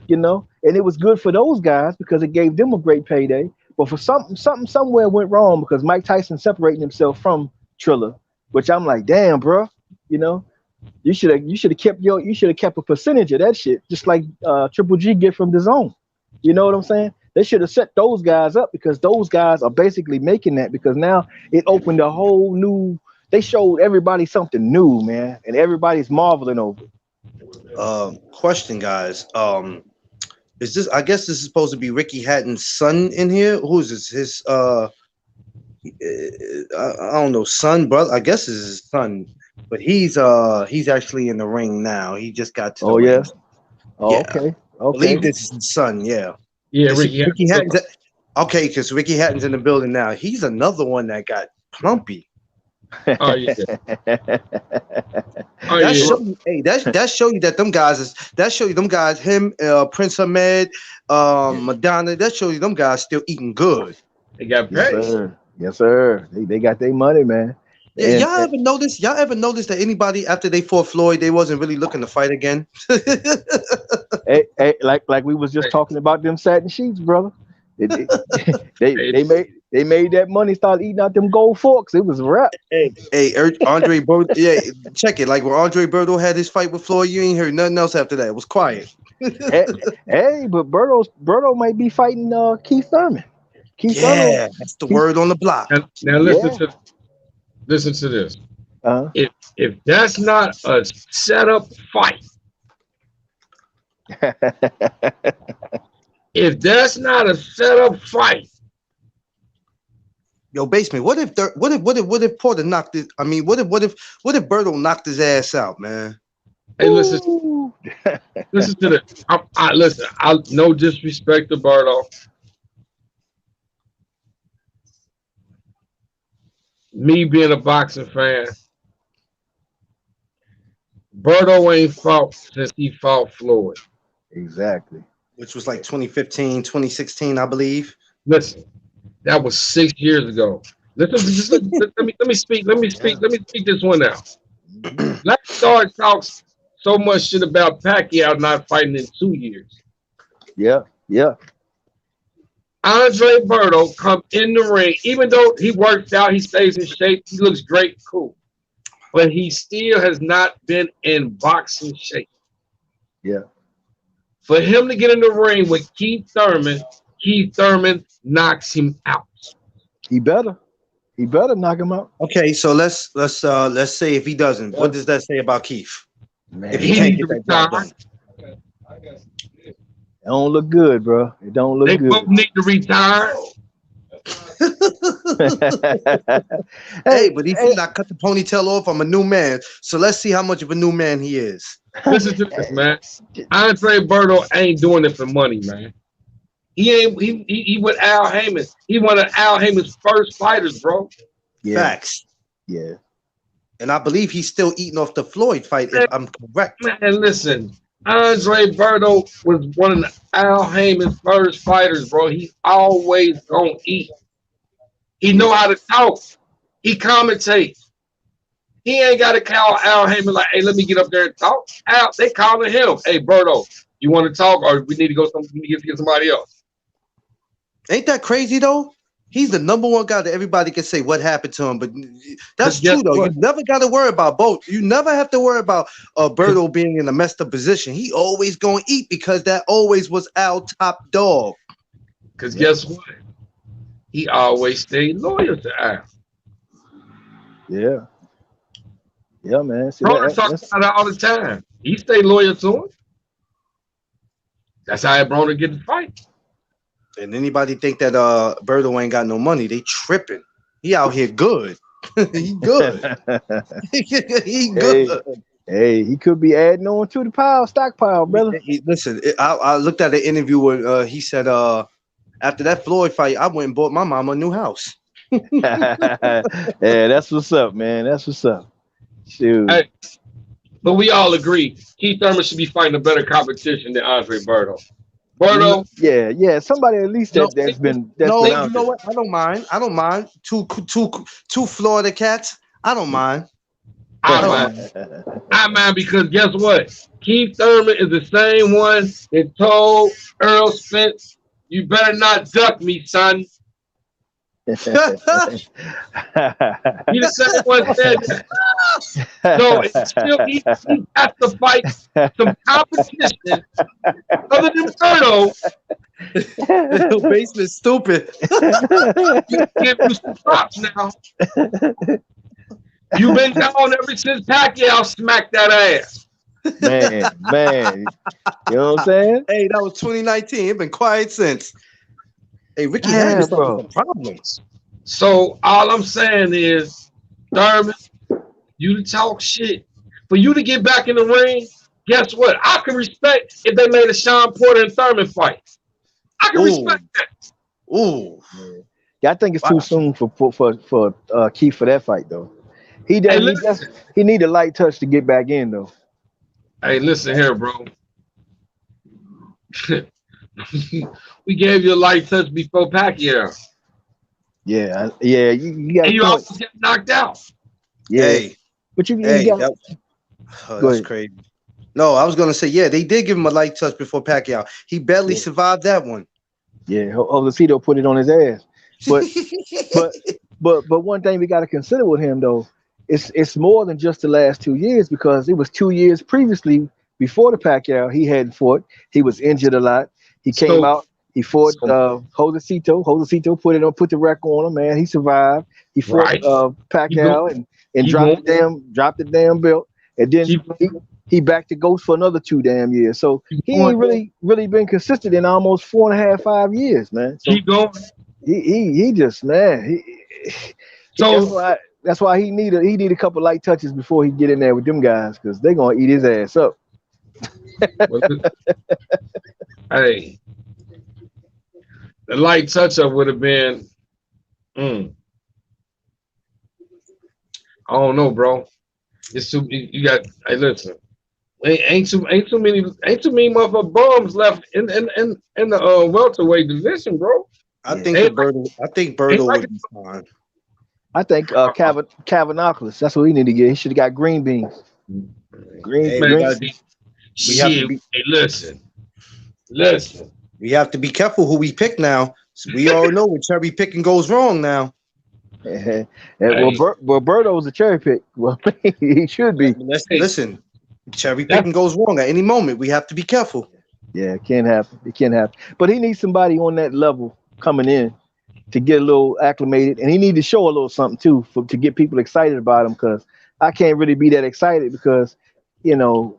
and it was good for those guys because it gave them a great payday. But for something somewhere went wrong because Mike Tyson separating himself from Triller, which I'm like, damn, bro, you know, you should have kept a percentage of that shit, just like Triple G get from the Zone. You know what I'm saying? They should have set those guys up because those guys are basically making that because now it opened a whole new. They showed everybody something new, man, and everybody's marveling over it. Question, guys. Is this? I guess this is supposed to be Ricky Hatton's son in here. Who is this? His I don't know, son, brother. I guess it's his son, but he's actually in the ring now. He just got to the Oh yeah. ring. Oh, Yeah, okay. I believe Okay. this is his son. Yeah, Yeah, is Ricky. Ricky Hatton's. Okay, because Ricky Hatton's in the building now. He's another one that got plumpy. Oh yeah. Oh That yeah. show you, hey, that show you that them guys is that show you them guys, him, Prince Ahmed, Madonna. That shows you them guys still eating good. They got Yes, paid. sir. Yes, sir. They got their money, man. Yeah, And, y'all ever notice? Y'all ever notice that anybody after they fought Floyd, they wasn't really looking to fight again? like we was just talking about them satin sheets, brother. They, they, Hey, they made that money, start eating out them gold forks. It was a wrap. Andre Bird, yeah, check it. Like when Andre Birdo had his fight with Floyd, you ain't heard nothing else after that. It was quiet. hey, but Berto might be fighting Keith Thurman. Keith Thurman. Yeah, that's the Keith, word on the block. now yeah. listen to this. Uh, If that's not a setup fight, if that's not a setup fight, Yo, basement. What if Porter knocked it? I mean, what if Birdo knocked his ass out, man? hey, listen Ooh. to the. Listen. I no disrespect to Bardo. Me being a boxing fan, Berto ain't fought since he fought Floyd. Exactly. Which was like 2015, 2016, I believe. Listen, that was 6 years ago. Let me speak this one out. Black Star talks so much shit about Pacquiao not fighting in 2 years. Yeah. Yeah. Andre Berto come in the ring, even though he works out, he stays in shape, he looks great, cool. But he still has not been in boxing shape. Yeah. For him to get in the ring with Keith Thurman knocks him out. He better knock him out. Okay, so let's say if he doesn't, what does that say about Keith? Man, If He he can't needs get to that job retire. done. it don't look good, bro. It don't look They good. both need to retire. Hey, but he did not cut the ponytail off. I'm a new man, so let's see how much of a new man he is. Listen to this, man. Andre Berto ain't doing it for money, man. He with Al Heyman. He one of Al Heyman's first fighters, bro. Yeah. Facts. Yeah. And I believe he's still eating off the Floyd fight, if I'm correct. Man, listen. Andre Berto was one of Al Heyman's first fighters, bro. He always gonna eat. He know how to talk. He commentates. He ain't got to call Al Heyman like, hey, let me get up there and talk. Al, they calling him. Hey, Berto, you want to talk or we need to go get somebody else? Ain't that crazy though? He's the number one guy that everybody can say what happened to him, but that's Guess true though. what? You never got to worry about both. You never have to worry about Berto being in a messed up position. He always gonna eat because that always was our top dog. Because guess what? He always stayed loyal to Al. Yeah. Yeah, man. See, Broner talks about it all the time. He stayed loyal to him. That's how Broner get the fight. And anybody think that Berto ain't got no money, they tripping. He out here good. He good. He Hey, good. hey, he could be adding on to the stockpile, brother. Listen, I looked at the interview where he said, after that Floyd fight, I went and bought my mama a new house. Yeah, that's what's up, man. That's what's up. Shoot. Hey, but we all agree Keith Thurman should be fighting a better competition than Andre Berto. Berto, Yeah. Somebody at least No, that's been no, out you know there. what? I don't mind. I don't mind. Two Florida cats. I don't mind. I mind because guess what? Keith Thurman is the same one that told Earl Spence, "You better not duck me, son." He the same one said that. So it's still he has to fight some competition other than Berto. Basement stupid. Give you some props now. You've been down ever since Pacquiao smacked that ass. Man. You know what I'm saying? Hey, that was 2019. It's been quiet since. Hey, Ricky Yeah, had bro. some problems. So all I'm saying is, Thurman, you to talk shit. For you to get back in the ring, guess what? I can respect if they made a Shawn Porter and Thurman fight. I can respect that. Ooh. Yeah, I think it's too soon for Keith for that fight though. He need a light touch to get back in though. Hey, listen here, bro. We gave you a light touch before Pacquiao. Yeah. You got. And you almost got knocked out. Yeah. Hey, but you hey, got. that's crazy. No, I was gonna say, yeah, they did give him a light touch before Pacquiao. He barely survived that one. Yeah, Josecito put it on his ass. But one thing we got to consider with him though, it's more than just the last 2 years because it was 2 years previously before the Pacquiao he hadn't fought. He was injured a lot. He came out. He fought Josecito. Josecito put the record on him, man. He survived. He fought Pacquiao and dropped the damn belt. And then he backed the Ghost for another 2 damn years. So he ain't really been consistent in almost 4.5, 5 years, man. So keep going. He just, man. That's why he need a couple light touches before he get in there with them guys because they're gonna eat his ass up. Hey, the light touch up would have been. I don't know, bro. It's too. You got. Hey, listen. Ain't too many motherfucking bums left in the welterweight division, bro. I think Berto would be fine. I think Cavanoculus. That's what he need to get. He should have got green beans. Hey, listen. We have to be careful who we pick now. So we all know when cherry picking goes wrong now. Well, Berto's a cherry pick. Well, he should be. Listen, cherry picking goes wrong at any moment. We have to be careful. Yeah, it can't happen. But he needs somebody on that level coming in to get a little acclimated, and he need to show a little something too to get people excited about him. Because I can't really be that excited because, you know,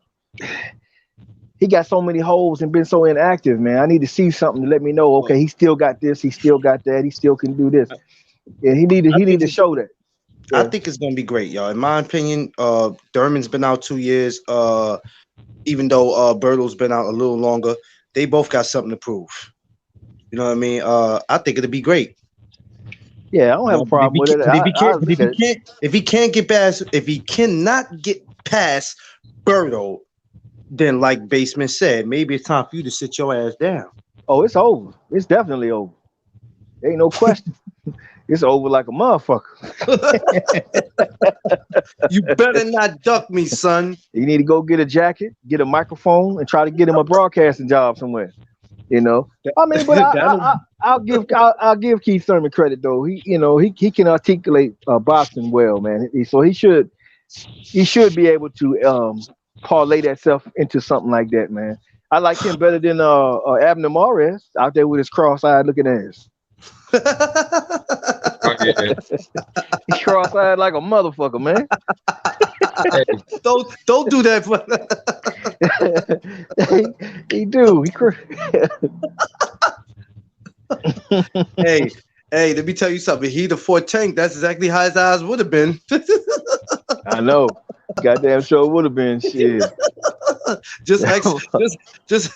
he got so many holes and been so inactive, man. I need to see something to let me know. Okay, he still got this. He still got that. He still can do this. Yeah, he need to show that. Yeah. I think it's gonna be great, y'all. In my opinion, Thurman's been out 2 years. Even though Berto's been out a little longer, they both got something to prove. You know what I mean? I think it'll be great. Yeah, I don't have a problem with it. If he cannot get past Berto, then like Basement said, maybe it's time for you to sit your ass down. Oh, it's over. It's definitely over. Ain't no question. It's over like a motherfucker. You better not duck me, son. You need to go get a jacket, get a microphone, and try to get him a broadcasting job somewhere. You know, I mean, but I'll give Keith Thurman credit though. He can articulate boxing well, man. So he should be able to parlay that stuff into something like that, man. I like him better than Abner Mares out there with his cross-eyed looking ass. He cross-eyed like a motherfucker, man. Don't do that. He do. Hey, Hey, let me tell you something. He the fought Tank. That's exactly how his eyes would have been. I know. Goddamn sure would have been shit. just ask, just,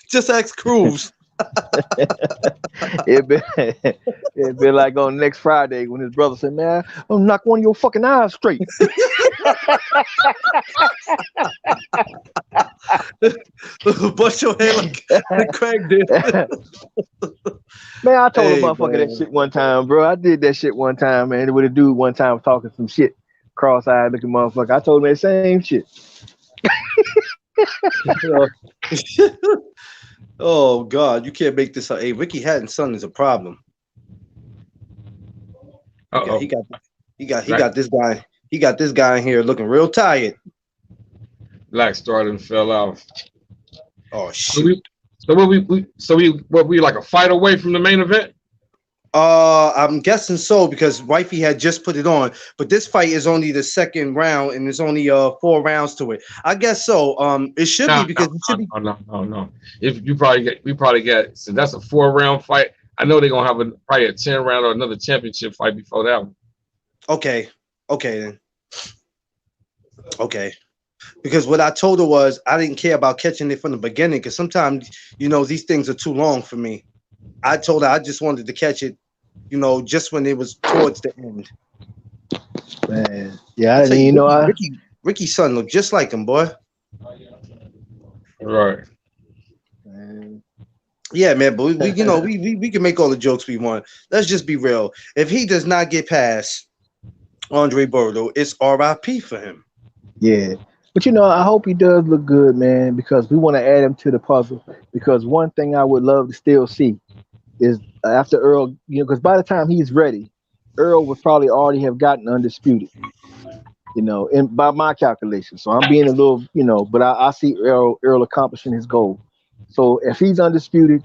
just ask Cruz. it been it been like on next Friday when his brother said, "Man, I'm gonna knock one of your fucking eyes straight." Bust your head like Craig did. Man, I told a Hey, motherfucker man. that shit one time, bro. I did that shit one time, man. With a dude one time was talking some shit, cross-eyed looking motherfucker. I told him that same shit. Oh God, you can't make this up. Hey, Ricky Hatton's son is a problem. Uh-oh. He got this guy. He got this guy in here looking real tired. Black Star done fell off. Oh So shit. we like a fight away from the main event? I'm guessing so because Wifey had just put it on, but this fight is only the second round and there's only 4 rounds to it. I guess so. It should be because it should be. No. If we probably get so that's a 4-round fight. I know they're gonna have probably a 10-round or another championship fight before that one. Okay then. Okay. Because what I told her was I didn't care about catching it from the beginning because sometimes, these things are too long for me. I told her I just wanted to catch it, just when it was towards the end. Man, yeah, I didn't even know. Ricky's son looked just like him, boy. Right. Man. Yeah, man, but we can make all the jokes we want. Let's just be real. If he does not get past Andre Bordeaux, it's RIP for him. Yeah. But I hope he does look good, man, because we want to add him to the puzzle. Because one thing I would love to still see is after Earl, because by the time he's ready, Earl would probably already have gotten undisputed, and by my calculation. So I'm being a little, but I see Earl accomplishing his goal. So if he's undisputed,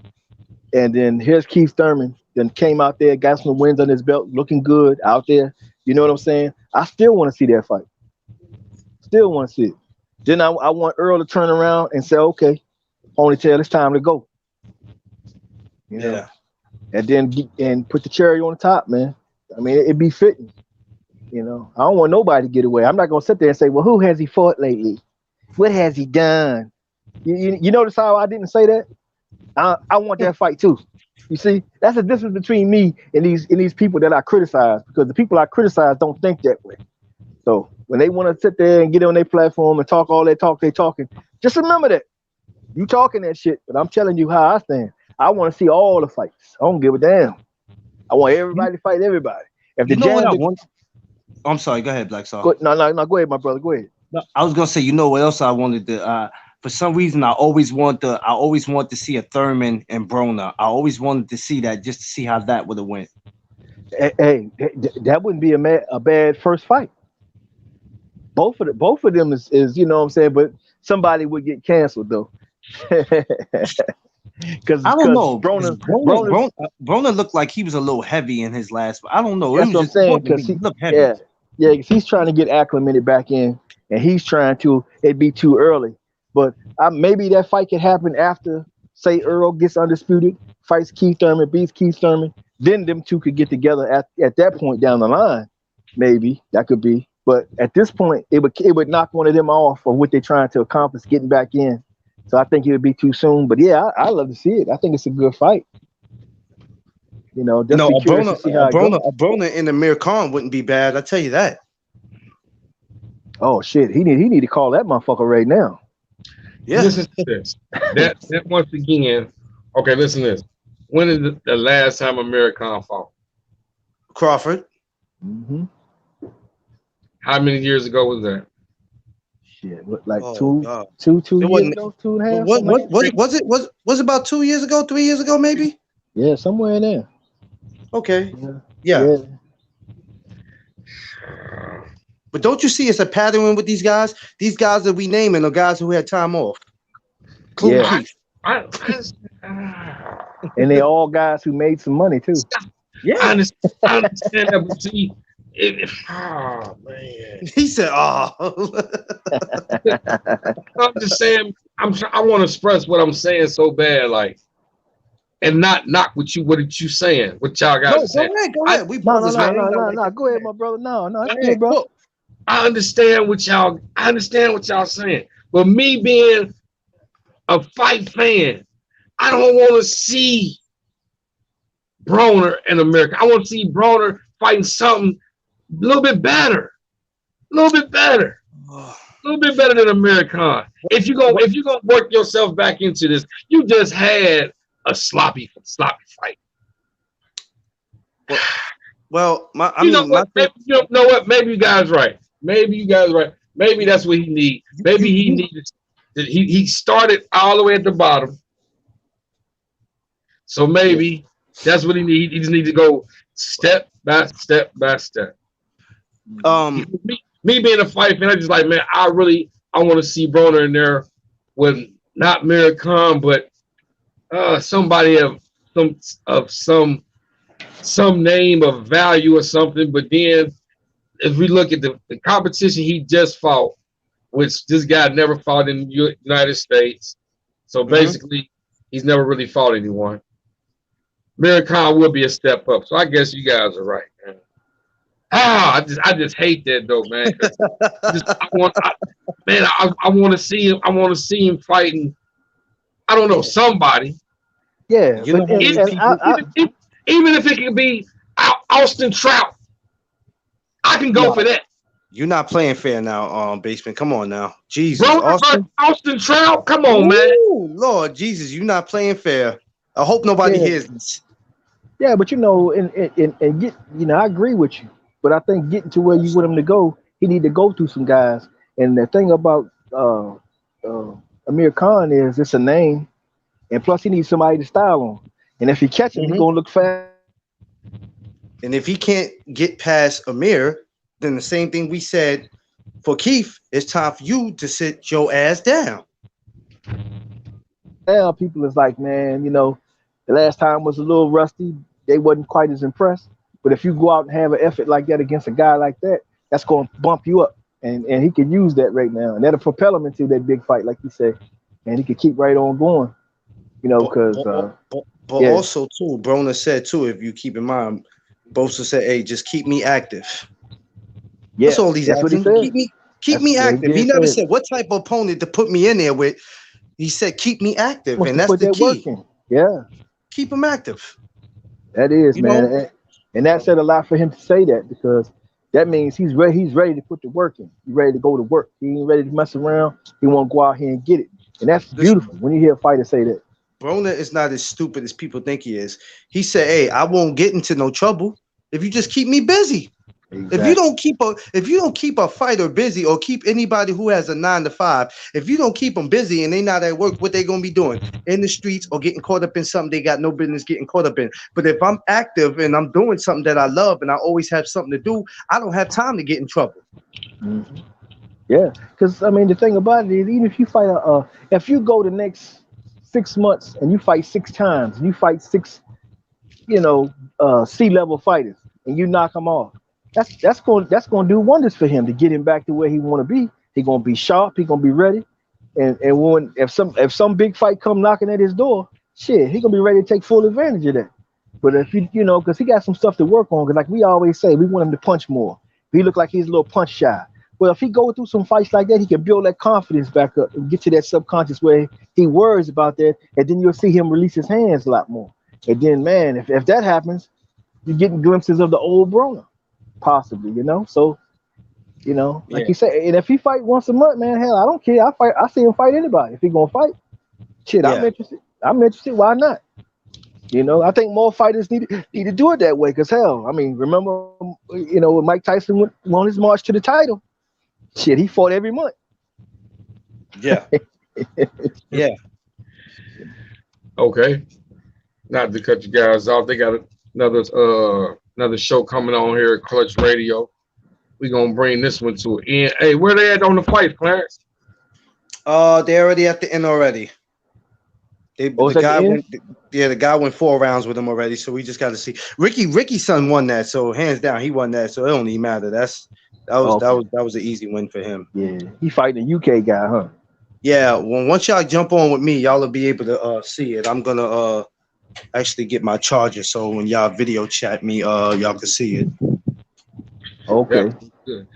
and then here's Keith Thurman, then came out there, got some wins on his belt, looking good out there. You know what I'm saying? I still want to see that fight. Still want to see it. Then I want Earl to turn around and say, "Okay, Ponytail, it's time to go." Yeah. And then put the cherry on the top, man. I mean, it'd be fitting. I don't want nobody to get away. I'm not gonna sit there and say, "Well, who has he fought lately? What has he done?" You notice how I didn't say that? I want that fight too. You see, that's the difference between me and these people that I criticize, because the people I criticize don't think that way. So when they want to sit there and get on their platform and talk all that talk they talking, just remember that you talking that shit, but I'm telling you how I stand. I want to see all the fights. I don't give a damn. I want everybody to fight everybody. If the what I want? I'm sorry. Go ahead, Black Star. No. Go ahead, my brother. Go ahead. No, I was gonna say, what else I wanted to? For some reason, I always want to see a Thurman and Broner. I always wanted to see that just to see how that would have went. Hey, that wouldn't be a bad first fight. Both of them is you know what I'm saying, but somebody would get canceled though. Because I don't know. Broner looked like he was a little heavy in his last. I don't know. That's what I'm saying, because he looked heavy. Yeah, because he's trying to get acclimated back in, and he's trying to. It'd be too early, but maybe that fight could happen after, say, Earl gets undisputed, fights Keith Thurman, beats Keith Thurman. Then them two could get together at that point down the line. Maybe that could be. But at this point, it would knock one of them off of what they're trying to accomplish, getting back in. So I think it would be too soon. But yeah, I love to see it. I think it's a good fight. A Broner and Amir Khan wouldn't be bad. I tell you that. Oh shit, he need to call that motherfucker right now. Yeah. Listen to this. That once again. Okay, listen to this. When is the last time Amir Khan fought? Crawford. Mm-hmm. How many years ago was that? Shit, like 2 years ago, 2.5. Was it about 2 years ago, 3 years ago, maybe? Yeah, somewhere in there. Okay. Yeah. But don't you see it's a pattern with these guys? These guys that we naming are guys who had time off. Yeah. And they all guys who made some money too. Yeah. I understand that, but see, oh man. He said, "Oh." I'm just saying. I want to express what I'm saying so bad. Like, and not knock what you saying, what y'all guys No, are saying. go ahead. We No, no, brothers, no, man. no, Ain't nothing no, like no. that. Go ahead, my brother. No, no, Go it's ahead. good, bro. Look, I understand what y'all saying. But me being a fight fan, I don't want to see Broner in America. I want to see Broner fighting something a little bit better. A little bit better. A little bit better than American. If you're gonna work yourself back into this, you just had a sloppy fight. Well, my thing. Maybe, you know what? Maybe you guys right. Maybe that's what he needs. Maybe he needed. He started all the way at the bottom, so maybe that's what he needs. He just needs to go step by step by step. Me being a fight fan, I just like, man, I want to see Broner in there with not Miracom, but somebody of some name of value or something. But then if we look at the competition he just fought, which this guy never fought in the United States, so basically he's never really fought anyone. Miracom would be a step up, so I guess you guys are right, man. I just hate that though, man. I want to see him. I want to see him fighting. I don't know, somebody. Yeah, You know but how many people? Even if it could be Austin Trout, I can go for that. You're not playing fair now, Basement. Come on now, Jesus, Bro, Austin Trout, come on, man. Lord Jesus, you're not playing fair. I hope nobody hears this. Yeah, but and get, I agree with you. But I think getting to where you want him to go, he need to go through some guys. And the thing about Amir Khan is it's a name, and plus he needs somebody to style on. And if he catch him, he's gonna look fast. And if he can't get past Amir, then the same thing we said for Keith, it's time for you to sit your ass down. Now people is like, man, the last time was a little rusty. They wasn't quite as impressed. But if you go out and have an effort like that against a guy like that, that's going to bump you up. And he can use that right now. And that'll propel him into that big fight, like you said. And he can keep right on going, because... But also, too, Broner said, too, if you keep in mind, Bosa said, hey, just keep me active. Yeah, that's all he's asking. Keep me active. He never said what type of opponent to put me in there with. He said, keep me active. And that's the key. Working. Yeah. Keep him active. That is, man. And that said a lot for him to say that, because that means he's ready to put the work in. He's ready to go to work. He ain't ready to mess around. He want to go out here and get it. And that's beautiful when you hear a fighter say that. Broner is not as stupid as people think he is. He said, hey, I won't get into no trouble if you just keep me busy. Exactly. If you don't keep a fighter busy, or keep anybody who has a 9 to 5, if you don't keep them busy and they not at work, what they gonna be doing? In the streets or getting caught up in something they got no business getting caught up in. But if I'm active and I'm doing something that I love and I always have something to do, I don't have time to get in trouble. Mm-hmm. Yeah, because the thing about it is, even if you fight if you go the next 6 months and you fight 6 times, you fight 6, C-level fighters, and you knock them off. That's going to do wonders for him to get him back to where he want to be. He going to be sharp. He going to be ready. And if some big fight come knocking at his door, shit, he going to be ready to take full advantage of that. But if because he got some stuff to work on. Because like we always say, we want him to punch more. He look like he's a little punch shy. Well, if he go through some fights like that, he can build that confidence back up and get to that subconscious where he worries about that, and then you'll see him release his hands a lot more. And then, man, if that happens, you're getting glimpses of the old Broner, possibly, So, like you said, and if he fight once a month, man, hell, I don't care. I see him fight anybody. If he gonna fight, shit, I'm interested. Why not? I think more fighters need to do it that way. Cause hell, remember, when Mike Tyson went on his march to the title. Shit, he fought every month. Yeah. Yeah. Okay. Not to cut you guys off. They got another show coming on here at Clutch Radio. We're gonna bring this one to an end. Hey, where they at on the fight, Clarence? They're already at the end already. The guy went 4 rounds with him already, so we just got to see. Ricky's son won that, so hands down he won that, so it don't even matter. That was an easy win for him. Yeah, he fighting a UK guy, huh? Yeah, once y'all jump on with me, y'all will be able to see it. I'm gonna actually get my charger so when y'all video chat me, y'all can see it. Okay. Good.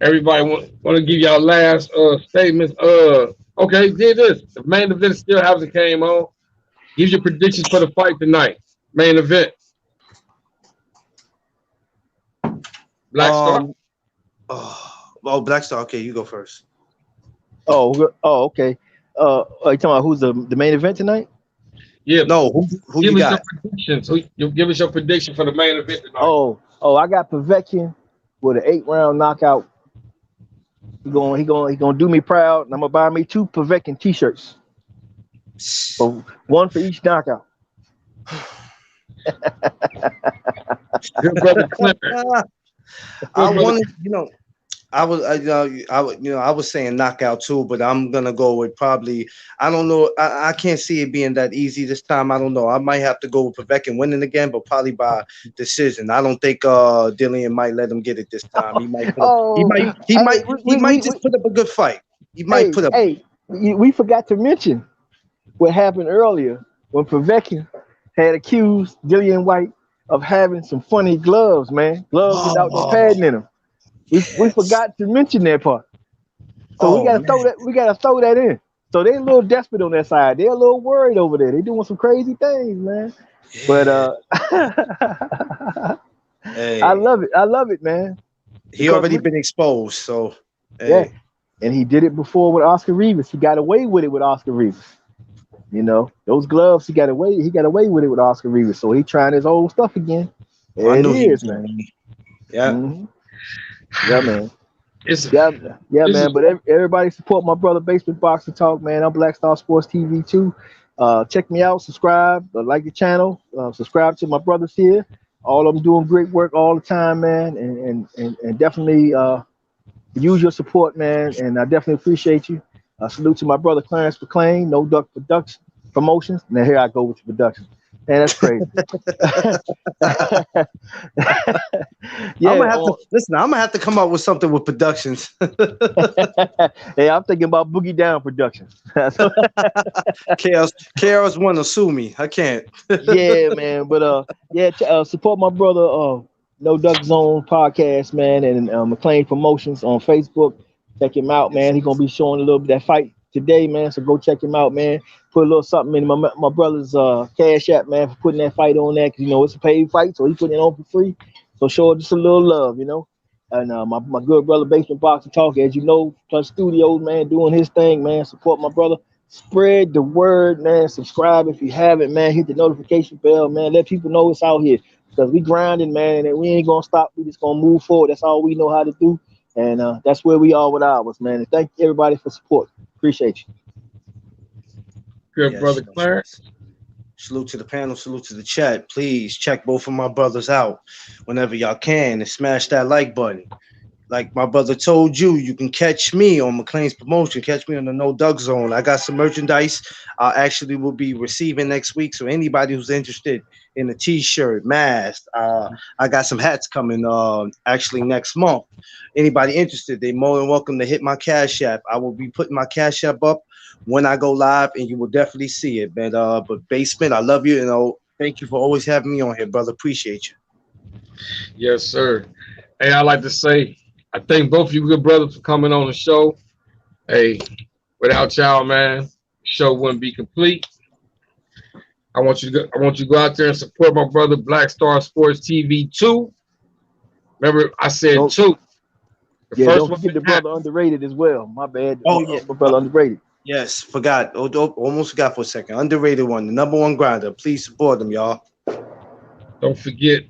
Everybody want to give y'all last statements. Okay, did this. The main event still hasn't came on. Give your predictions for the fight tonight. Main event. Black Star. Oh, Black Star. Okay, you go first. Okay. Are you talking about who's the main event tonight? Yeah. No, who give you us got? your predictions. You give us your prediction for the main event tonight. I got Povetkin with an 8-round knockout. He gonna do me proud, and I'm gonna buy me 2 Povetkin t-shirts. So one for each knockout. Good brother Clipper. I wanted, I was saying knockout too, but I'm gonna go with probably. I don't know. I can't see it being that easy this time. I don't know. I might have to go with Povetkin winning again, but probably by decision. I don't think Dillian might let him get it this time. He might. He might just put up a good fight. He might put up. Hey, we forgot to mention what happened earlier when Povetkin had accused Dillian White of having some funny gloves, man. Gloves without no padding in them. We forgot to mention that part. So we gotta throw that in. So they're a little desperate on that side. They're a little worried over there. They're doing some crazy things, man. Yeah. But hey. I love it, man. He already been exposed, so hey. Yeah. And he did it before with Oscar Rivas. He got away with it with Oscar Rivas. Those gloves, he got away with it with Oscar Rivas. So he trying his old stuff again. There it is, man. Yeah. Mm-hmm. Yeah, man. Man. But everybody support my brother Basement Boxing Talk, man. I'm Black Star Sports TV too. Check me out, subscribe, like the channel, subscribe to my brothers here. All of them doing great work all the time, man. And definitely use your support, man. And I definitely appreciate you. Salute to my brother Clarence McLean, No Duck Promotions. Now here I go with the production. Man, that's crazy. Yeah, I'm gonna have to come up with something with productions. Hey, I'm thinking about Boogie Down Productions. KRS want to sue me. I can't. Yeah, man. But support my brother No Duck Zone podcast, man, and McLean Promotions on Facebook. Check him out, man. He's gonna be showing a little bit of that fight today, man. So go check him out, man. Put a little something in my brother's Cash App, man, for putting that fight on there, because it's a paid fight, so he putting it on for free. So show just a little love, And my good brother Basement Boxing Talk, as you know, Plus Studios, man, doing his thing, man. Support my brother. Spread the word, man. Subscribe if you haven't, man. Hit the notification bell, man. Let people know it's out here, because we grinding, man, and we ain't gonna stop. We just gonna move forward. That's all we know how to do, and that's where we are with ours, man. And thank everybody for support. Appreciate you. Good brother Clarence. Salute to the panel, salute to the chat. Please check both of my brothers out whenever y'all can and smash that like button. Like my brother told you, you can catch me on McLean's Promotion. Catch me on the No Duck Zone. I got some merchandise I actually will be receiving next week. So anybody who's interested in a t-shirt, mask, I got some hats coming actually next month. Anybody interested, they more than welcome to hit my Cash App. I will be putting my Cash App up when I go live, and you will definitely see it. But Basement, I love you, thank you for always having me on here, brother. Appreciate you. Yes, sir. Hey, I like to say, I thank both of you good brothers for coming on the show. Hey, without y'all, man, the show wouldn't be complete. I want you to go out there and support my brother Black Star Sports TV 2. Remember, I said 2. Don't forget the brother Underrated as well. My bad. Oh, yeah. My brother Underrated. Yes, forgot. Almost forgot for a second. Underrated one, the #1 grinder. Please support them, y'all. Don't forget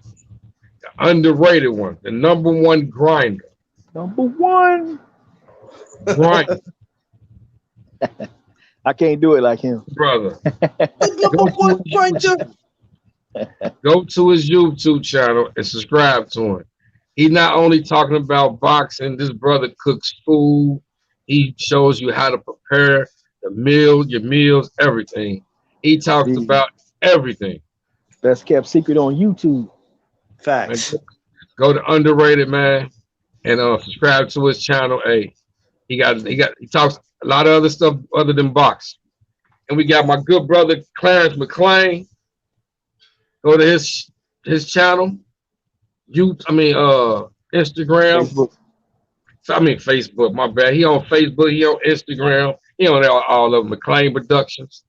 the underrated one, the #1 grinder. #1 grinder. I can't do it like him, brother. Go to his YouTube channel and subscribe to him. He's not only talking about boxing. This brother cooks food. He shows you how to prepare the meal, your meals, everything. He talks about everything. Best kept secret on YouTube. Facts. Go to Underrated, man, and subscribe to his channel. Hey, he talks a lot of other stuff other than box. And we got my good brother Clarence McLean. Go to his channel. Instagram. Facebook. Facebook. My bad. He on Facebook. He on Instagram. He on all of them. McLean Productions.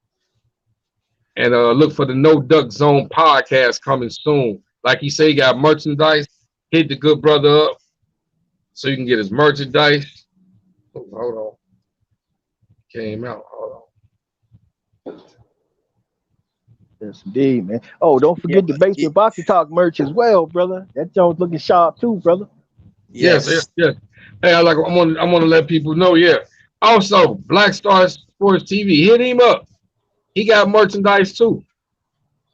And look for the No Duck Zone podcast coming soon. Like he said, he got merchandise. Hit the good brother up so you can get his merchandise. Oh, hold on. Came out. Hold on. Yes, indeed, man. Oh, don't forget the Basement Boxing Talk merch as well, brother. That joint's looking sharp too, brother. Yes. Hey, I want to let people know. Yeah. Also, Black Star Sports TV. Hit him up. He got merchandise too.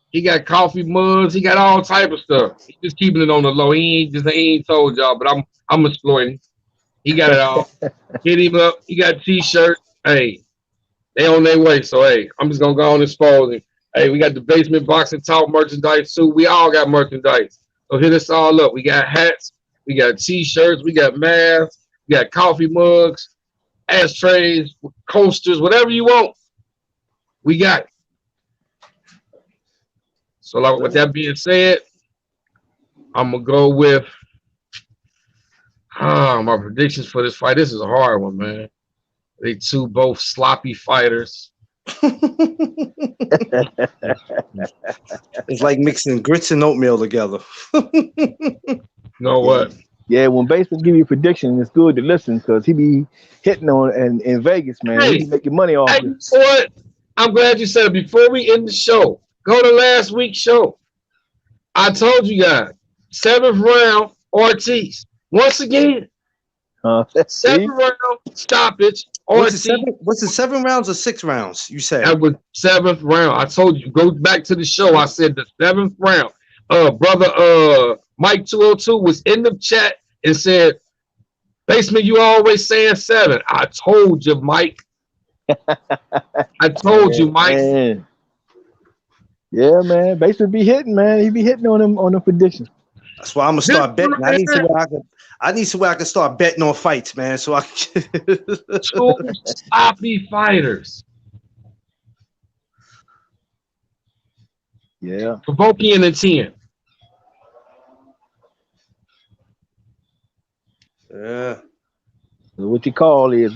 He got coffee mugs. He got all type of stuff. He's just keeping it on the low. He ain't told y'all, but I'm exploiting. He got it all. Hit him up. He got t-shirts. Hey, they on their way. So hey, I'm just gonna go on and expose him. Hey, we got the Basement Boxing Talk merchandise too. We all got merchandise. So hit us all up. We got hats. We got t-shirts. We got masks. We got coffee mugs, ashtrays, coasters, whatever you want. We got it. So like with that being said, I'm gonna go with my predictions for this fight. This is a hard one, man. They two both sloppy fighters. It's like mixing grits and oatmeal together. You know what? Yeah, when Basement give you a prediction, it's good to listen because he be hitting on in Vegas, man. He be making money off it. What? I'm glad you said it. Before we end the show, go to last week's show. I told you guys, 7th round, Ortiz. Once again, 7th round, stoppage, Ortiz. Was it 7 rounds or 6 rounds? You said that was 7th round. I told you, go back to the show. I said the 7th round. Brother Mike 202 was in the chat and said, Basement, you always saying 7. I told you, Mike. I told you, Mike. Man. Yeah, man. Basement be hitting, man. He be hitting on them predictions. That's why I'm gonna start betting. I need somewhere I can start betting on fights, man. So I can two sloppy fighters. Yeah. Provoking and 10. Yeah. What the call is,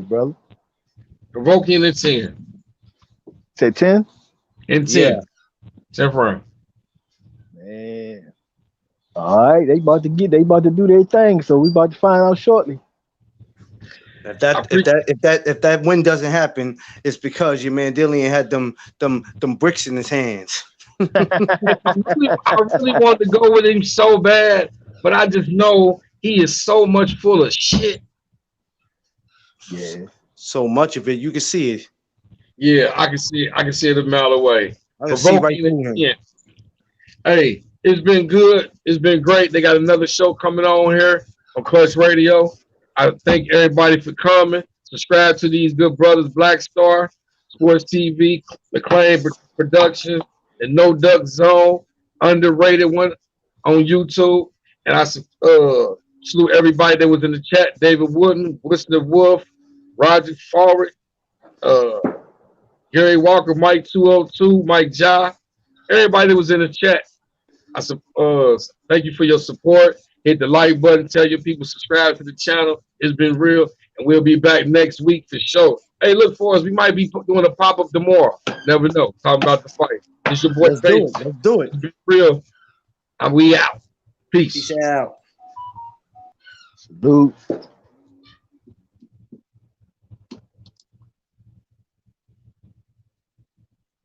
brother. Provoking and 10. Say 10? And 10. Yeah. 10th round. Man. All right, they about to do their thing, so we about to find out shortly. If that win doesn't happen, it's because your man Dillian had them bricks in his hands. I really want to go with him so bad, but I just know he is so much full of shit. Yeah, so much of it, you can see it. Yeah, I can see it. I can see it a mile away. I can see right through him. Hey, it's been good. It's been great. They got another show coming on here on Clutch Radio. I thank everybody for coming. Subscribe to these good brothers, Black Star Sports TV, McLean Productions, the No Duck Zone, underrated one on YouTube. And I salute everybody that was in the chat: David Wooden, Listener Wolf, Roger Forward, Gary Walker, Mike 202, Mike Ja, everybody that was in the chat. Thank you for your support. Hit the like button. Tell your people subscribe to the channel. It's been real, and we'll be back next week for sure. Hey, look for us. We might be doing a pop-up tomorrow. Never know. Talking about the fight. It's your boy. Let's do it. It's been real. And we out. Peace. Peace out. Salute.